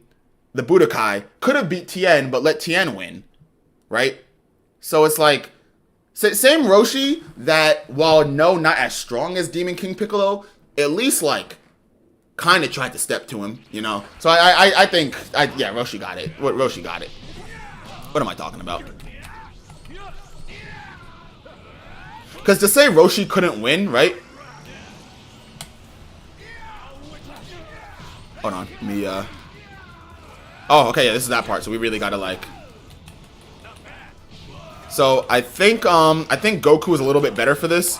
the Budokai, could have beat Tien, but let Tien win, right? So it's like, same Roshi that, while not as strong as Demon King Piccolo, at least like, kind of tried to step to him, you know? So I think, yeah, Roshi got it. Roshi got it. What am I talking about? Because to say Roshi couldn't win, right? Hold on, let me, oh, okay, yeah, this is that part, so we really gotta, like... So, I think Goku is a little bit better for this,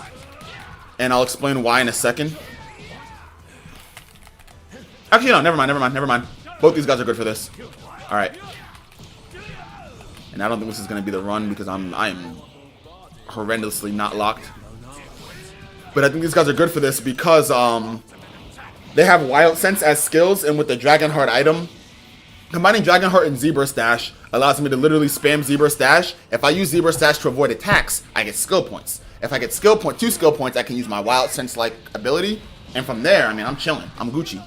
and I'll explain why in a second. Actually, no, never mind. Both these guys are good for this. Alright. And I don't think this is gonna be the run, because I am horrendously not locked. But I think these guys are good for this, because, they have Wild Sense as skills, and with the Dragon Heart item... Combining Dragon Heart and Z Burst Dash allows me to literally spam Z Burst Dash. If I use Z Burst Dash to avoid attacks, I get skill points. If I get two skill points, I can use my Wild Sense-like ability. And from there, I mean, I'm chilling. I'm Gucci.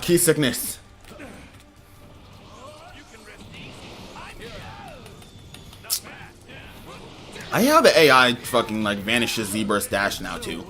Key sickness. I hate how the AI fucking like vanishes Z Burst Dash now too.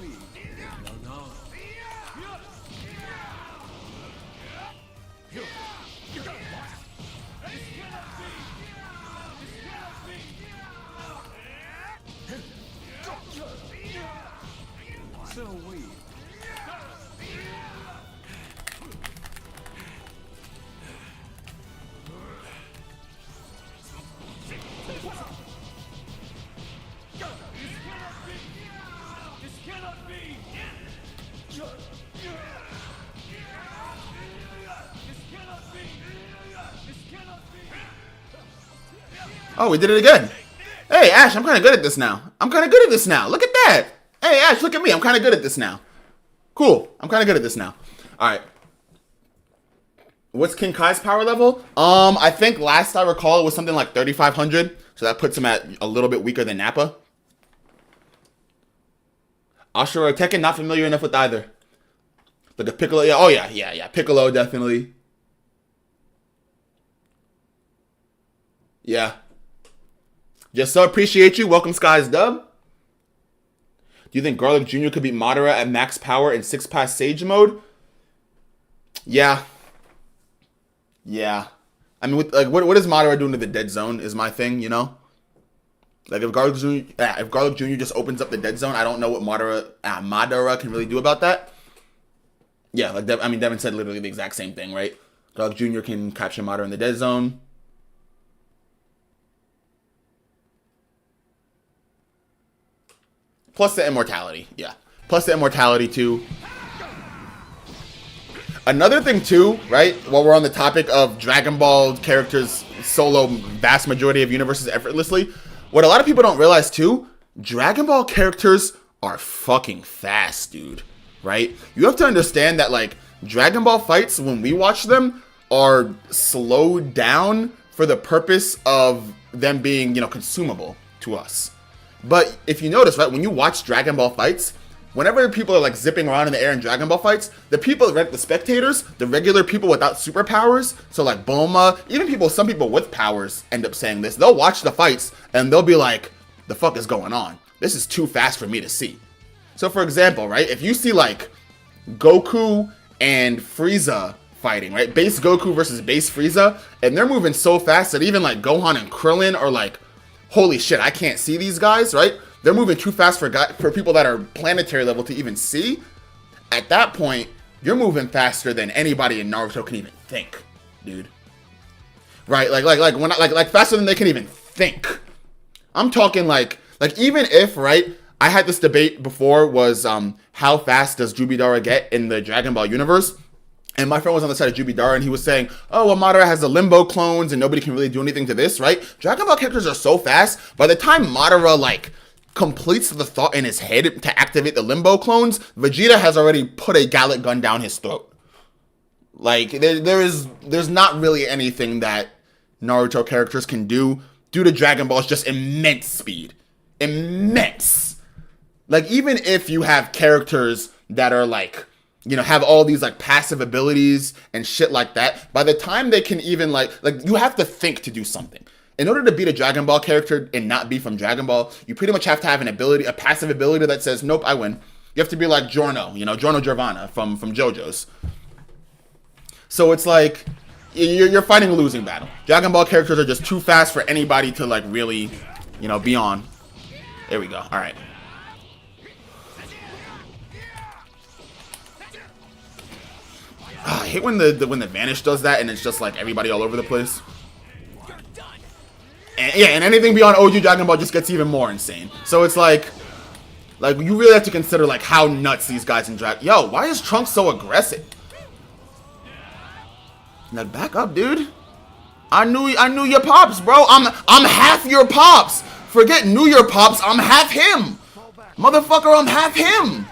Oh, we did it again. Hey, Ash, I'm kind of good at this now. Look at that. Hey, Ash, look at me. I'm kind of good at this now. Cool. I'm kind of good at this now. All right. What's King Kai's power level? I think last I recall it was something like 3,500. So that puts him at a little bit weaker than Nappa. Ashura Tekken, not familiar enough with either. Like a Piccolo, yeah. Oh, yeah. Piccolo, definitely. Yeah. Just so appreciate you. Welcome, Skies Dub. Do you think Garlic Jr. could beat Madara at max power in 6-pass Sage mode? Yeah. I mean, what is Madara doing to the dead zone is my thing, you know? Like, if Garlic Jr. just opens up the dead zone, I don't know what Madara can really do about that. Yeah, like, I mean, Devin said literally the exact same thing, right? Garlic Jr. can capture Madara in the dead zone. Plus the immortality, yeah. Plus the immortality, too. Another thing, too, right? While we're on the topic of Dragon Ball characters solo vast majority of universes effortlessly, what a lot of people don't realize, too, Dragon Ball characters are fucking fast, dude, right? You have to understand that, like, Dragon Ball fights, when we watch them, are slowed down for the purpose of them being, you know, consumable to us. But if you notice, right, when you watch Dragon Ball fights, whenever people are like zipping around in the air in Dragon Ball fights, the people, the spectators, the regular people without superpowers, so like Bulma, even some people with powers end up saying this. They'll watch the fights and they'll be like, the fuck is going on? This is too fast for me to see. So for example, right, if you see like Goku and Frieza fighting, right, base Goku versus base Frieza, and they're moving so fast that even like Gohan and Krillin are like, holy shit, I can't see these guys, right? They're moving too fast for people that are planetary level to even see. At that point, you're moving faster than anybody in Naruto can even think, dude. Right? Like faster than they can even think. I'm talking like even if, right, I had this debate before was how fast does Jubidara get in the Dragon Ball universe? And my friend was on the side of Jubidara, and he was saying, oh, well, Madara has the Limbo clones, and nobody can really do anything to this, right? Dragon Ball characters are so fast, by the time Madara, like, completes the thought in his head to activate the Limbo clones, Vegeta has already put a Gallic gun down his throat. Like, there's not really anything that Naruto characters can do due to Dragon Ball's just immense speed. Immense. Like, even if you have characters that are, like, you know, have all these like passive abilities and shit like that, by the time they can even like you have to think to do something. In order to beat a Dragon Ball character and not be from Dragon Ball, you pretty much have to have an ability, a passive ability that says, nope, I win. You have to be like Giorno, you know, Giorno Giovanna from JoJo's. So it's like, you're fighting a losing battle. Dragon Ball characters are just too fast for anybody to like really, you know, be on. There we go, all right. I hate when the Vanish does that and it's just like everybody all over the place. And yeah, and anything beyond OG Dragon Ball just gets even more insane. So it's like you really have to consider like how nuts these guys in Dragon. Yo, why is Trunks so aggressive? Now back up, dude. I knew your pops, bro. I'm half your pops. Forget knew your pops. I'm half him, motherfucker. I'm half him.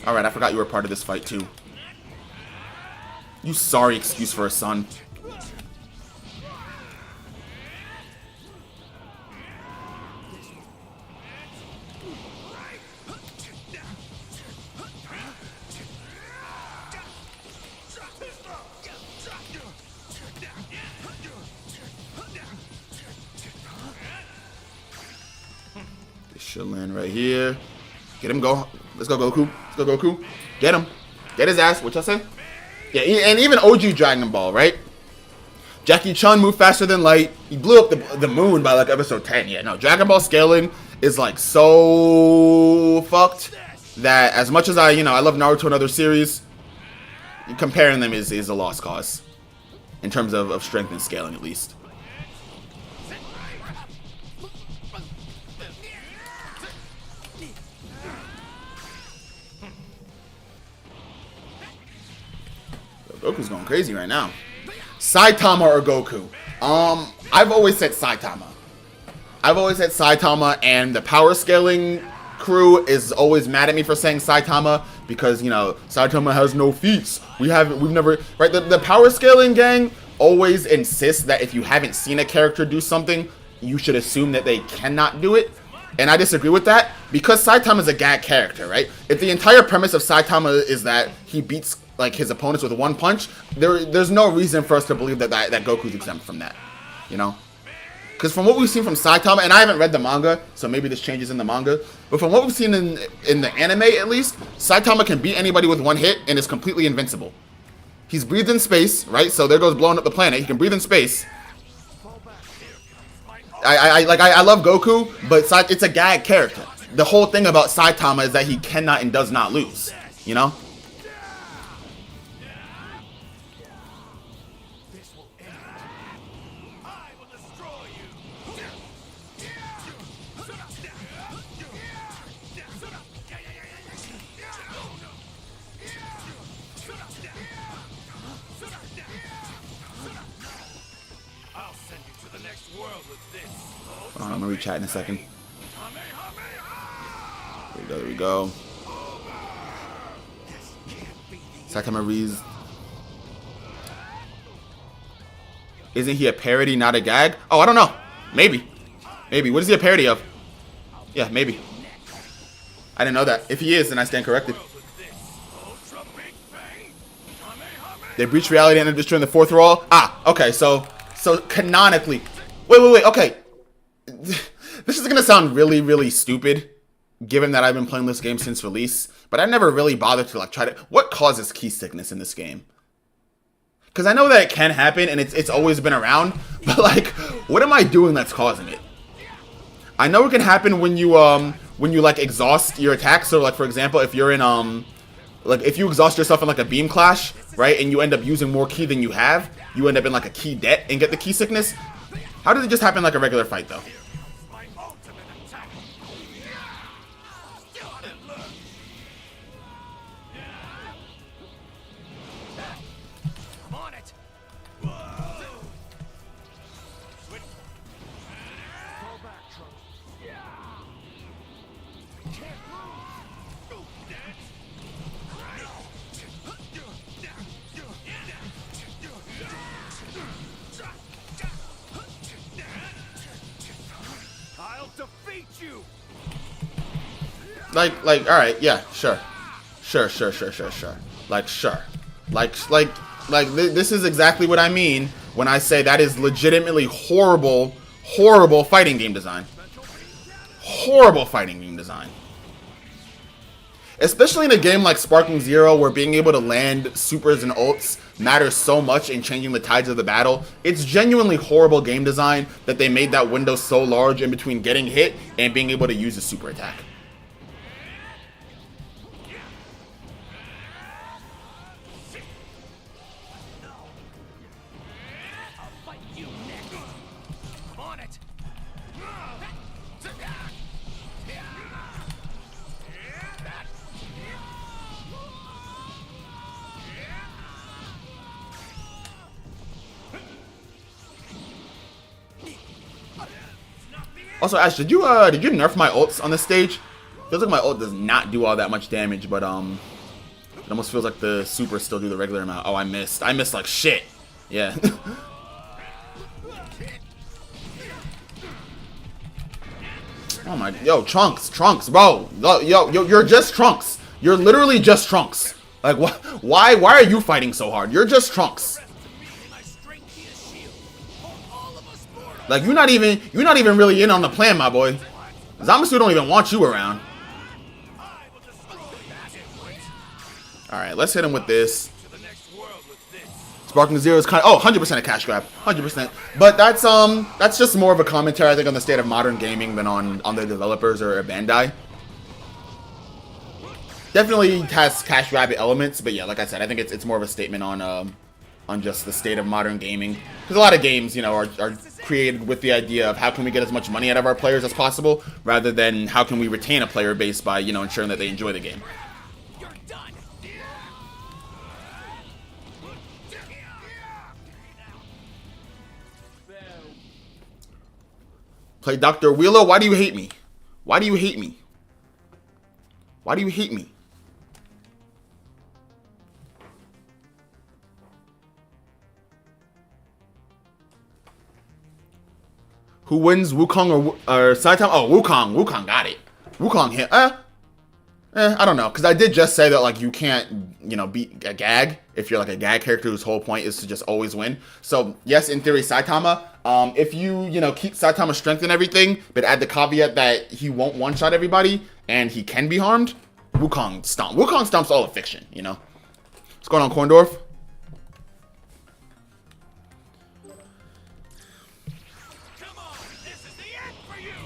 All right, I forgot you were part of this fight too. You sorry excuse for a son. This should land right here. Get him, go. Let's go, Goku. Let's go, Goku. Get him. Get his ass. What y'all say? Yeah, and even OG Dragon Ball, right? Jackie Chun moved faster than light. He blew up the moon by like episode 10. Yeah, no, Dragon Ball scaling is like so fucked that as much as I love Naruto and other series, comparing them is a lost cause in terms of strength and scaling at least. Goku's going crazy right now. Saitama or Goku? I've always said Saitama. And the power scaling crew is always mad at me for saying Saitama because, you know, Saitama has no feats. We've never, right? The power scaling gang always insists that if you haven't seen a character do something, you should assume that they cannot do it. And I disagree with that because Saitama is a gag character, right? If the entire premise of Saitama is that he beats like his opponents with one punch, there's no reason for us to believe that Goku's exempt from that, you know? Because from what we've seen from Saitama, and I haven't read the manga, so maybe this changes in the manga, but from what we've seen in the anime at least, Saitama can beat anybody with one hit and is completely invincible. He's breathed in space, right? So there goes blowing up the planet. He can breathe in space. I love Goku, but it's a gag character. The whole thing about Saitama is that he cannot and does not lose, you know? I'm gonna re-chat in a second. There we go. Saitama Reese. Isn't he a parody, not a gag? Oh, I don't know. Maybe. What is he a parody of? Yeah, maybe. I didn't know that. If he is, then I stand corrected. Ultra Big Bang. They breach reality and destroying the fourth wall. Ah, okay. So canonically, wait. Okay, this is gonna sound really, really stupid, given that I've been playing this game since release. But I never really bothered to like try to. What causes key sickness in this game? Because I know that it can happen and it's always been around. But like, what am I doing that's causing it? I know it can happen when you like exhaust your attacks. So like for example, if you're in like if you exhaust yourself in like a beam clash, right, and you end up using more ki than you have, you end up in like a ki debt and get the ki sickness. How does it just happen like a regular fight though? My ultimate attack. I'm on it. Switch. Fall back, Trunks. Can't move. I'll defeat you. Like, all right, yeah, sure. Like, sure. This is exactly what I mean when I say that is legitimately horrible fighting game design. Horrible fighting game design. Especially in a game like Sparking Zero, where being able to land supers and ults matters so much in changing the tides of the battle. It's genuinely horrible game design that they made that window so large in between getting hit and being able to use a super attack. I'll fight you next. I'm on it. Also, Ash, did you nerf my ults on this stage? Feels like my ult does not do all that much damage, but it almost feels like the supers still do the regular amount. Oh, I missed like shit. Yeah. Oh my, yo, Trunks, bro. Yo, you're just Trunks. You're literally just Trunks. Like, why are you fighting so hard? You're just Trunks. Like, you're not even really in on the plan, my boy. Zamasu don't even want you around. Alright, let's hit him with this. Sparking Zero is kind of 100% a cash grab. 100%. But that's just more of a commentary, I think, on the state of modern gaming than on the developers or Bandai. Definitely has cash grab elements, but yeah, like I said, I think it's more of a statement on just the state of modern gaming. Because a lot of games, you know, are created with the idea of how can we get as much money out of our players as possible, rather than how can we retain a player base by, you know, ensuring that they enjoy the game. You're done. Play Dr. Wheeler, why do you hate me? Why do you hate me? Why do you hate me? Who wins, Wukong or Saitama? Oh, Wukong. Wukong got it. Wukong hit. I don't know. Because I did just say that, like, you can't, you know, beat a gag if you're, like, a gag character whose whole point is to just always win. So, yes, in theory, Saitama. If you know, keep Saitama's strength and everything, but add the caveat that he won't one-shot everybody and he can be harmed, Wukong stomps all of fiction, you know? What's going on, Korndorf?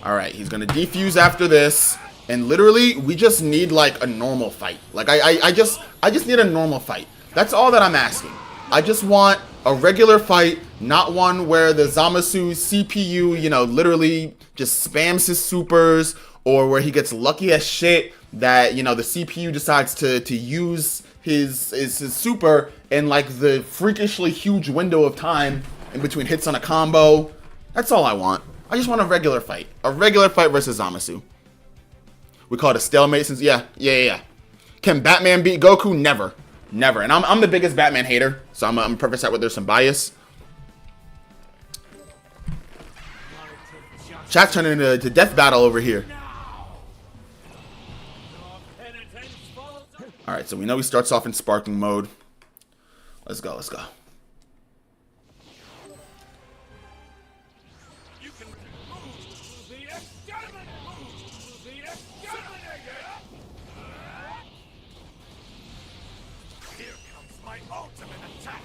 Alright, he's gonna defuse after this. And literally, we just need, like, a normal fight. Like, I just need a normal fight. That's all that I'm asking. I just want a regular fight, not one where the Zamasu CPU, you know, literally just spams his supers, or where he gets lucky as shit that, you know, the CPU decides to use his super in, like, the freakishly huge window of time in between hits on a combo. That's all I want. I just want a regular fight. A regular fight versus Zamasu. We call it a stalemate since, yeah. Can Batman beat Goku? Never. Never. And I'm the biggest Batman hater, so I'm a preface that with there's some bias. Chat's turning into death battle over here. Alright, so we know he starts off in sparking mode. Let's go, let's go. You can move the exterminator. Move the exterminator. Here comes my ultimate attack.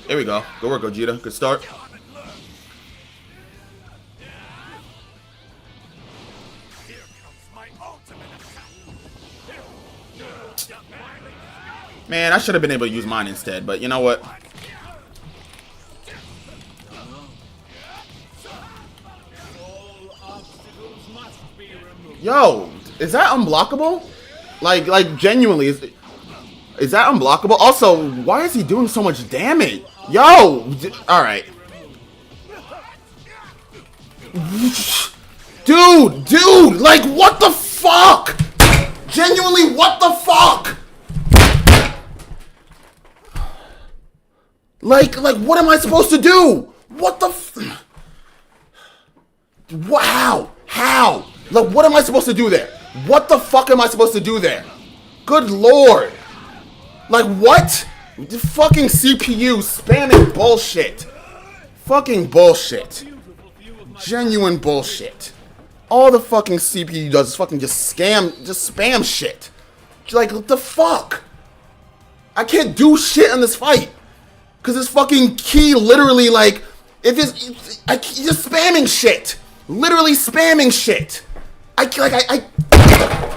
There we go. Good work, Gogeta. Good start. Come and learn. Here comes my ultimate attack. Man, I should have been able to use mine instead, but you know what? Yo, is that unblockable? Like genuinely, is that unblockable? Also, why is he doing so much damage? Yo, all right. Dude, like what the fuck? Genuinely, what the fuck? Like, what am I supposed to do? What the wow, how? Like, what am I supposed to do there? What the fuck am I supposed to do there? Good lord. Like, what? The fucking CPU spamming bullshit. Fucking bullshit. Genuine bullshit. All the fucking CPU does is fucking just spam shit. Like, what the fuck? I can't do shit in this fight. Cause this fucking key literally like, he's just spamming shit. Literally spamming shit. I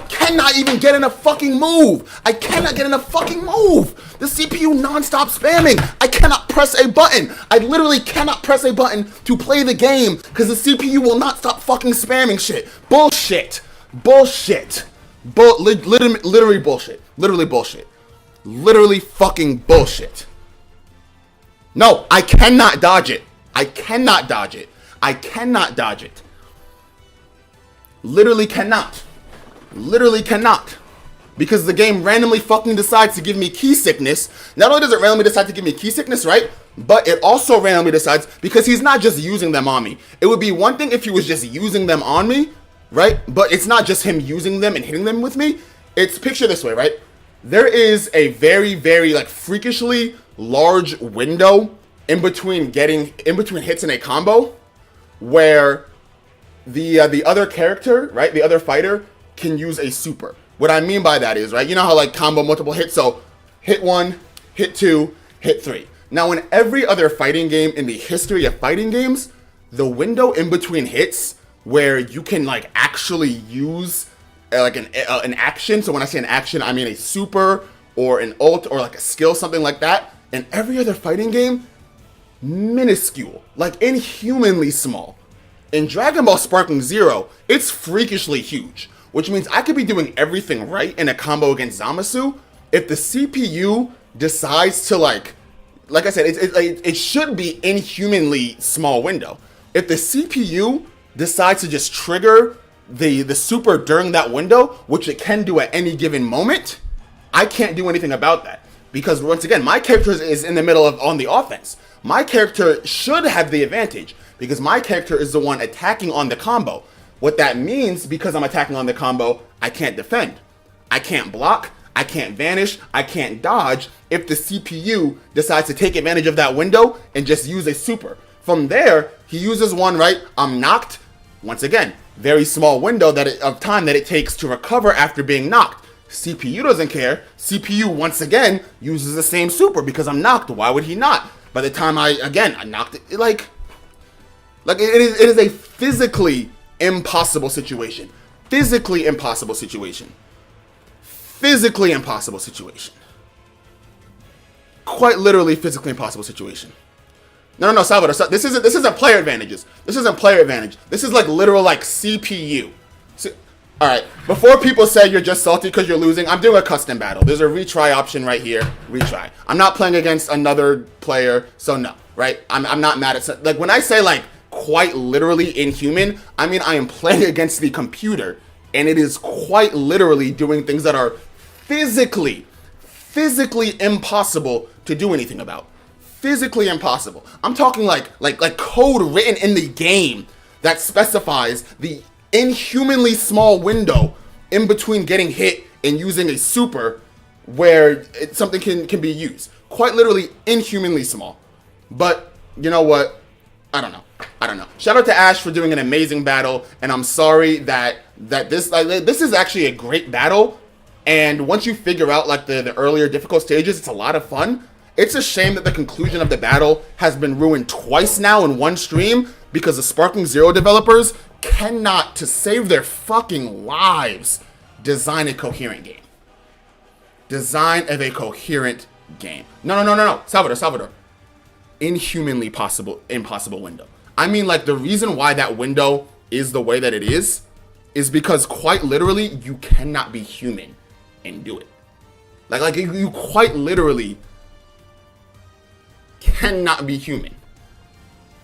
cannot even get in a fucking move. I cannot get in a fucking move. The CPU non-stop spamming. I cannot press a button. I literally cannot press a button to play the game because the CPU will not stop fucking spamming shit. Bullshit. Bullshit. Literally bullshit. Literally bullshit. Literally fucking bullshit. No, I cannot dodge it. I cannot dodge it. I cannot dodge it. Literally cannot. Literally cannot. Because the game randomly fucking decides to give me key sickness. Not only does it randomly decide to give me key sickness, right? But it also randomly decides, because he's not just using them on me. It would be one thing if he was just using them on me, right? But it's not just him using them and hitting them with me. It's, picture this way, right? There is a very, very like freakishly large window in between hits in a combo where the other character, right, the other fighter can use a super. What I mean by that is, right, you know how like combo multiple hits, so hit 1, hit 2, hit 3. Now in every other fighting game in the history of fighting games, the window in between hits where you can like actually use like an action, so when I say an action I mean a super or an ult or like a skill, something like that. In every other fighting game, minuscule, like inhumanly small. In Dragon Ball Sparking Zero, it's freakishly huge, which means I could be doing everything right in a combo against Zamasu. If the CPU decides to like I said, it should be inhumanly small window. If the CPU decides to just trigger the super during that window, which it can do at any given moment, I can't do anything about that. Because once again, my character is in the middle of on the offense. My character should have the advantage because my character is the one attacking on the combo. What that means, because I'm attacking on the combo, I can't defend. I can't block. I can't vanish. I can't dodge if the CPU decides to take advantage of that window and just use a super. From there, he uses one, right? I'm knocked. Once again, very small window of time that it takes to recover after being knocked. CPU doesn't care. CPU, once again, uses the same super because I'm knocked. Why would he not? By the time I knocked it, like it is a physically impossible situation. Physically impossible situation. Physically impossible situation. Quite literally physically impossible situation. No, Salvador, this isn't player advantages. This isn't player advantage. This is like literal like CPU. All right, before people say you're just salty because you're losing, I'm doing a custom battle. There's a retry option right here, retry. I'm not playing against another player, so no, right? I'm not mad at, like when I say like quite literally inhuman, I mean I am playing against the computer and it is quite literally doing things that are physically impossible to do anything about. Physically impossible. I'm talking like code written in the game that specifies the inhumanly small window in between getting hit and using a super where something can be used. Quite literally inhumanly small. But you know what? I don't know. Shout out to Ash for doing an amazing battle, and I'm sorry that this is actually a great battle. And once you figure out like the earlier difficult stages, it's a lot of fun. It's a shame that the conclusion of the battle has been ruined twice now in one stream because the Sparking Zero developers cannot, to save their fucking lives, design a coherent game. Design of a coherent game. No. Salvador. Inhumanly impossible window. I mean, like, the reason why that window is the way that it is because quite literally you cannot be human and do it. Like you quite literally cannot be human.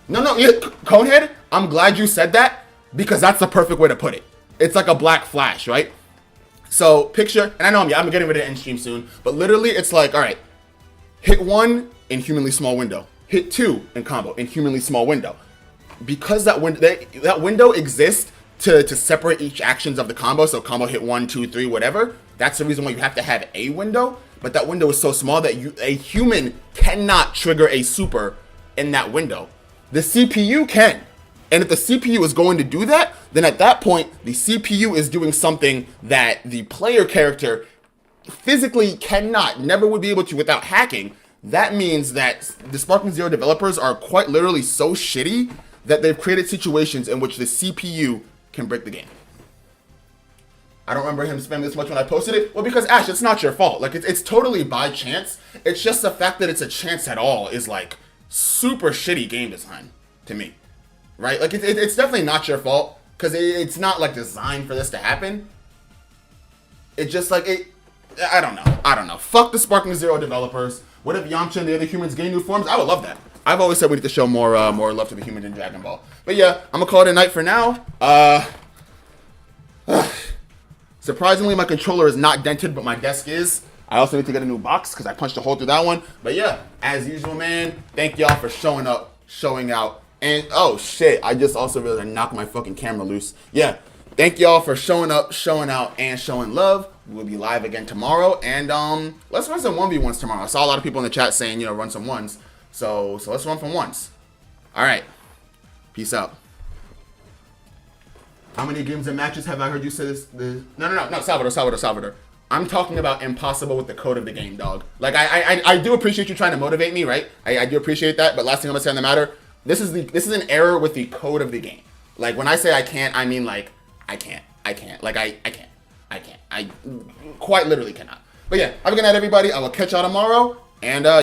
Yeah, Conehead, I'm glad you said that because that's the perfect way to put it. It's like a black flash, right? So picture, and I know I'm getting ready to end stream soon, but literally it's like, all right, hit 1 in humanly small window, hit 2 in combo in humanly small window. Because that window exists to separate each actions of the combo, so combo hit 1, 2, 3, whatever. That's the reason why you have to have a window, but that window is so small that a human cannot trigger a super in that window. The CPU can. And if the CPU is going to do that, then at that point, the CPU is doing something that the player character physically cannot, never would be able to without hacking. That means that the Sparking Zero developers are quite literally so shitty that they've created situations in which the CPU can break the game. I don't remember him spamming this much when I posted it. Well, because Ash, it's not your fault. Like, it's totally by chance. It's just the fact that it's a chance at all is like super shitty game design to me, right? Like, it's definitely not your fault because it's not like designed for this to happen. It's just like I don't know. Fuck the Sparking Zero developers. What if Yamcha and the other humans gain new forms? I would love that. I've always said we need to show more love to the humans in Dragon Ball. But yeah, I'm gonna call it a night for now. Surprisingly, my controller is not dented, but my desk is. I also need to get a new box because I punched a hole through that one. But yeah, as usual, man, thank y'all for showing up, showing out. And oh shit, I just also realized I knocked my fucking camera loose. Yeah, thank y'all for showing up, showing out, and showing love. We'll be live again tomorrow. And let's run some 1v1s tomorrow. I saw a lot of people in the chat saying, run some ones. So let's run from ones. All right. Peace out. How many games and matches have I heard you say this? No, Salvador. I'm talking about impossible with the code of the game, dog. Like, I do appreciate you trying to motivate me, right? I do appreciate that, but last thing I'm gonna say on the matter, this is an error with the code of the game. Like, when I say I can't, I mean, like, I can't. Like, I can't. I quite literally cannot. But yeah, have a good night, everybody. I will catch y'all tomorrow, and